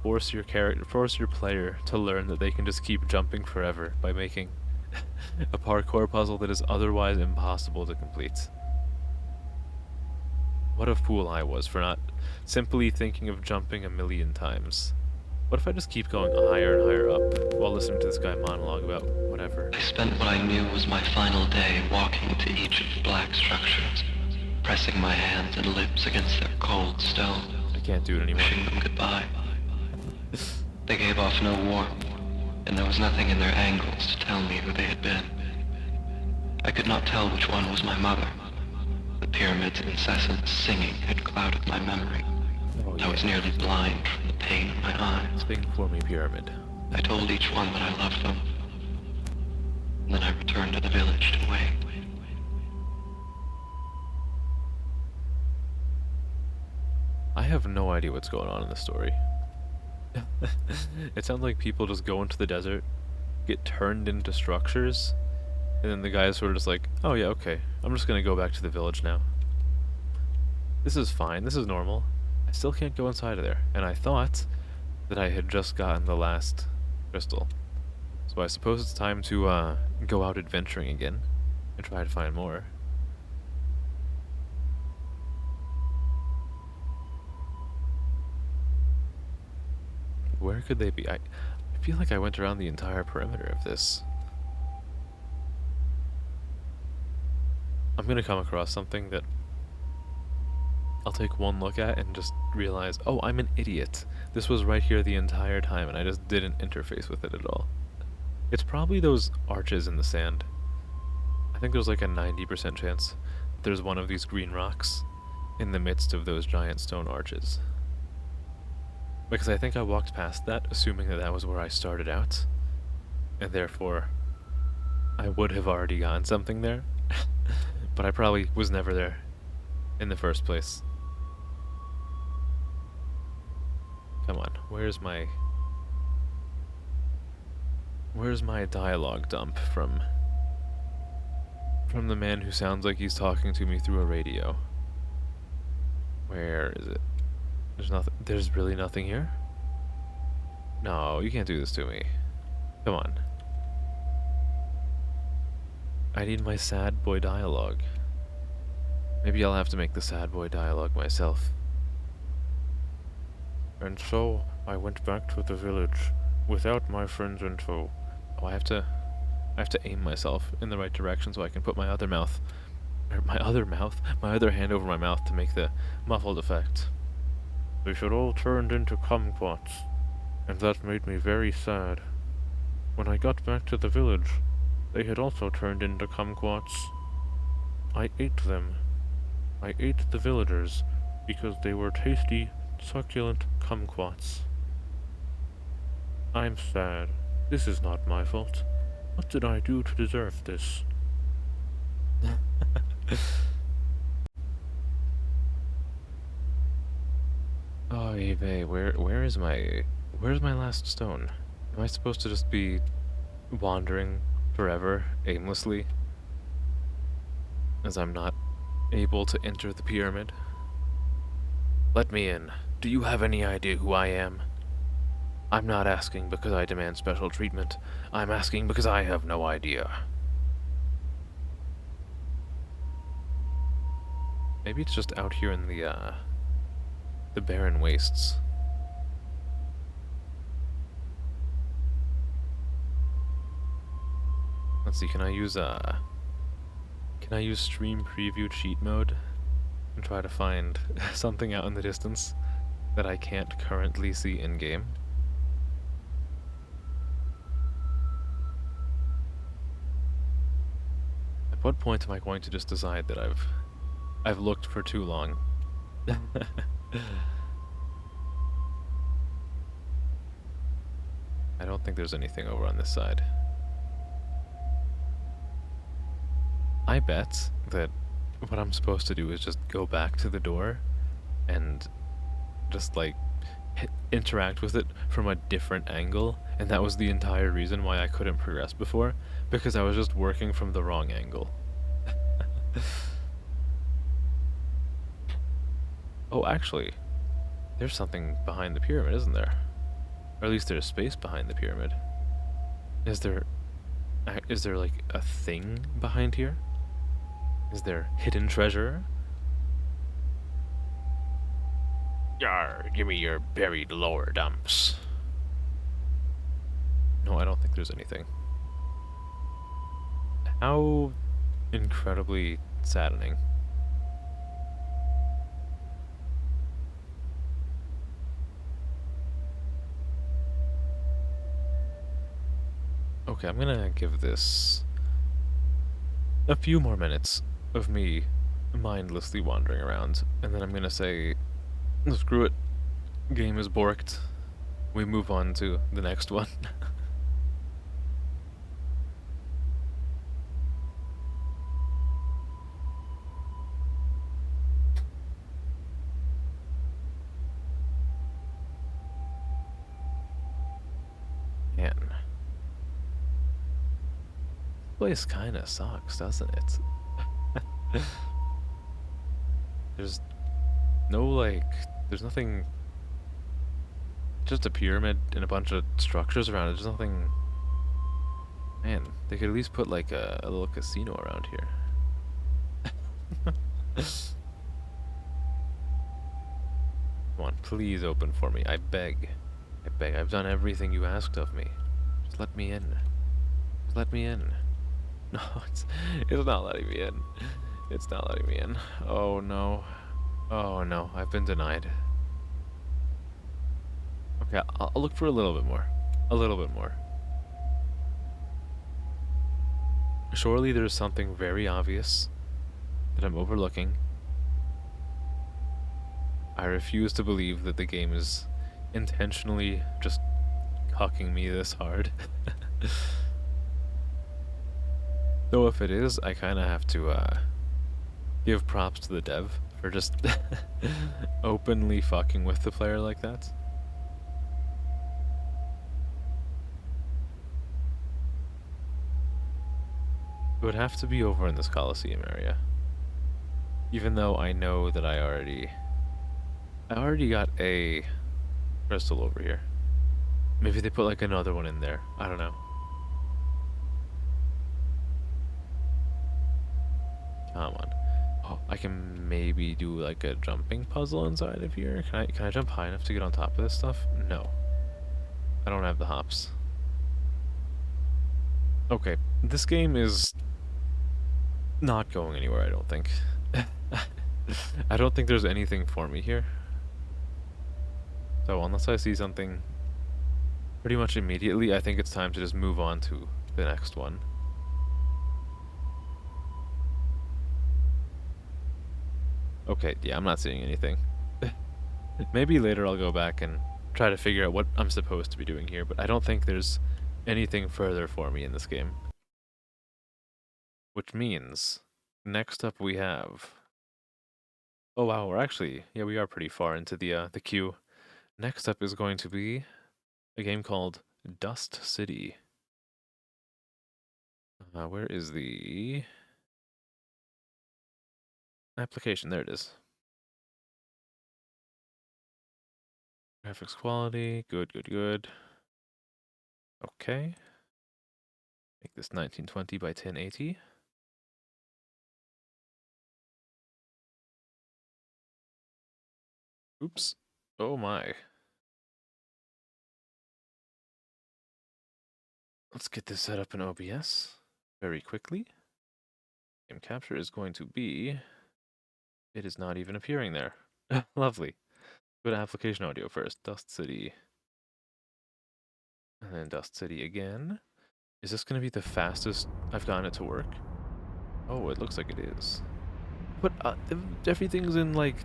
Force your player to learn that they can just keep jumping forever by making a parkour puzzle that is otherwise impossible to complete. What a fool I was for not simply thinking of jumping a million times. What if I just keep going higher and higher up while listening to this guy monologue about whatever? I spent what I knew was my final day walking to each of the black structures, pressing my hands and lips against their cold stone, I can't do it anymore. wishing them goodbye. They gave off no warmth, and there was nothing in their angles to tell me who they had been. I could not tell which one was my mother. The pyramid's incessant singing had clouded my memory. Oh, yeah. I was nearly blind from the pain in my eyes. Sing for me, pyramid. I told each one that I loved them. And then I returned to the village to wait. I have no idea what's going on in the story. It sounds like people just go into the desert, get turned into structures, and then the guy is sort of just like, oh yeah, okay, I'm just gonna go back to the village now. This is fine, this is normal. I still can't go inside of there, and I thought that I had just gotten the last crystal. So I suppose it's time to go out adventuring again and try to find more. Where could they be? I feel like I went around the entire perimeter of this. I'm gonna come across something that I'll take one look at and just realize, oh, I'm an idiot. This was right here the entire time and I just didn't interface with it at all. It's probably those arches in the sand. I think there's like a 90% chance there's one of these green rocks in the midst of those giant stone arches. Because I think I walked past that, assuming that that was where I started out, and therefore I would have already gotten something there, but I probably was never there in the first place. Come on, where's my dialogue dump from the man who sounds like he's talking to me through a radio? Where is it? There's nothing. There's really nothing here? No, you can't do this to me. Come on. I need my sad boy dialogue. Maybe I'll have to make the sad boy dialogue myself. And so, I went back to the village, without my friends in tow. Oh, I have to aim myself in the right direction so I can put my other hand over my mouth to make the muffled effect. They had all turned into kumquats, and that made me very sad. When I got back to the village, they had also turned into kumquats. I ate them. I ate the villagers, because they were tasty, succulent kumquats. I'm sad. This is not my fault. What did I do to deserve this? Oh, eBay, where's my last stone? Am I supposed to just be wandering forever, aimlessly? As I'm not able to enter the pyramid? Let me in. Do you have any idea who I am? I'm not asking because I demand special treatment. I'm asking because I have no idea. Maybe it's just out here in the barren wastes. Let's see, can I use stream preview cheat mode and try to find something out in the distance that I can't currently see in game? At what point am I going to just decide that I've looked for too long? I don't think there's anything over on this side. I bet that what I'm supposed to do is just go back to the door and just like interact with it from a different angle, and that was the entire reason why I couldn't progress before, because I was just working from the wrong angle. Oh, actually, there's something behind the pyramid, isn't there? Or at least there's space behind the pyramid. Is there like a thing behind here? Is there hidden treasure? Yar, give me your buried lower dumps. No, I don't think there's anything. How incredibly saddening Okay, I'm gonna give this a few more minutes of me mindlessly wandering around, and then I'm gonna say, screw it, game is borked. We move on to the next one. Man. This place kinda sucks, doesn't it? There's no, like, there's nothing, just a pyramid and a bunch of structures around it. There's nothing. Man, they could at least put like a little casino around here. Come on, please open for me. I beg. I beg. I've done everything you asked of me. Just let me in. Just let me in. No, it's not letting me in. It's not letting me in. Oh no. Oh no, I've been denied. Okay, I'll look for a little bit more. A little bit more. Surely there's something very obvious that I'm overlooking. I refuse to believe that the game is intentionally just cucking me this hard. Though if it is, I kind of have to give props to the dev for just openly fucking with the player like that. It would have to be over in this Coliseum area. Even though I know that I already got a crystal over here. Maybe they put like another one in there. I don't know. Come on. Oh, I can maybe do like a jumping puzzle inside of here. Can I jump high enough to get on top of this stuff? No. I don't have the hops. Okay, this game is not going anywhere, I don't think. I don't think there's anything for me here. So unless I see something pretty much immediately, I think it's time to just move on to the next one. Okay, yeah, I'm not seeing anything. Maybe later I'll go back and try to figure out what I'm supposed to be doing here, but I don't think there's anything further for me in this game. Which means, next up we have... Oh wow, we're actually... Yeah, we are pretty far into the queue. Next up is going to be a game called Dust City. Where is the... application? There it is. Graphics quality, good, good, good. Okay. Make this 1920 by 1080. Oops. Oh my. Let's get this set up in OBS very quickly. Game capture is going to be... It is not even appearing there. Lovely. Go to application audio first. Dust City. And then Dust City again. Is this going to be the fastest I've gotten it to work? Oh, it looks like it is. But everything's in, like,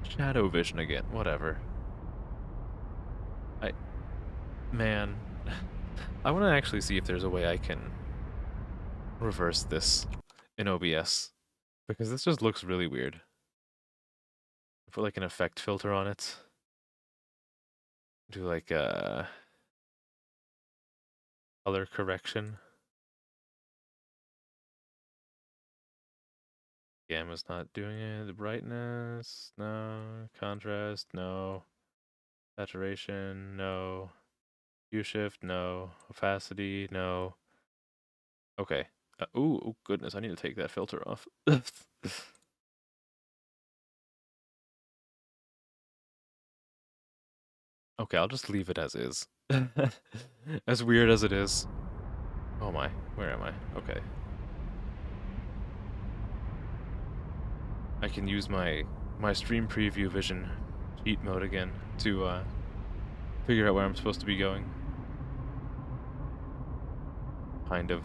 shadow vision again. Whatever. Man. I want to actually see if there's a way I can reverse this in OBS. Because this just looks really weird. Put, like, an effect filter on it. Do, like, a color correction. Gamma's not doing it. The brightness, no. Contrast, no. Saturation, no. Hue shift, no. Opacity, no. Okay. Ooh, goodness, I need to take that filter off. Okay, I'll just leave it as is. As weird as it is. Oh my, where am I? Okay. I can use my stream preview vision cheat mode again to figure out where I'm supposed to be going. kind of.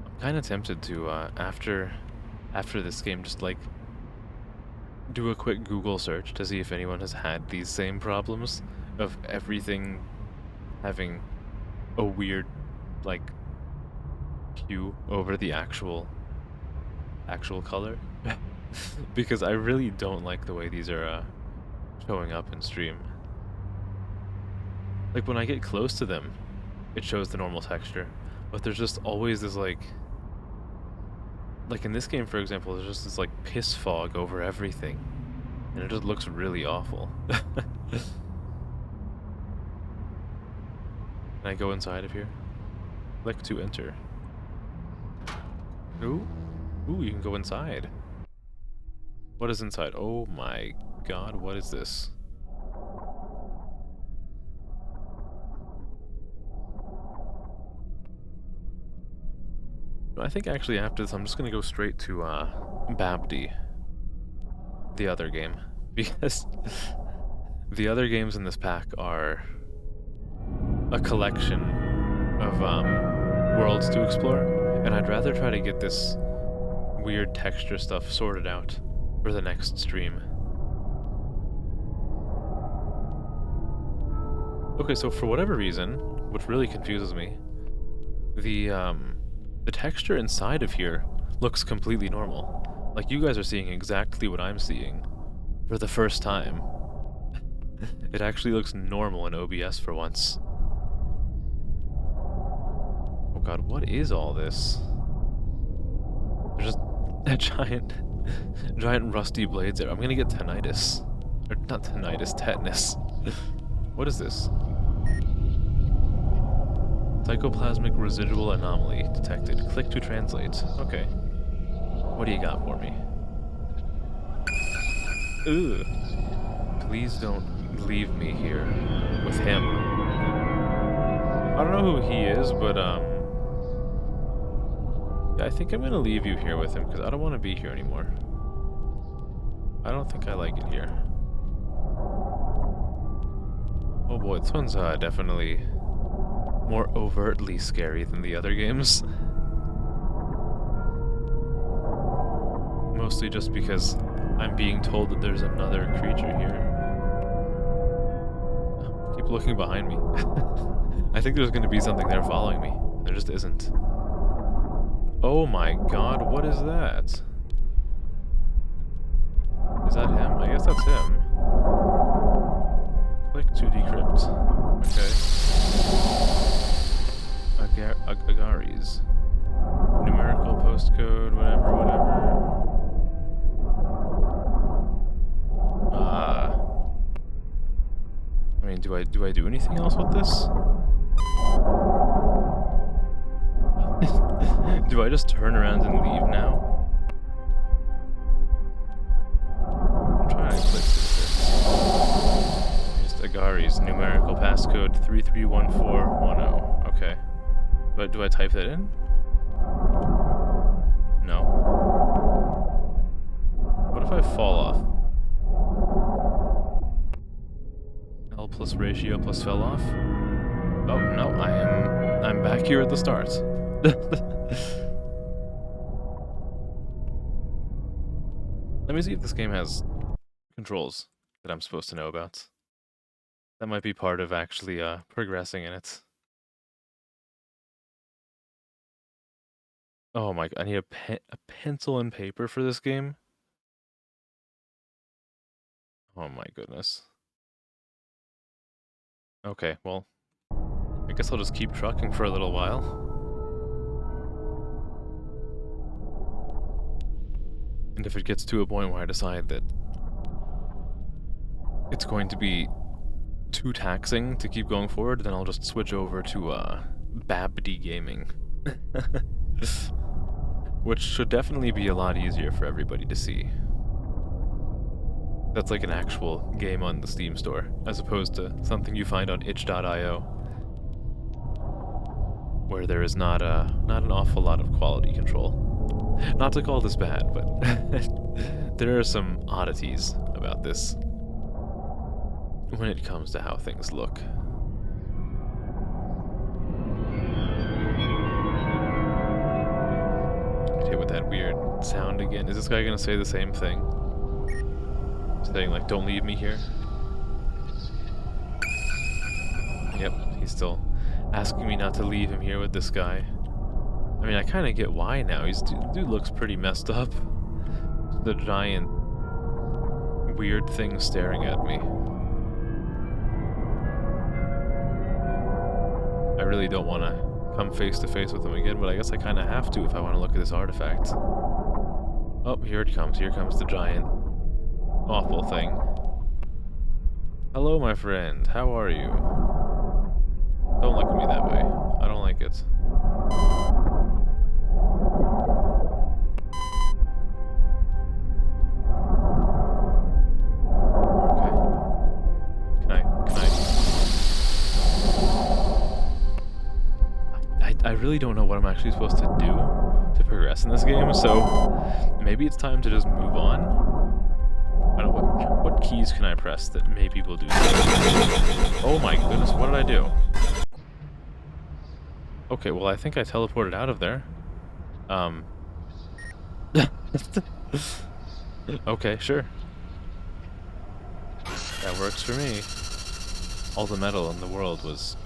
I'm kind of tempted to, after this game, just like do a quick Google search to see if anyone has had these same problems of everything having a weird, like, hue over the actual color. Because I really don't like the way these are showing up in stream. Like, when I get close to them, it shows the normal texture, but there's just always this, like in this game, for example, there's just this, like, piss fog over everything, and it just looks really awful. Can I go inside of here? Click to enter. Ooh, you can go inside. What is inside? Oh my god, what is this? I think actually after this I'm just gonna go straight to babbdi, the other game, because the other games in this pack are a collection of worlds to explore, and I'd rather try to get this weird texture stuff sorted out for the next stream. Okay, so for whatever reason, which really confuses me, the texture inside of here looks completely normal. Like, you guys are seeing exactly what I'm seeing for the first time. It actually looks normal in OBS for once. Oh god, what is all this? There's just a giant rusty blades there. I'm gonna get tinnitus. Or not tinnitus, tetanus. What is this? Psychoplasmic residual anomaly detected. Click to translate. Okay. What do you got for me? Ugh. Please don't leave me here with him. I don't know who he is, but yeah, I think I'm gonna leave you here with him because I don't want to be here anymore. I don't think I like it here. Oh boy, this one's definitely more overtly scary than the other games. Mostly just because I'm being told that there's another creature here. Keep looking behind me. I think there's going to be something there following me. There just isn't. Oh my god, what is that? Is that him? I guess that's him. Click to decrypt. Okay. Agares. Numerical postcode, whatever. I mean, do I do anything else with this? Do I just turn around and leave now? I'm trying to click this. Just Agares, numerical passcode 331410. Okay. But do I type that in? No. What if I fall off? L plus ratio plus fell off? Oh no, I'm back here at the start. Let me see if this game has controls that I'm supposed to know about. That might be part of actually progressing in it. Oh my god, I need a pencil and paper for this game? Oh my goodness. Okay, well, I guess I'll just keep trucking for a little while. And if it gets to a point where I decide that it's going to be too taxing to keep going forward, then I'll just switch over to babbdi gaming. Which should definitely be a lot easier for everybody to see. That's like an actual game on the Steam store, as opposed to something you find on itch.io, where there is not an awful lot of quality control. Not to call this bad, but there are some oddities about this when it comes to how things look. Get hit with that weird sound again. Is this guy gonna say the same thing? Saying like, don't leave me here? Yep, he's still asking me not to leave him here with this guy. I mean, I kind of get why now. Dude looks pretty messed up. The giant weird thing staring at me. I really don't want to come face to face with him again, but I guess I kind of have to if I want to look at this artifact. Oh, here it comes. Here comes the giant awful thing. Hello, my friend. How are you? Don't look at me that way. I don't like it. I really don't know what I'm actually supposed to do to progress in this game, so maybe it's time to just move on. I don't know, what keys can I press that maybe will do something? Oh my goodness, what did I do? Okay, well I think I teleported out of there. Okay, sure. That works for me. All the metal in the world was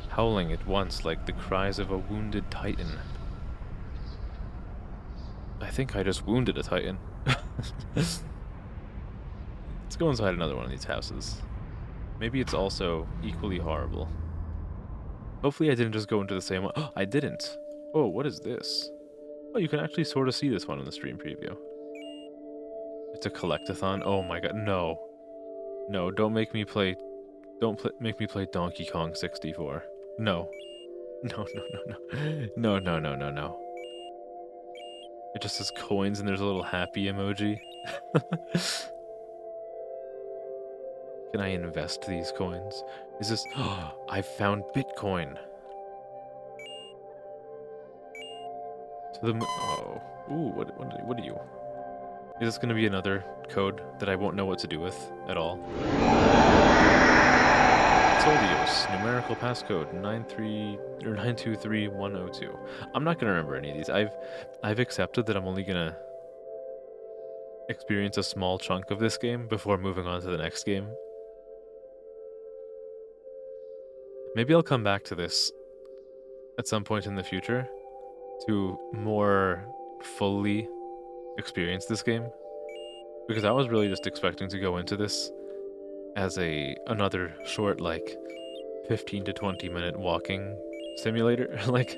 howling at once like the cries of a wounded titan. I think I just wounded a titan. Let's go inside another one of these houses. Maybe it's also equally horrible. Hopefully I didn't just go into the same one. Oh, I didn't. Oh, what is this? Oh, you can actually sort of see this one in the stream preview. It's a collectathon. Oh my god, no. No, don't make me play... make me play Donkey Kong 64. No. No, no, no, no. No, no, no, no, no. It just says coins and there's a little happy emoji. Can I invest these coins? Is this... Oh, I found Bitcoin. To the... Oh. Ooh, what are you? Is this going to be another code that I won't know what to do with at all? Solios, numerical passcode 923102. I'm not gonna remember any of these. I've accepted that I'm only gonna experience a small chunk of this game before moving on to the next game. Maybe I'll come back to this at some point in the future to more fully experience this game, because I was really just expecting to go into this as another short, like 15 to 20 minute walking simulator, like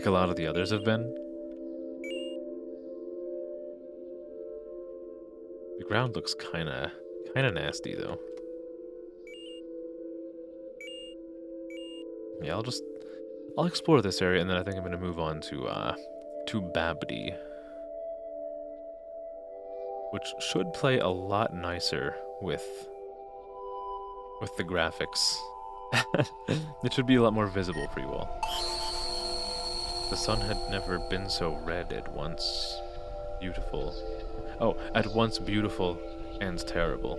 a lot of the others have been. The ground looks kinda nasty though. Yeah, I'll explore this area, and then I think I'm gonna move on to babbdi, which should play a lot nicer with the graphics. It should be a lot more visible for you all. The sun had never been so red at once beautiful. Oh, at once beautiful and terrible.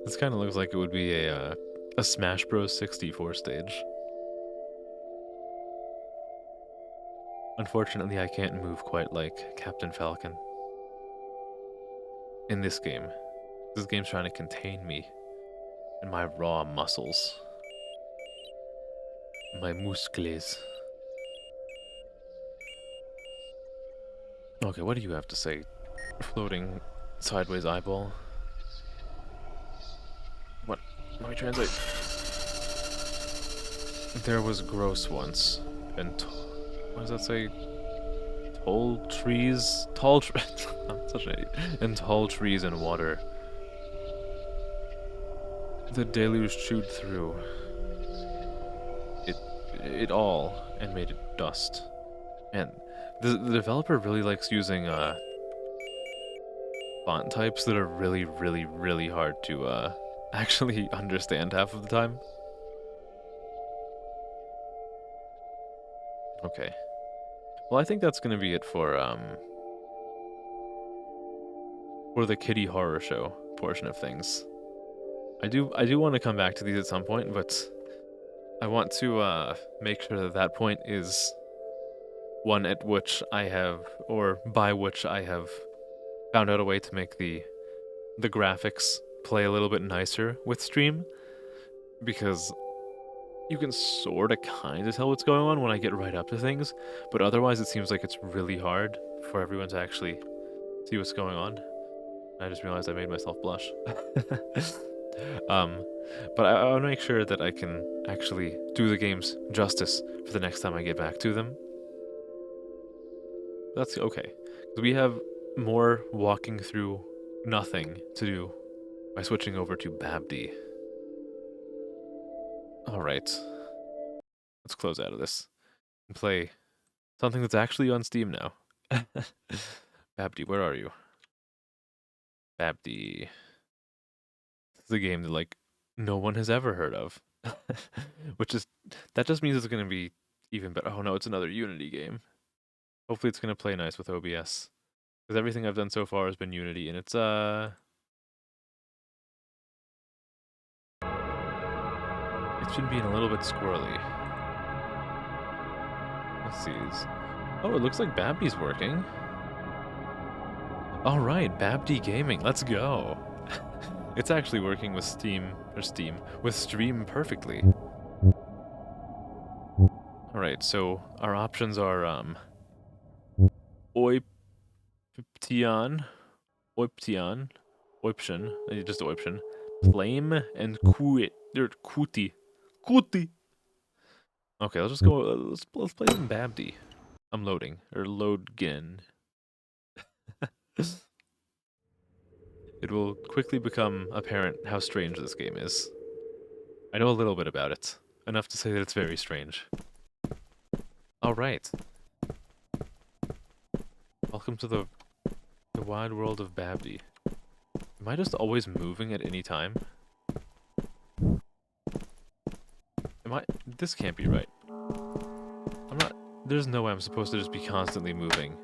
This kind of looks like it would be a Smash Bros. 64 stage. Unfortunately, I can't move quite like Captain Falcon. In this game. This game's trying to contain me and my raw muscles. My muscles. Okay, what do you have to say? Floating sideways eyeball. What? Let me translate. There was gross once, and what does that say? Tall trees? I'm such an idiot. And tall trees and water. The deluge chewed through it all and made it dust. And the developer really likes using font types that are really, really, really hard to actually understand half of the time. Okay. Well, I think that's gonna be it for the Kitty Horror Show portion of things. I do want to come back to these at some point, but I want to make sure that that point is one at which I have, or by which I have found out a way to make the graphics play a little bit nicer with stream, because you can sorta kinda tell what's going on when I get right up to things, but otherwise it seems like it's really hard for everyone to actually see what's going on. I just realized I made myself blush. um, but I want to make sure that I can actually do the games justice for the next time I get back to them. That's okay. We have more walking through nothing to do by switching over to babbdi. Alright. Let's close out of this and play something that's actually on Steam now. babbdi, where are you? babbdi. This is a game that, like, no one has ever heard of. Which is, that just means it's going to be even better. Oh no, it's another Unity game. Hopefully it's going to play nice with OBS. Because everything I've done so far has been Unity, and it's been being a little bit squirrely. Let's see. Oh, it looks like babbdi's working. Alright, babbdi Gaming, let's go. It's actually working with with Stream perfectly. Alright, so our options are, Oiption, just Oiption, Flame, and Kuti. Okay, let's just go, let's play some babbdi. I'm loading, or loadgin. It will quickly become apparent how strange this game is. I know a little bit about it, enough to say that it's very strange. Alright. Welcome to the wide world of babbdi. Am I just always moving at any time? This can't be right. There's no way I'm supposed to just be constantly moving.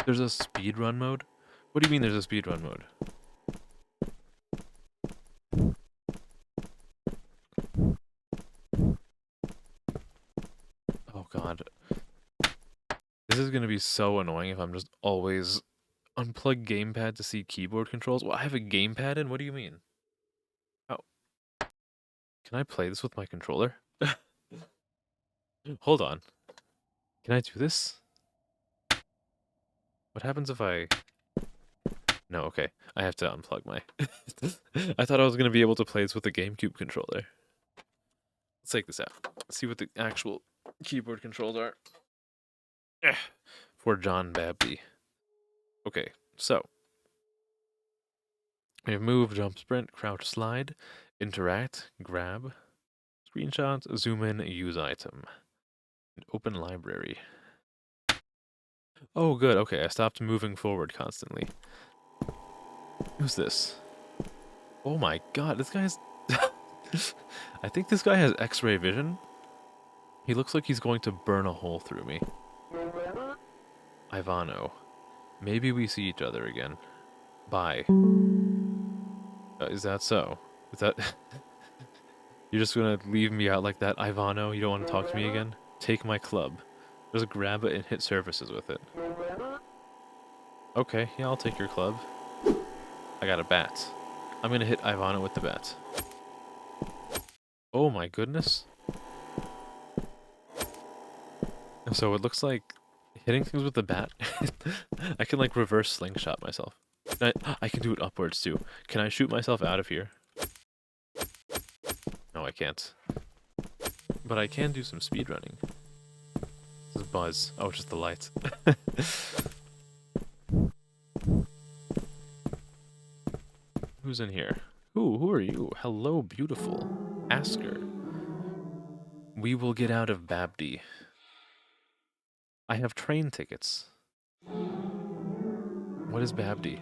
There's a speedrun mode? What do you mean there's a speedrun mode? Oh god. This is gonna be so annoying if I'm just always unplug gamepad to see keyboard controls. Well, I have a gamepad in? What do you mean? How? Can I play this with my controller? Hold on. Can I do this? What happens if I... No, okay. I have to unplug my... I thought I was going to be able to play this with the GameCube controller. Let's take this out. Let's see what the actual keyboard controls are. For John babbdi. Okay, so. We have move, jump, sprint, crouch, slide, interact, grab, screenshots, zoom in, use item, and open library. Oh, good. Okay, I stopped moving forward constantly. Who's this? Oh my god, this guy's... I think this guy has X-ray vision. He looks like he's going to burn a hole through me. Ivano. Maybe we see each other again. Bye. Is that so? Is that... You're just gonna leave me out like that, Ivano? You don't want to talk to me again? Take my club. Just grab it and hit surfaces with it. Okay, yeah, I'll take your club. I got a bat. I'm gonna hit Ivano with the bat. Oh my goodness. So it looks like hitting things with the bat, I can like reverse slingshot myself. I can do it upwards too. Can I shoot myself out of here? No, I can't. But I can do some speedrunning. This is Buzz. Oh, just the lights. Who's in here? Ooh, who are you? Hello, beautiful. Asker. We will get out of babbdi. I have train tickets. What is babbdi?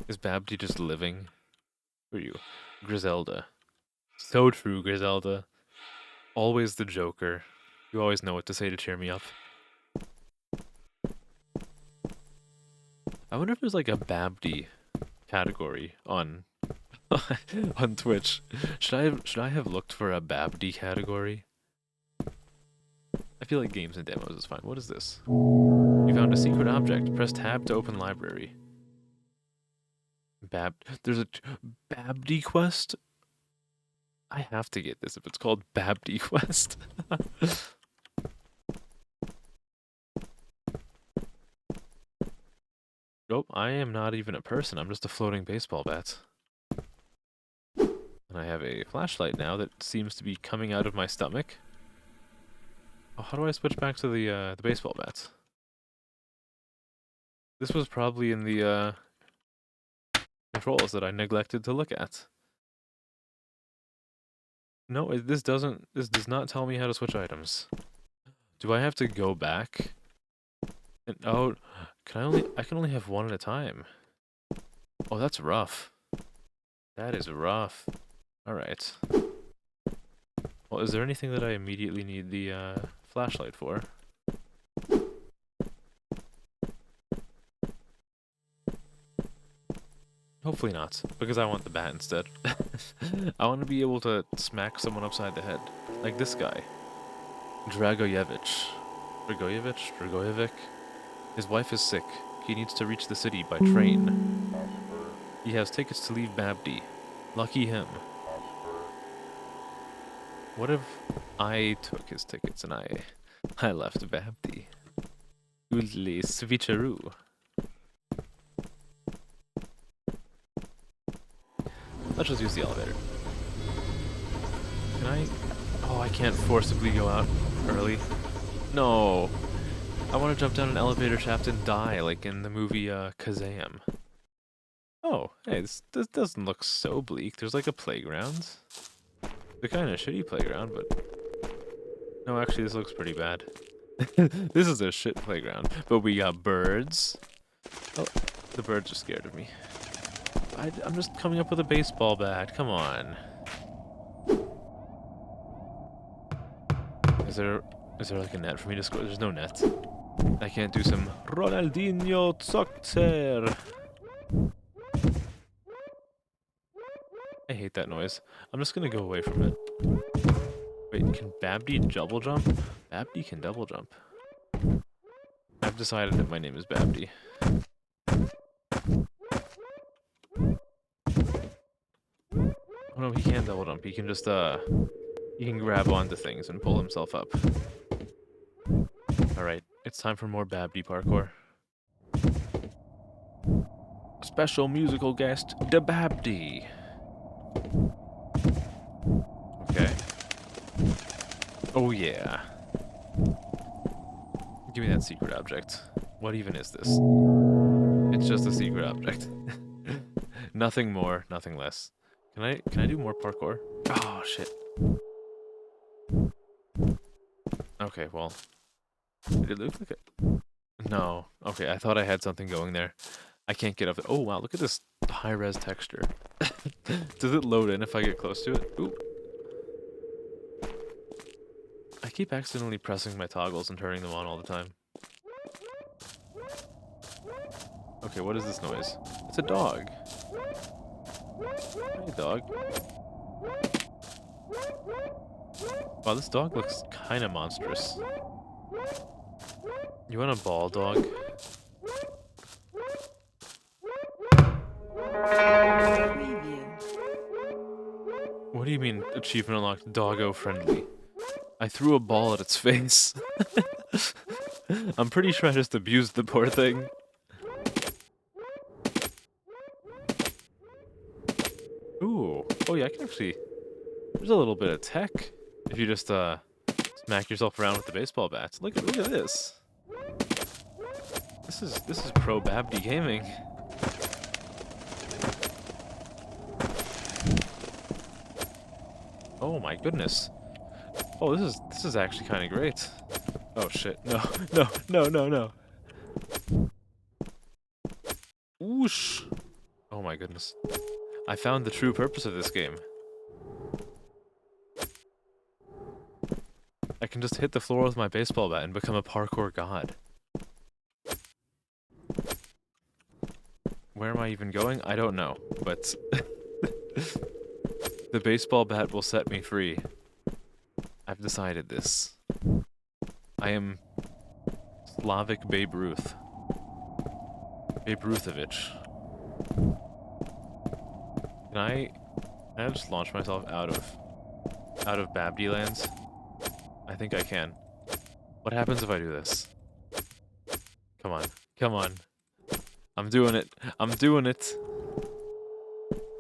Is babbdi just living? Who are you? Griselda. So true, Griselda. Always the Joker. You always know what to say to cheer me up. I wonder if there's like a babbdi category on on Twitch. Should I have looked for a babbdi category? I feel like games and demos is fine. What is this? You found a secret object. Press tab to open library. There's a babbdi quest? I have to get this if it's called babbdi quest. Nope, I am not even a person. I'm just a floating baseball bat. And I have a flashlight now that seems to be coming out of my stomach. Oh, how do I switch back to the baseball bats? This was probably in the controls that I neglected to look at. No, this does not tell me how to switch items. Do I have to go back? And, oh, I can only have one at a time. Oh, that's rough. That is rough. Alright. Well, is there anything that I immediately need the flashlight for? Hopefully not, because I want the bat instead. I want to be able to smack someone upside the head. Like this guy. Dragojevic. His wife is sick. He needs to reach the city by train. He has tickets to leave babbdi. Lucky him. What if I took his tickets and I left babbdi? Oodly switcheroo. Let's just use the elevator. Can I? Oh, I can't forcibly go out early. No. I want to jump down an elevator shaft and die, like in the movie Kazam. Oh, hey, this doesn't look so bleak. There's like a playground. The kind of shitty playground, but... No, actually, this looks pretty bad. This is a shit playground. But we got birds. Oh, the birds are scared of me. I'm just coming up with a baseball bat. Come on. Is there like a net for me to score? There's no net. I can't do some Ronaldinho soccer. I hate that noise. I'm just gonna go away from it. Wait, can babbdi double jump? Babbdi can double jump. I've decided that my name is babbdi. Oh no, he can't double jump. He can just, he can grab onto things and pull himself up. Alright, it's time for more babbdi parkour. Special musical guest, the babbdi. Okay. Oh yeah. Give me that secret object. What even is this? It's just a secret object. Nothing more, nothing less. Can I do more parkour? Oh shit. Okay, well. Did it look like it? No. Okay, I thought I had something going there. I can't get up. Oh wow, look at this high-res texture. Does it load in if I get close to it? Ooh. I keep accidentally pressing my toggles and turning them on all the time. Okay, what is this noise? It's a dog. Hey, dog. Wow, this dog looks kind of monstrous. You want a ball, dog? What do you mean, achievement unlocked, doggo friendly? I threw a ball at its face. I'm pretty sure I just abused the poor thing. Ooh. Oh yeah, I can actually... There's a little bit of tech. If you just, smack yourself around with the baseball bats. Look at this. This is pro babbdi gaming. Oh my goodness. Oh, this is actually kind of great. Oh shit. No. Whoosh. Oh my goodness. I found the true purpose of this game. I can just hit the floor with my baseball bat and become a parkour god. Where am I even going? I don't know, but the baseball bat will set me free. I've decided this. I am Slavic Babe Ruth. Babe Ruthovich. Can I just launch myself out of babbdi lands? I think I can. What happens if I do this? Come on. Come on. I'm doing it. I'm doing it.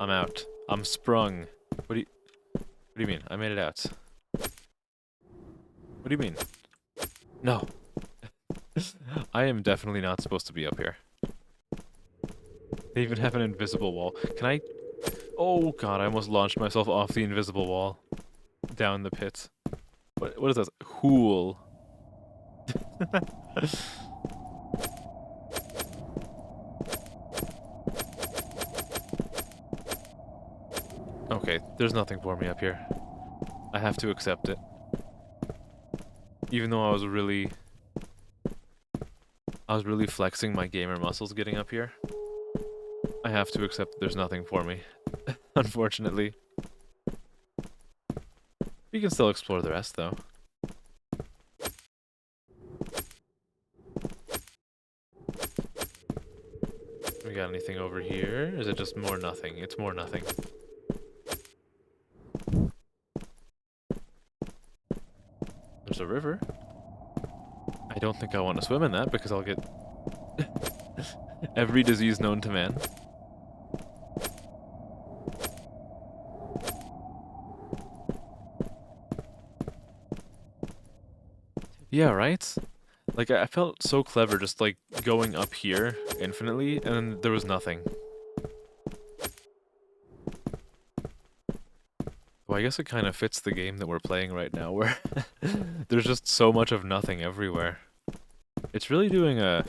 I'm out. I'm sprung. What do you mean? I made it out. What do you mean? No. I am definitely not supposed to be up here. They even have an invisible wall. Can I... Oh god, I almost launched myself off the invisible wall. Down the pit. What is this? Hool. Okay, there's nothing for me up here. I have to accept it. Even though I was really flexing my gamer muscles getting up here. I have to accept that there's nothing for me. Unfortunately. We can still explore the rest, though. We got anything over here? Is it just more nothing? It's more nothing. There's a river. I don't think I want to swim in that because I'll get every disease known to man. Yeah, right? Like, I felt so clever just, like, going up here infinitely, and then there was nothing. Well, I guess it kind of fits the game that we're playing right now, where there's just so much of nothing everywhere. It's really doing a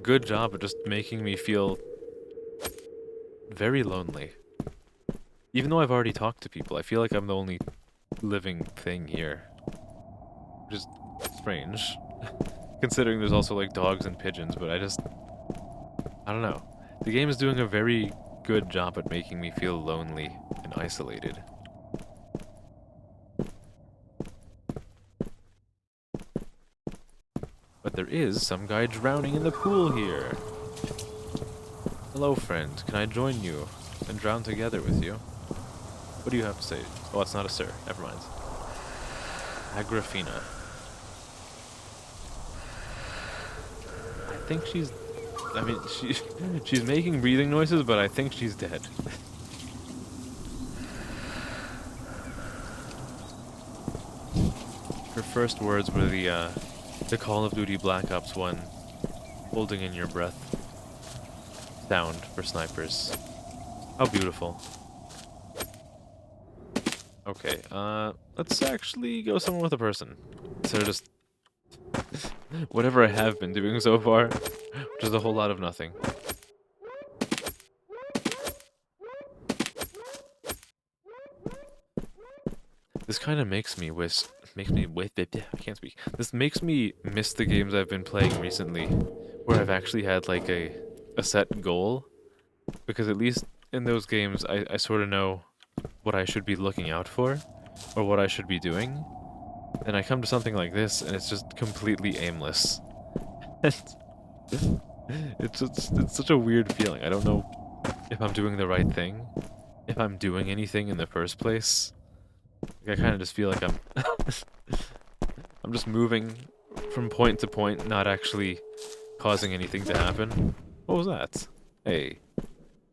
good job of just making me feel very lonely. Even though I've already talked to people, I feel like I'm the only living thing here. Which is strange. Considering there's also like dogs and pigeons, but I don't know. The game is doing a very good job at making me feel lonely and isolated. But there is some guy drowning in the pool here. Hello, friend. Can I join you and drown together with you? What do you have to say? Oh, it's not a sir. Never mind. Agrafina. I think she's... I mean, she's making breathing noises, but I think she's dead. Her first words were the Call of Duty Black Ops 1 holding in your breath sound for snipers. How beautiful. Okay, let's actually go somewhere with a person. Instead of just whatever I have been doing so far, which is a whole lot of nothing. This kind of makes me I can't speak. This makes me miss the games I've been playing recently, where I've actually had like a set goal, because at least in those games I sort of know what I should be looking out for, or what I should be doing. And I come to something like this, and it's just completely aimless. it's such a weird feeling. I don't know if I'm doing the right thing, if I'm doing anything in the first place. Like, I kind of just feel like I'm I'm just moving from point to point, not actually causing anything to happen. What was that? Hey,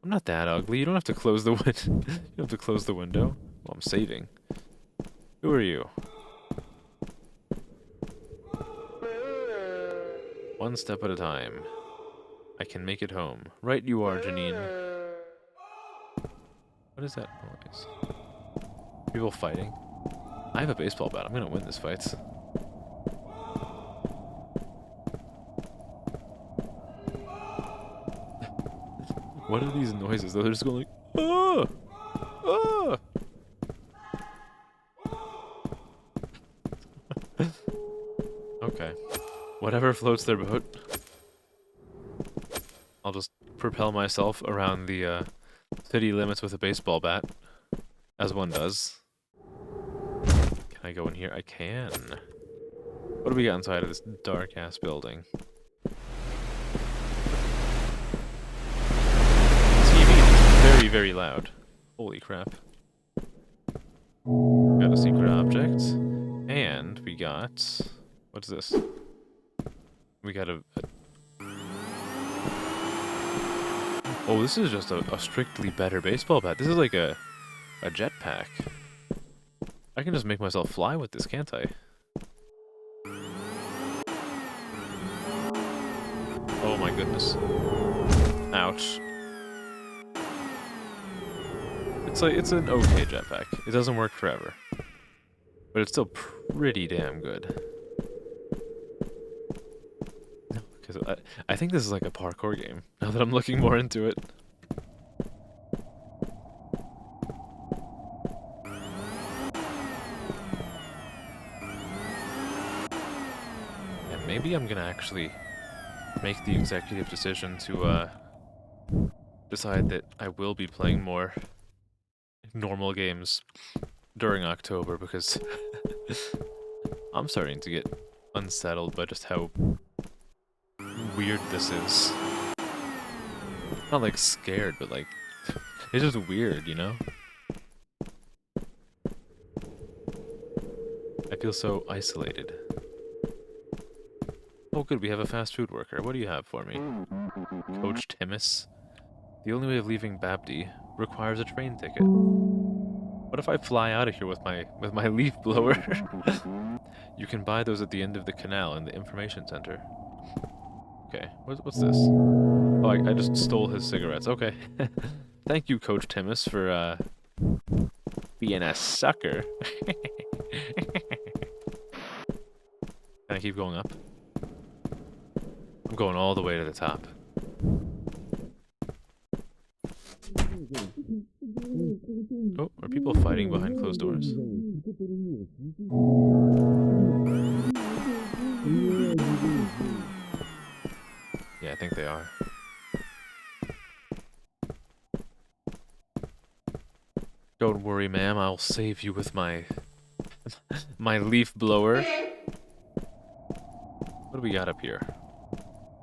I'm not that ugly. You don't have to close the window. You don't have to close the window. Well, I'm saving. Who are you? One step at a time. I can make it home. Right you are, Janine. What is that noise? People fighting? I have a baseball bat. I'm gonna win this fight. What are these noises? They're just going like, ah! Ah! Whatever floats their boat. I'll just propel myself around the city limits with a baseball bat, as one does. Can I go in here? I can. What do we got inside of this dark-ass building? TV is very, very loud. Holy crap. Got a secret object. And we got... What's this? We got a... Oh, this is just a strictly better baseball bat. This is like a jetpack. I can just make myself fly with this, can't I? Oh my goodness. Ouch. It's an okay jetpack. It doesn't work forever. But it's still pretty damn good. Because I think this is like a parkour game, now that I'm looking more into it. And maybe I'm gonna actually make the executive decision to decide that I will be playing more normal games during October, because I'm starting to get unsettled by just how weird this is. Not like scared, but like it's just weird, you know? I feel so isolated. Oh good, we have a fast food worker. What do you have for me? Coach Timmis? The only way of leaving babbdi requires a train ticket. What if I fly out of here with my leaf blower? You can buy those at the end of the canal in the information center. Okay, what's this? Oh, I just stole his cigarettes. Okay. Thank you, Coach Timmis, for being a sucker. Can I keep going up? I'm going all the way to the top. Oh, are people fighting behind closed doors? Yeah, I think they are. Don't worry, ma'am. I'll save you with my my leaf blower. What do we got up here?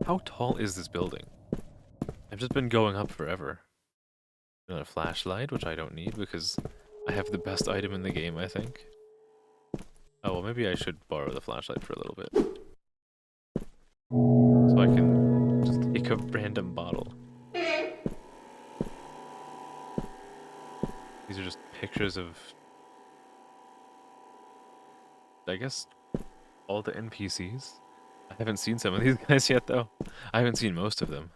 How tall is this building? I've just been going up forever. A flashlight, which I don't need because I have the best item in the game, I think. Oh, well, maybe I should borrow the flashlight for a little bit. So I can just take a random bottle. These are just pictures of, I guess, all the NPCs. I haven't seen some of these guys yet, though. I haven't seen most of them.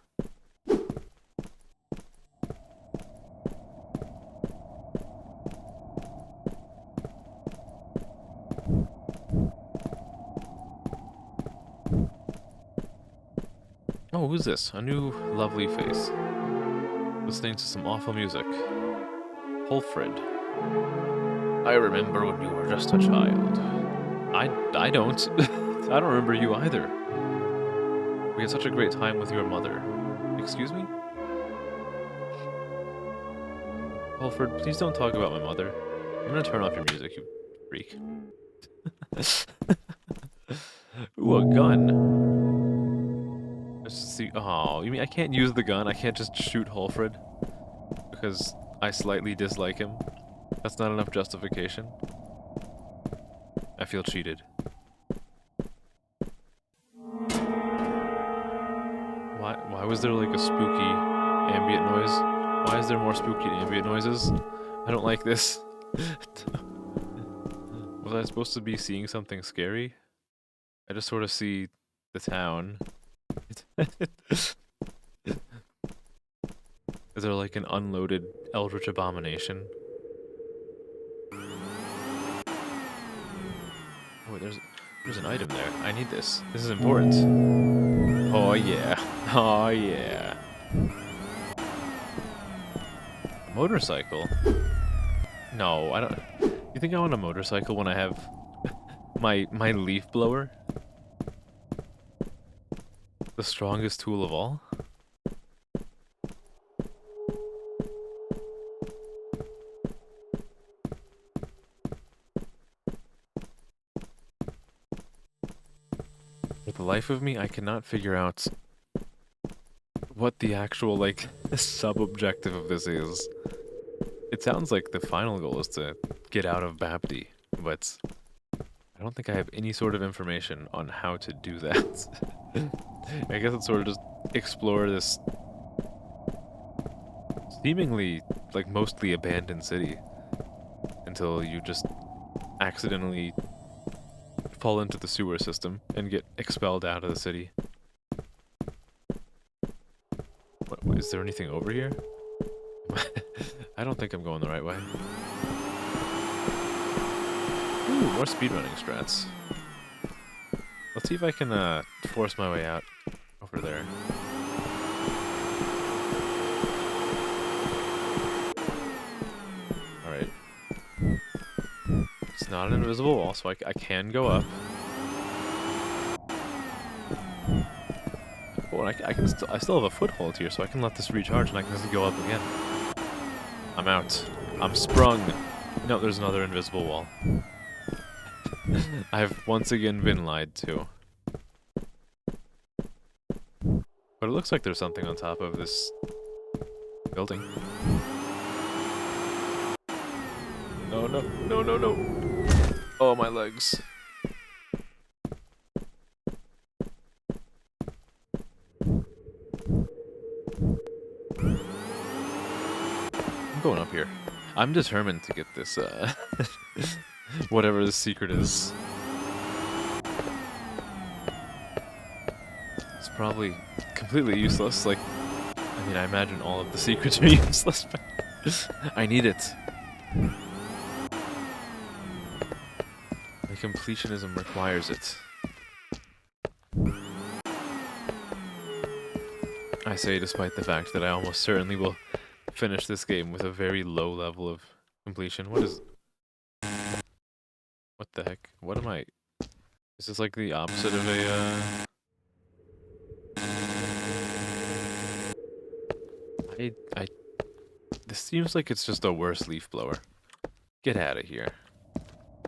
Oh, who's this? A new lovely face. Listening to some awful music. Holfred. I remember when you were just a child. I don't. I don't remember you either. We had such a great time with your mother. Excuse me? Holfred, please don't talk about my mother. I'm gonna turn off your music, you freak. Ooh, a gun. Let's see. Oh, you mean I can't use the gun? I can't just shoot Holfred? Because I slightly dislike him? That's not enough justification? I feel cheated. Why was there like a spooky ambient noise? Why is there more spooky ambient noises? I don't like this. Was I supposed to be seeing something scary? I just sort of see the town. Is there like an unloaded eldritch abomination? Oh, there's an item there. I need this. This is important. Oh yeah. Oh yeah. Motorcycle? No, I don't. You think I want a motorcycle when I have my leaf blower? The strongest tool of all? For the life of me, I cannot figure out what the actual, like, sub-objective of this is. It sounds like the final goal is to get out of babbdi, but I don't think I have any sort of information on how to do that. I guess it's sort of just explore this seemingly, like, mostly abandoned city until you just accidentally fall into the sewer system and get expelled out of the city. What, is there anything over here? I don't think I'm going the right way. Ooh, more speedrunning strats. Let's see if I can force my way out over there. Alright. It's not an invisible wall, so I can go up. Oh, and I still have a foothold here, so I can let this recharge and I can just go up again. I'm out. I'm sprung. No, there's another invisible wall. I've once again been lied to. But it looks like there's something on top of this building. No, no, no, no, no. Oh, my legs. I'm going up here. I'm determined to get this, whatever the secret is. It's probably completely useless, like, I mean, I imagine all of the secrets are useless, but I need it. My completionism requires it. I say despite the fact that I almost certainly will finish this game with a very low level of completion. What is... What the heck? What am I... Is this like the opposite of a, This seems like it's just a worse leaf blower. Get out of here.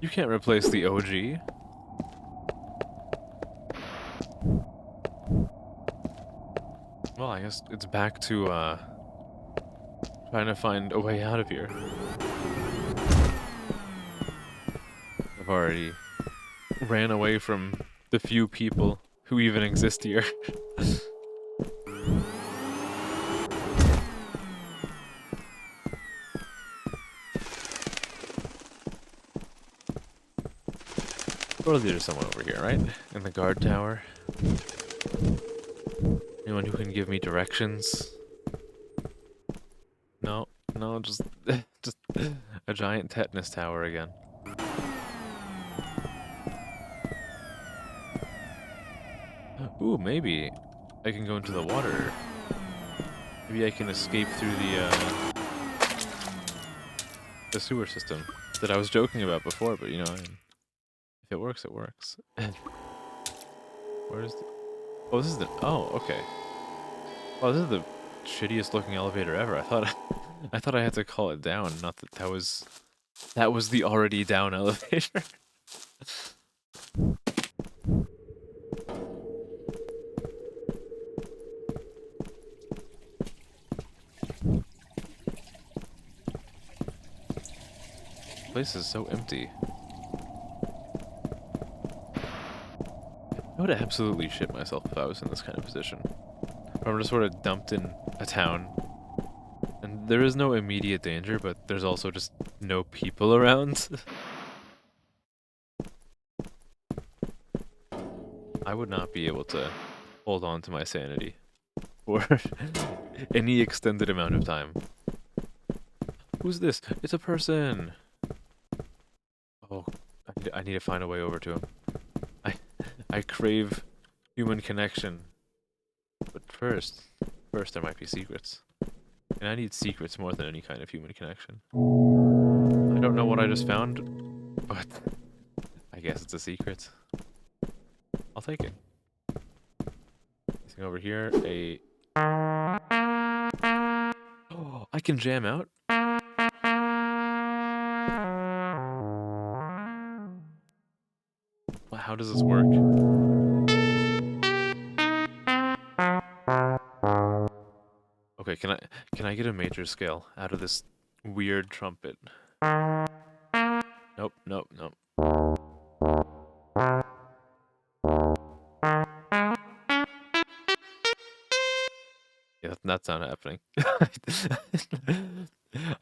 You can't replace the OG. Well, I guess it's back to, trying to find a way out of here. I've already ran away from the few people who even exist here. Surely there's someone over here, right? In the guard tower. Anyone who can give me directions? No, no, just a giant tetanus tower again. Ooh, maybe I can go into the water. Maybe I can escape through the sewer system that I was joking about before, but you know, if it works, it works. Where's the... Oh, this is the... Oh, okay. Oh, this is the shittiest looking elevator ever. I thought I had to call it down, not that that was the already down elevator. This place is so empty. I would absolutely shit myself if I was in this kind of position. I'm just sort of dumped in a town. And there is no immediate danger, but there's also just no people around. I would not be able to hold on to my sanity for any extended amount of time. Who's this? It's a person! Oh, I need to find a way over to him. I crave human connection. But first there might be secrets. And I need secrets more than any kind of human connection. I don't know what I just found, but I guess it's a secret. I'll take it. Anything over here? Oh, I can jam out? Well, how does this work? Okay, can I get a major scale out of this weird trumpet? Nope, nope, nope. Yeah, that's not happening.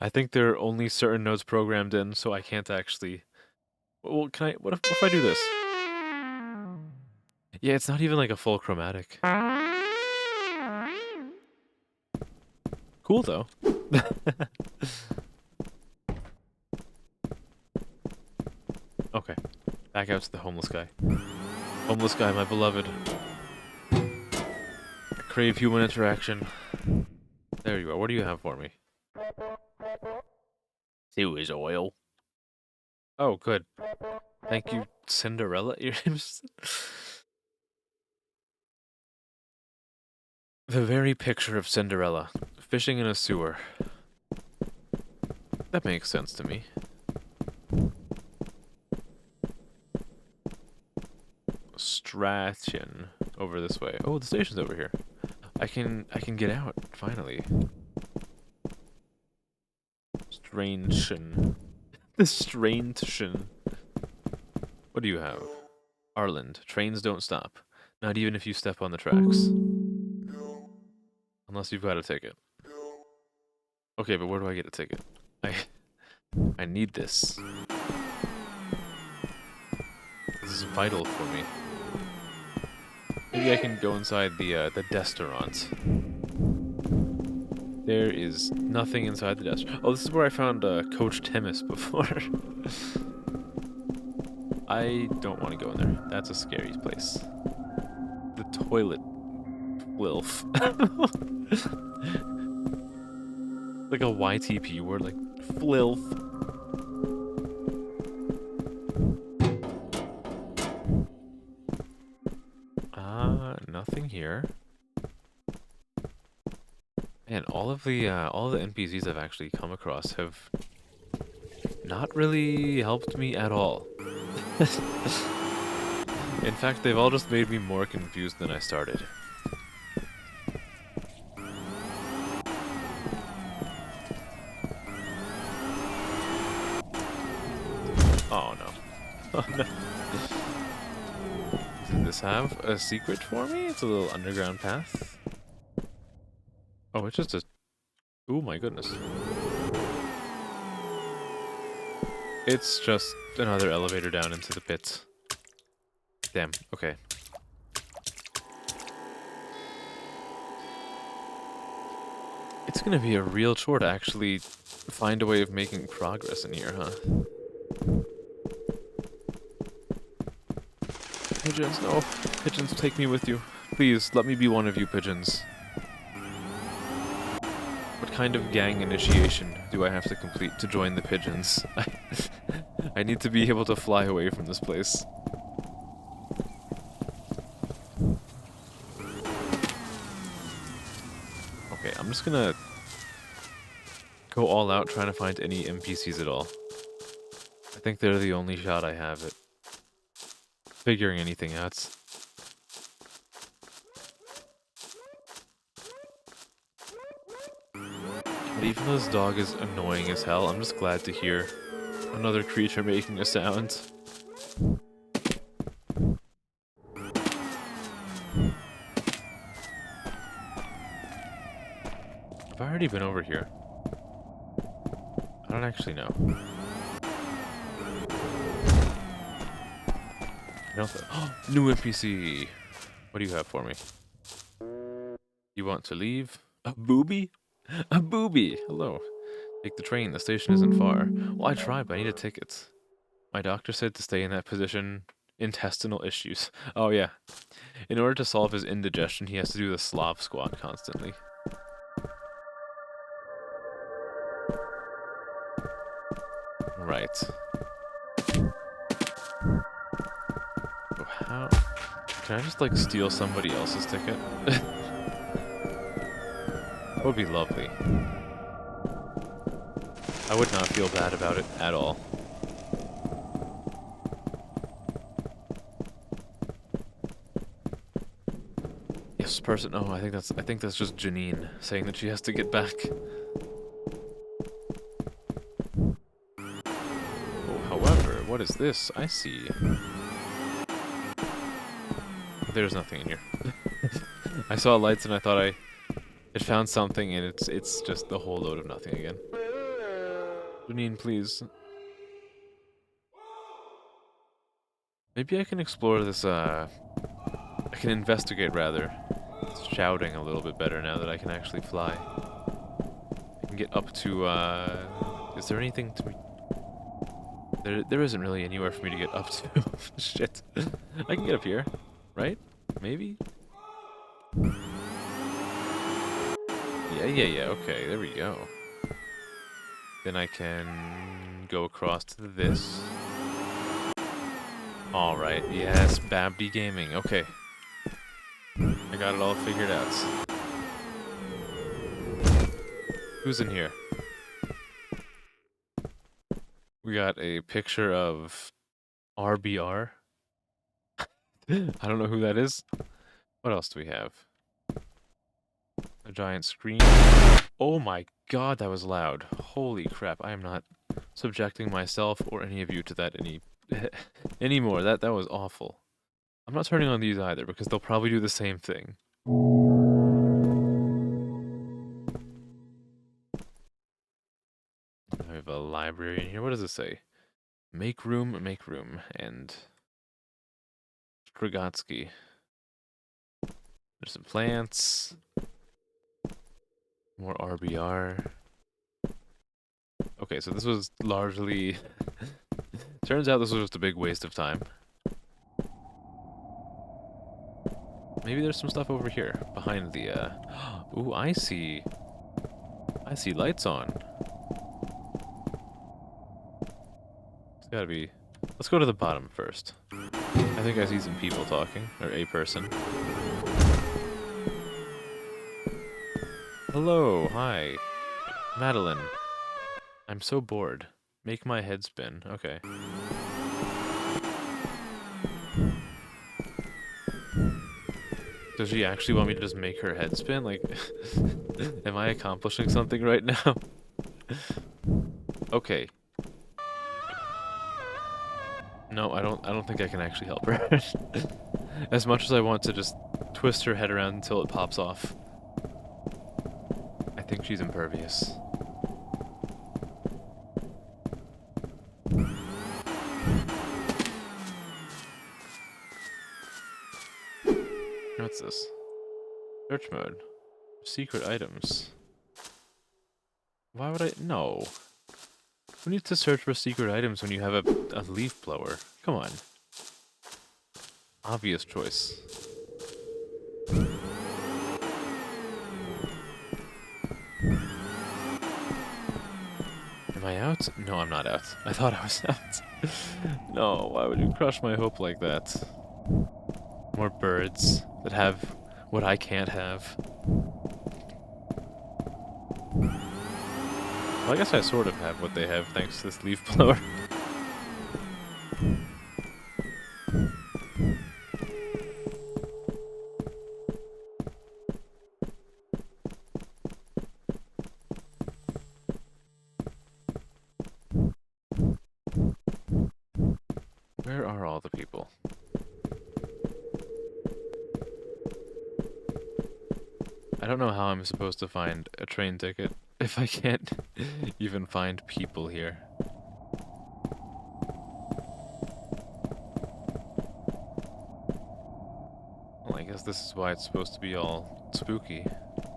I think there are only certain notes programmed in, so I can't actually. Well, what if I do this? Yeah, it's not even like a full chromatic. Cool though. Okay, back out to the homeless guy. Homeless guy, my beloved. I crave human interaction. There you are. What do you have for me? Sewage oil. Oh, good. Thank you, Cinderella. The very picture of Cinderella, fishing in a sewer. That makes sense to me. Stration over this way. Oh, the station's over here. I can get out finally. Strange. The strange. What do you have? Arland. Trains don't stop. Not even if you step on the tracks. Unless you've got a ticket. Okay, but where do I get a ticket? I need this. This is vital for me. Maybe I can go inside the restaurant. There is nothing inside the desk. Oh, this is where I found Coach Timmis before. I don't want to go in there. That's a scary place. The toilet. Filth. Like a YTP word, like filth. Nothing here. Man, all of the NPCs I've actually come across have not really helped me at all. In fact, they've all just made me more confused than I started. Oh no. Oh no. Does this have a secret for me? It's a little underground path. Oh, it's just a... Oh my goodness. It's just another elevator down into the pits. Damn, okay. It's gonna be a real chore to actually find a way of making progress in here, huh? Pigeons, no. Pigeons, take me with you. Please, let me be one of you pigeons. What kind of gang initiation do I have to complete to join the pigeons? I need to be able to fly away from this place. Okay, I'm just gonna go all out trying to find any NPCs at all. I think they're the only shot I have at figuring anything out. But even though this dog is annoying as hell, I'm just glad to hear another creature making a sound. Have I already been over here? I don't actually know. I don't new NPC! What do you have for me? You want to leave? A booby? A booby! Hello. Take the train, the station isn't far. Well, I tried, but I need a ticket. My doctor said to stay in that position. Intestinal issues. Oh yeah. In order to solve his indigestion, he has to do the Slav squat constantly. Right. Oh, how? Can I just, like, steal somebody else's ticket? That would be lovely. I would not feel bad about it at all. Yes, person. Oh, I think that's just Janine saying that she has to get back. Oh, however, what is this? I see. There's nothing in here. I saw lights and I thought it found something, and it's just a whole load of nothing again. Janine, please. Maybe I can explore this, I can investigate, rather. It's shouting a little bit better now that I can actually fly. I can get up to, is there anything to... There isn't really anywhere for me to get up to. Shit. I can get up here, right? Maybe? Yeah, okay, there we go. Then I can go across to this. Alright, yes, babbdi gaming, okay. I got it all figured out. Who's in here? We got a picture of RBR. I don't know who that is. What else do we have? A giant screen. Oh my god, that was loud. Holy crap, I am not subjecting myself or any of you to that anymore. That was awful. I'm not turning on these either because they'll probably do the same thing. I have a library in here. What does it say? Make room, and Strogatsky. There's some plants. More RBR. Okay, so this was largely... Turns out this was just a big waste of time. Maybe there's some stuff over here, behind the, Ooh, I see. I see lights on. It's gotta be... Let's go to the bottom first. I think I see some people talking, or a person. Hello, hi. Madeline. I'm so bored. Make my head spin. Okay. Does she actually want me to just make her head spin? Like, am I accomplishing something right now? Okay. No, I don't think I can actually help her. As much as I want to just twist her head around until it pops off. I think she's impervious. What's this? Search mode. Secret items. Why would I... No. Who needs to search for secret items when you have a leaf blower? Come on. Obvious choice. Am I out? No, I'm not out. I thought I was out. No, why would you crush my hope like that? More birds that have what I can't have. Well, I guess I sort of have what they have thanks to this leaf blower. Where are all the people? I don't know how I'm supposed to find a train ticket if I can't even find people here. Well, I guess this is why it's supposed to be all spooky.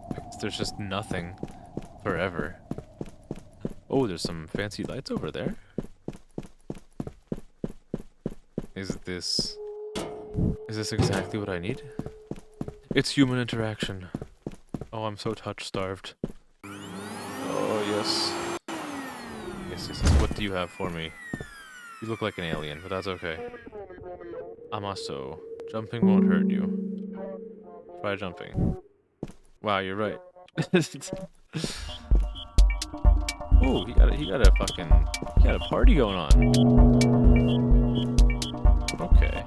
Because there's just nothing forever. Oh, there's some fancy lights over there. Is this exactly what I need? It's human interaction. Oh, I'm so touch-starved. Oh, yes. Yes. What do you have for me? You look like an alien, but that's okay. Amaso. Jumping won't hurt you. Try jumping. Wow, you're right. Ooh, he got a party going on. Okay.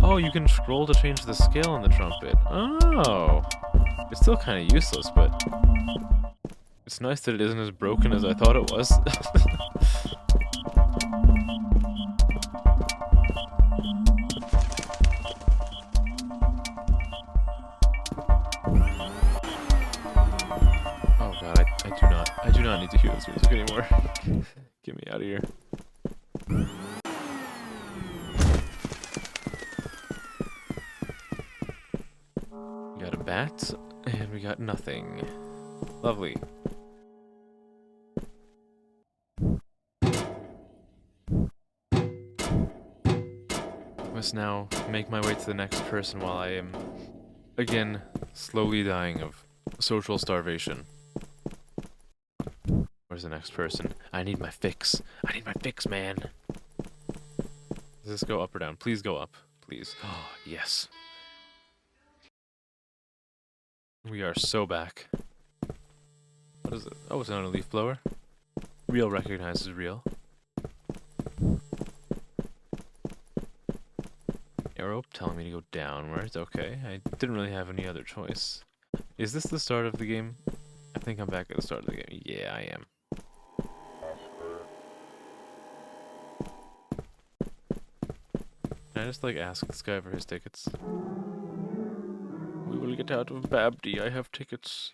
Oh, you can scroll to change the scale on the trumpet. Oh. It's still kind of useless, but it's nice that it isn't as broken as I thought it was. Oh god, I do not need to hear this music anymore. Get me out of here. We got a bat, and we got nothing. Lovely. Must now make my way to the next person while I am, again, slowly dying of social starvation. Where's the next person? I need my fix. I need my fix, man. Does this go up or down? Please go up. Please. Oh, yes. We are so back. What is it? Oh, it's not a leaf blower. Real recognizes real. Arrow telling me to go downwards. Okay, I didn't really have any other choice. Is this the start of the game? I think I'm back at the start of the game. Yeah, I am. Can I just like ask this guy for his tickets? We will get out of babbdi. I have tickets.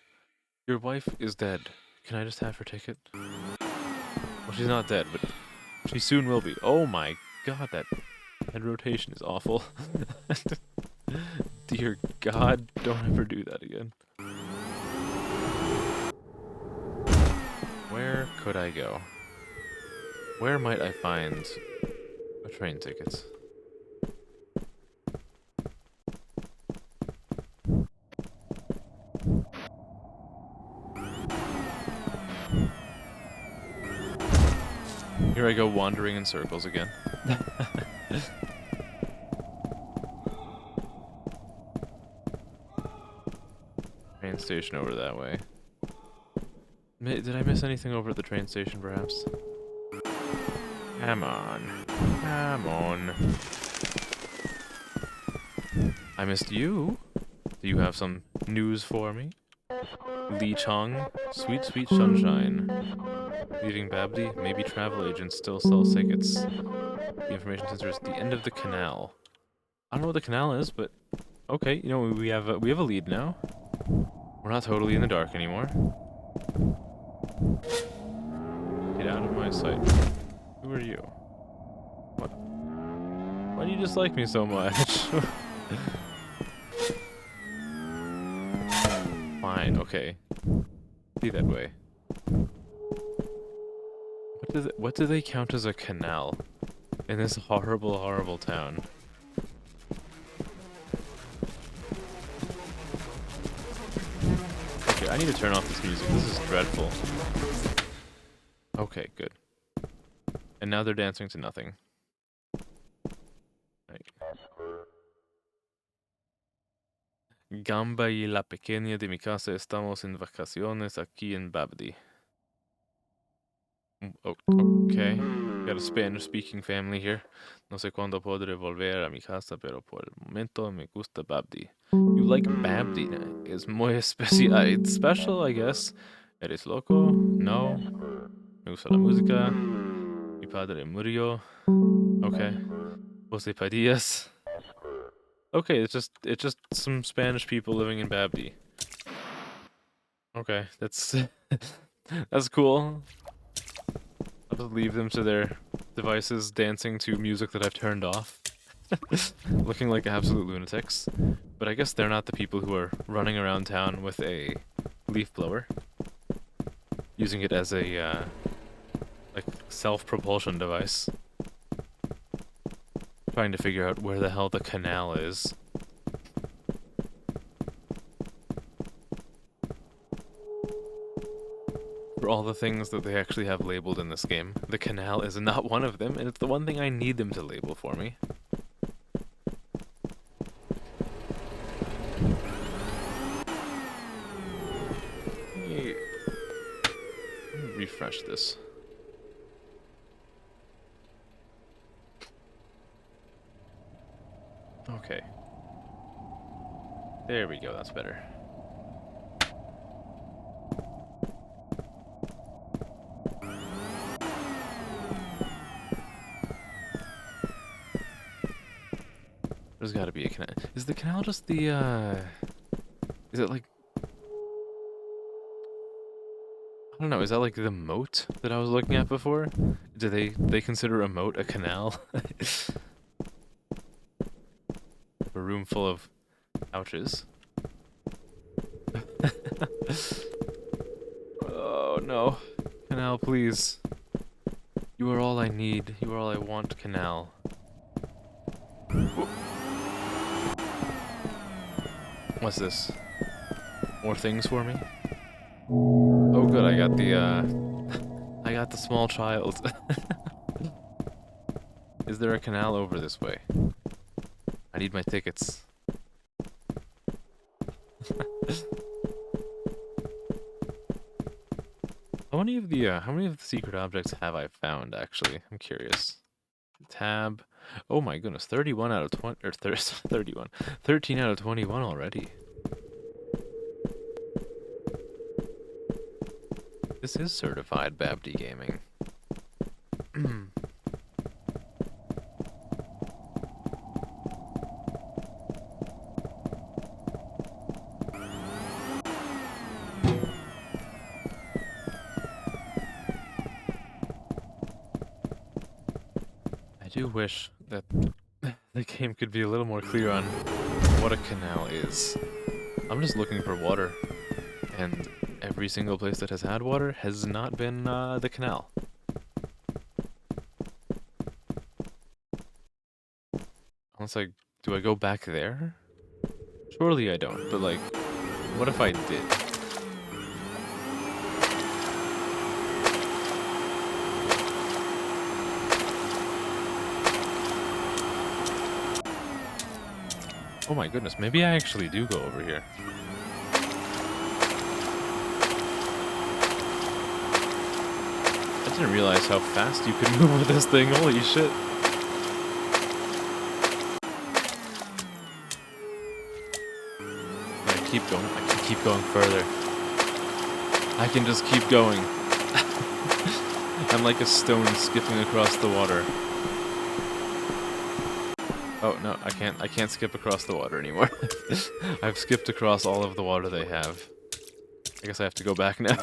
Your wife is dead. Can I just have her ticket? Well, she's not dead, but she soon will be. Oh my god, that head rotation is awful. Dear God, don't ever do that again. Where could I go? Where might I find a train ticket? Here I go wandering in circles again. Train station over that way. Did I miss anything over at the train station, perhaps? Come on. Come on. I missed you. Do you have some news for me? Lee Chong, sweet, sweet sunshine. Leaving babbdi, maybe travel agents still sell tickets. The information center is at the end of the canal. I don't know what the canal is, but okay. You know, we have a lead now. We're not totally in the dark anymore. Get out of my sight. Who are you? What? Why do you dislike me so much? Fine, okay. Be that way. What do they count as a canal in this horrible, horrible town? Okay, I need to turn off this music. This is dreadful. Okay, good. And now they're dancing to nothing. Right. Gamba y la pequeña de mi casa estamos en vacaciones aquí en babbdi. Oh, okay. Got a Spanish-speaking family here. No sé cuándo podré volver a mi casa, pero por el momento me gusta babbdi. You like babbdi? Es muy special, I guess. ¿Eres loco? No. Me gusta la música. Mi padre murió. Okay. Jose Padillas. Okay, it's just some Spanish people living in babbdi. Okay, that's that's cool. I'll just leave them to their devices dancing to music that I've turned off. Looking like absolute lunatics. But I guess they're not the people who are running around town with a leaf blower. Using it as a, like, self-propulsion device. Trying to figure out where the hell the canal is. For all the things that they actually have labeled in this game, the canal is not one of them, and it's the one thing I need them to label for me. refresh this. Okay. There we go, that's better. There's gotta be a canal. Is the canal just the, is it like... I don't know, is that like the moat that I was looking at before? Do they consider a moat a canal? A room full of couches. Oh no. Canal, please. You are all I need. You are all I want, canal. What's this? More things for me? Oh good, I got the small child. Is there a canal over this way? I need my tickets. How many of the secret objects have I found, actually? I'm curious. Tab. Oh my goodness, 31 out of 20, or 31. 13 out of 21 already. This is certified babbdi gaming. I do wish that the game could be a little more clear on what a canal is. I'm just looking for water, and every single place that has had water has not been the canal. It's like, do I go back there? Surely I don't, but like, what if I did? Oh my goodness, maybe I actually do go over here. I didn't realize how fast you could move with this thing, holy shit. I keep going, I can keep going further. I can just keep going. I'm like a stone skipping across the water. Oh no, I can't skip across the water anymore. I've skipped across all of the water they have. I guess I have to go back now.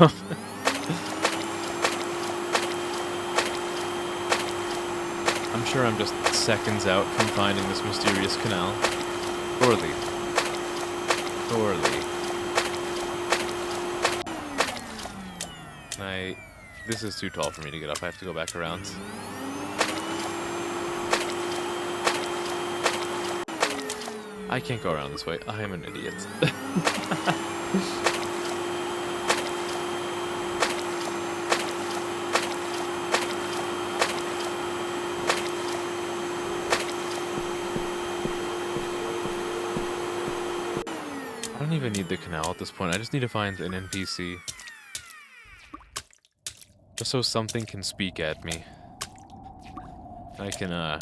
I'm sure I'm just seconds out from finding this mysterious canal. Surely. Surely. This is too tall for me to get up. I have to go back around. I can't go around this way. I am an idiot. I don't even need the canal at this point. I just need to find an NPC. Just so something can speak at me. I can, I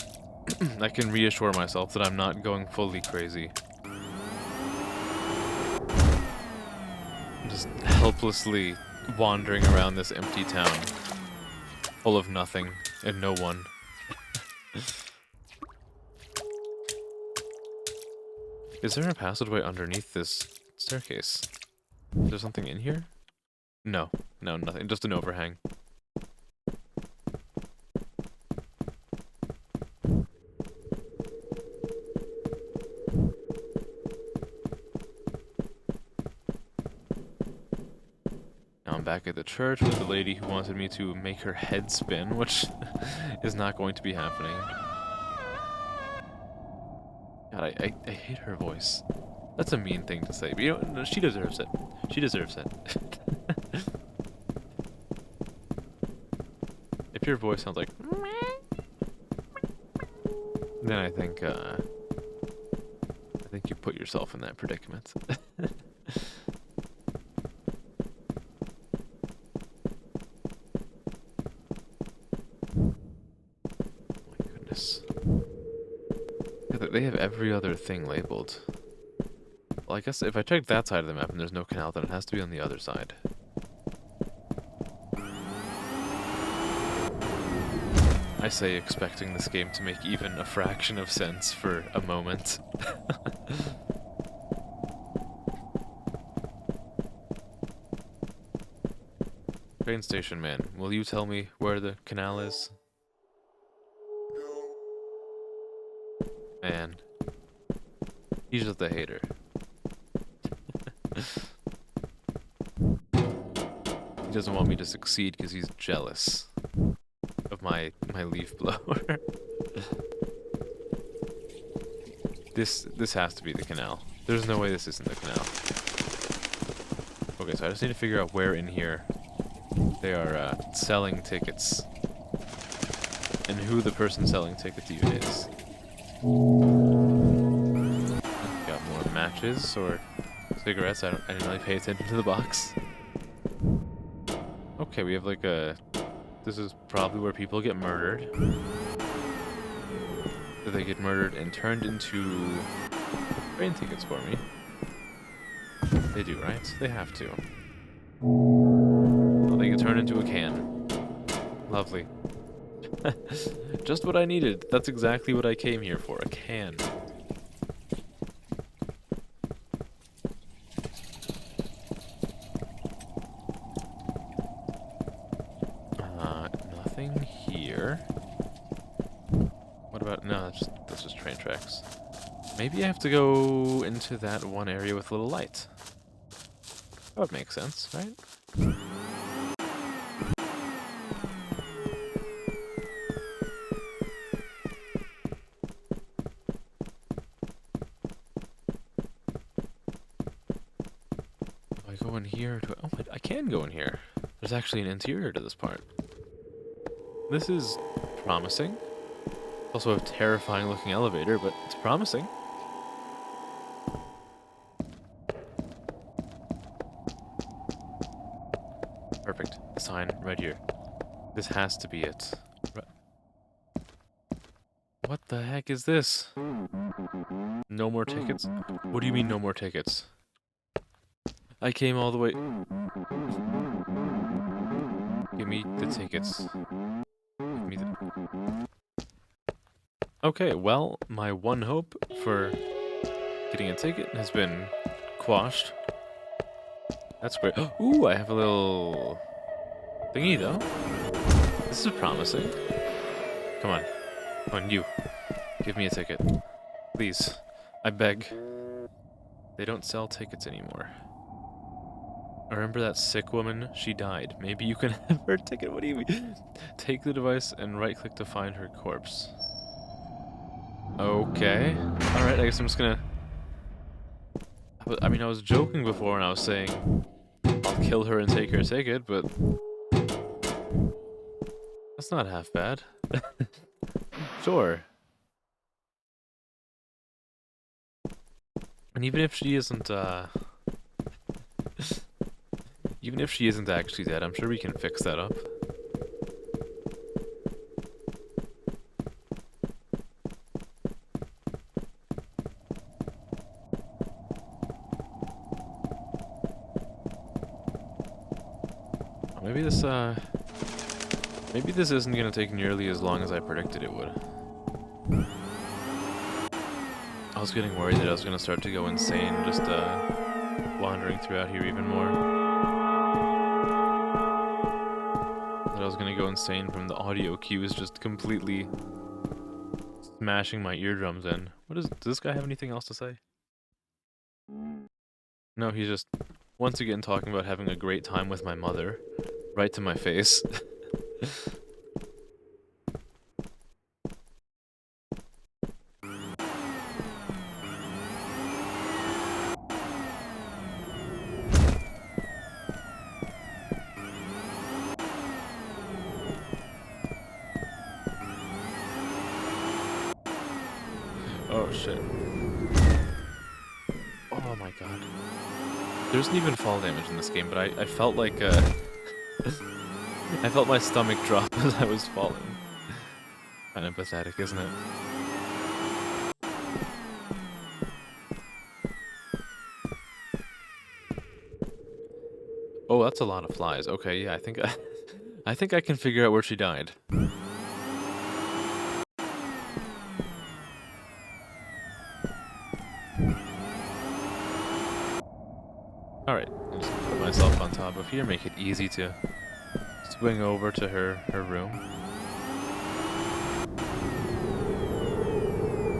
can reassure myself that I'm not going fully crazy. I'm just helplessly wandering around this empty town. Full of nothing and no one. Is there a passageway underneath this staircase? Is there something in here? No. No, nothing. Just an overhang. Back at the church with the lady who wanted me to make her head spin, which is not going to be happening. God, I hate her voice. That's a mean thing to say, but you know, no, she deserves it. She deserves it. If your voice sounds like, then I think you put yourself in that predicament. They have every other thing labeled. Well, I guess if I check that side of the map and there's no canal, then it has to be on the other side. I say expecting this game to make even a fraction of sense for a moment. Train station man, will you tell me where the canal is? Man. He's just a hater. He doesn't want me to succeed because he's jealous of my leaf blower. This has to be the canal. There's no way this isn't the canal. Okay, so I just need to figure out where in here they are selling tickets. And who the person selling tickets even is. Got more matches or cigarettes. I didn't really pay attention to the box. Okay, we have like a... This is probably where people get murdered. So they get murdered and turned into train tickets for me. They do, right? They have to. Well, they get turned into a can. Lovely. Just what I needed. That's exactly what I came here for. A can. Nothing here. What about... No, that's just train tracks. Maybe I have to go into that one area with a little light. That would make sense, right? If I go in here... Oh, I can go in here. There's actually an interior to this part. This is promising. Also a terrifying looking elevator, but it's promising. Perfect. Sign right here. This has to be it. What the heck is this? No more tickets? What do you mean no more tickets? I came all the way... Give me the tickets. Give me the... Okay, well, my one hope for getting a ticket has been quashed. That's great. Ooh, I have a little thingy, though. This is promising. Come on. Come on, you. Give me a ticket. Please. I beg. They don't sell tickets anymore. I remember that sick woman? She died. Maybe you can have her ticket. What do you mean? Take the device and right-click to find her corpse. Okay. Alright, I guess I'm just gonna... I mean, I was joking before and I was saying I'll kill her and take her ticket, but... That's not half bad. Sure. And even if she isn't, even if she isn't actually dead, I'm sure we can fix that up. Maybe this isn't gonna take nearly as long as I predicted it would. I was getting worried that I was gonna start to go insane just, wandering throughout here even more. That I was gonna go insane from the audio cues just completely smashing my eardrums in. Does this guy have anything else to say? No, he's just once again talking about having a great time with my mother. Right to my face. Oh shit. Oh my god. There isn't even fall damage in this game, but I felt like I felt my stomach drop as I was falling. Kind of pathetic, isn't it? Oh, that's a lot of flies. Okay, yeah, I think I think I can figure out where she died. Alright, I'll just put myself on top of here, make it easy to swing over to her room.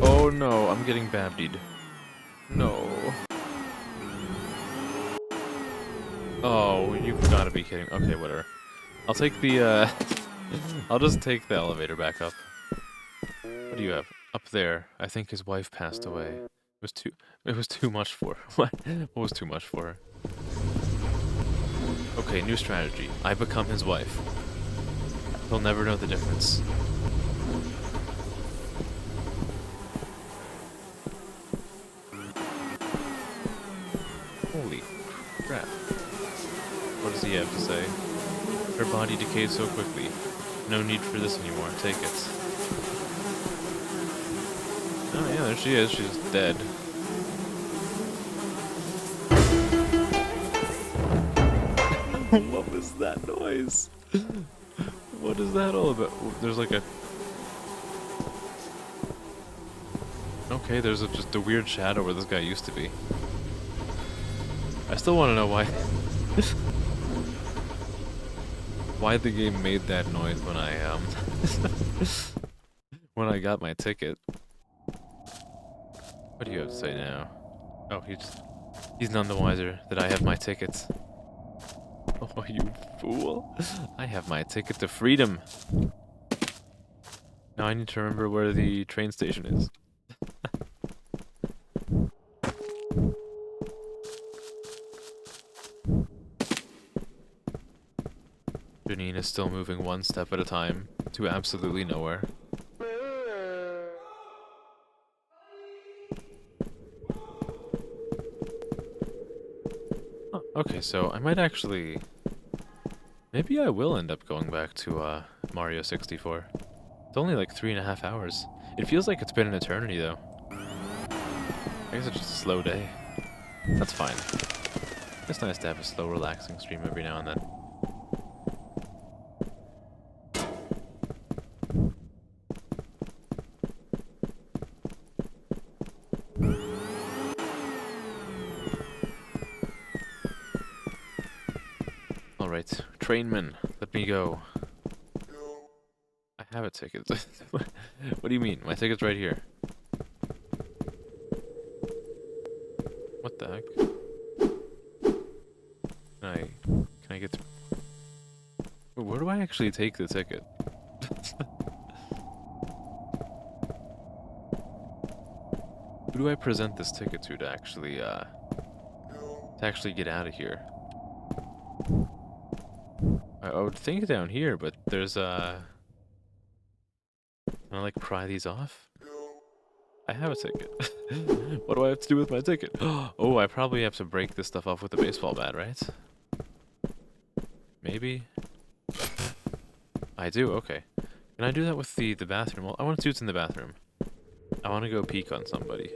Oh no, I'm getting babbdied. No. Oh, you've gotta be kidding. Okay, whatever. I'll take the, I'll just take the elevator back up. What do you have? Up there. I think his wife passed away. It was too much for her. What was too much for her? Okay, new strategy. I become his wife. He'll never know the difference. Holy crap. What does he have to say? Her body decayed so quickly. No need for this anymore. Take it. Oh yeah, there she is. She's dead. What was that noise? What is that all about? There's like a... Okay, there's just a weird shadow where this guy used to be. I still want to know why... why the game made that noise when I, when I got my ticket. What do you have to say now? Oh, he's none the wiser that I have my tickets. Oh, you fool. I have my ticket to freedom. Now I need to remember where the train station is. Janine is still moving one step at a time to absolutely nowhere. Huh, okay, so I might actually... Maybe I will end up going back to Mario 64. It's only like 3.5 hours. It feels like it's been an eternity though. I guess it's just a slow day. That's fine. It's nice to have a slow, relaxing stream every now and then. Alright, trainman, let me go. I have a ticket. What do you mean? My ticket's right here. What the heck? Can I get where do I actually take the ticket? Who do I present this ticket to actually get out of here? I would think down here, but there's can I like pry these off? I have a ticket. What do I have to do with my ticket? Oh, I probably have to break this stuff off with a baseball bat, right? Maybe? I do, okay. Can I do that with the bathroom? Well, I want to do it in the bathroom. I want to go peek on somebody.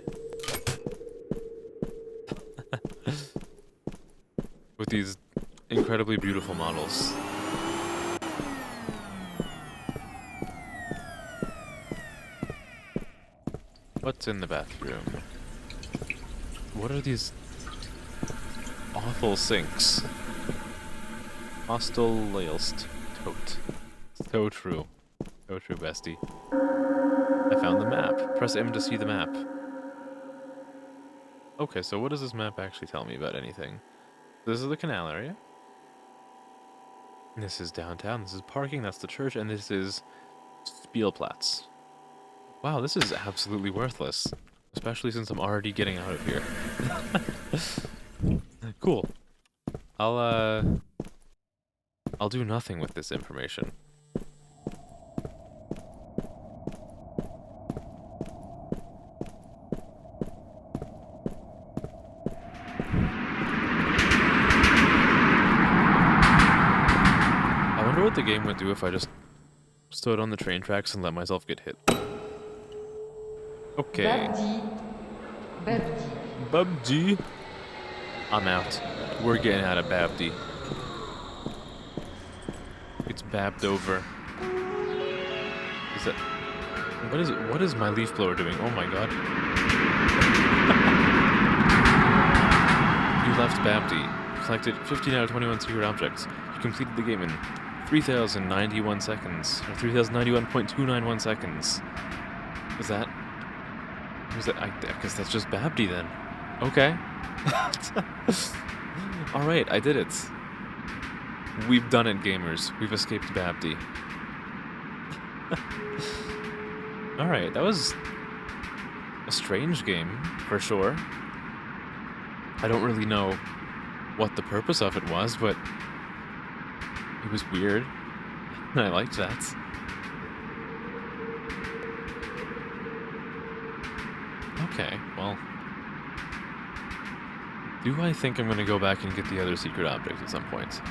With these incredibly beautiful models. What's in the bathroom? What are these awful sinks? Hostel Lailst. Tote. So true. So true, bestie. I found the map. Press M to see the map. Okay, so what does this map actually tell me about anything? This is the canal area. This is downtown. This is parking. That's the church. And this is Spielplatz. Wow, this is absolutely worthless. Especially since I'm already getting out of here. Cool. I'll do nothing with this information. I wonder what the game would do if I just stood on the train tracks and let myself get hit. Okay. babbdi. I'm out. We're getting out of babbdi. It's babbed over. Is that... What is my leaf blower doing? Oh my god. You left babbdi. Collected 15 out of 21 secret objects. You completed the game in 3,091 seconds. Or 3,091.291 seconds. Is that... I guess that's just babbdi then. Okay. Alright, I did it. We've done it, gamers. We've escaped babbdi. Alright, that was a strange game, for sure. I don't really know what the purpose of it was, but it was weird, and I liked that. Okay, well... Do I think I'm gonna go back and get the other secret object at some point?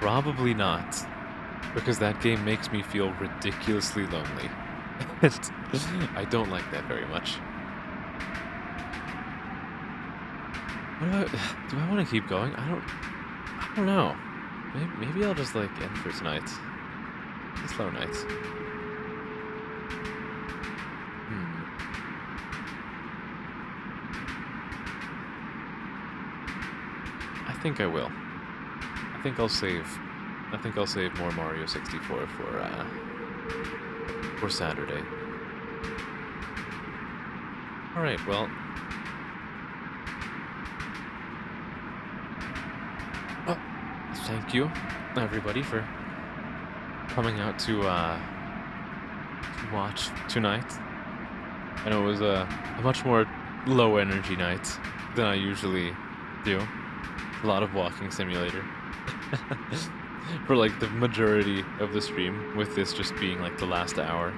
Probably not. Because that game makes me feel ridiculously lonely. I don't like that very much. Do I want to keep going? I don't know. Maybe I'll just like end for tonight. It's slow nights. I think I will. I think I'll save more Mario 64 for Saturday. All right, well. Oh, thank you, everybody, for coming out to watch tonight. I know it was a much more low energy night than I usually do. A lot of walking simulator. For like the majority of the stream, with this just being like the last hour.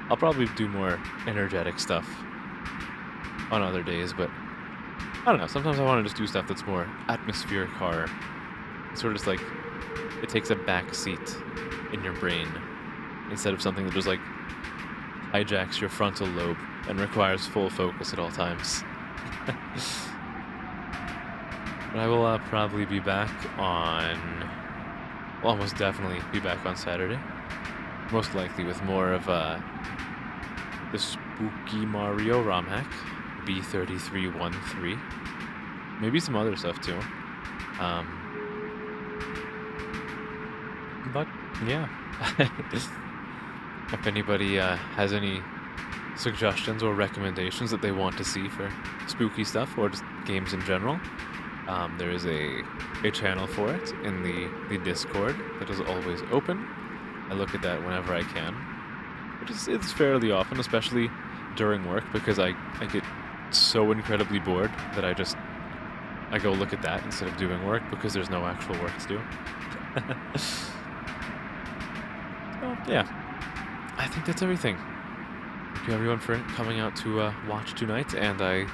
I'll probably do more energetic stuff on other days, but I don't know, sometimes I want to just do stuff that's more atmospheric horror. It's sort of just like, it takes a back seat in your brain, instead of something that just like hijacks your frontal lobe and requires full focus at all times. But I will probably be back on... Well, almost definitely be back on Saturday. Most likely with more of the spooky Mario ROM hack, b3313. Maybe some other stuff too. But yeah, if anybody has any suggestions or recommendations that they want to see for spooky stuff or just games in general, there is a channel for it in the Discord that is always open. I look at that whenever I can, which it's fairly often, especially during work, because I get so incredibly bored that I go look at that instead of doing work, because there's no actual work to do. So, yeah, I think that's everything. Thank you everyone for coming out to watch tonight, and I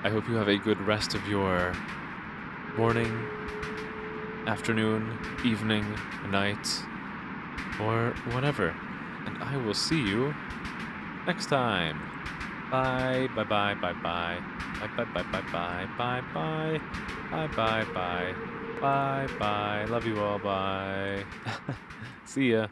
hope you have a good rest of your morning, afternoon, evening, night, or whatever. And I will see you next time. Bye, bye, bye, bye, bye. Bye, bye, bye, bye, bye, bye, bye. Bye, bye, bye. Bye, bye. Love you all, bye. See ya.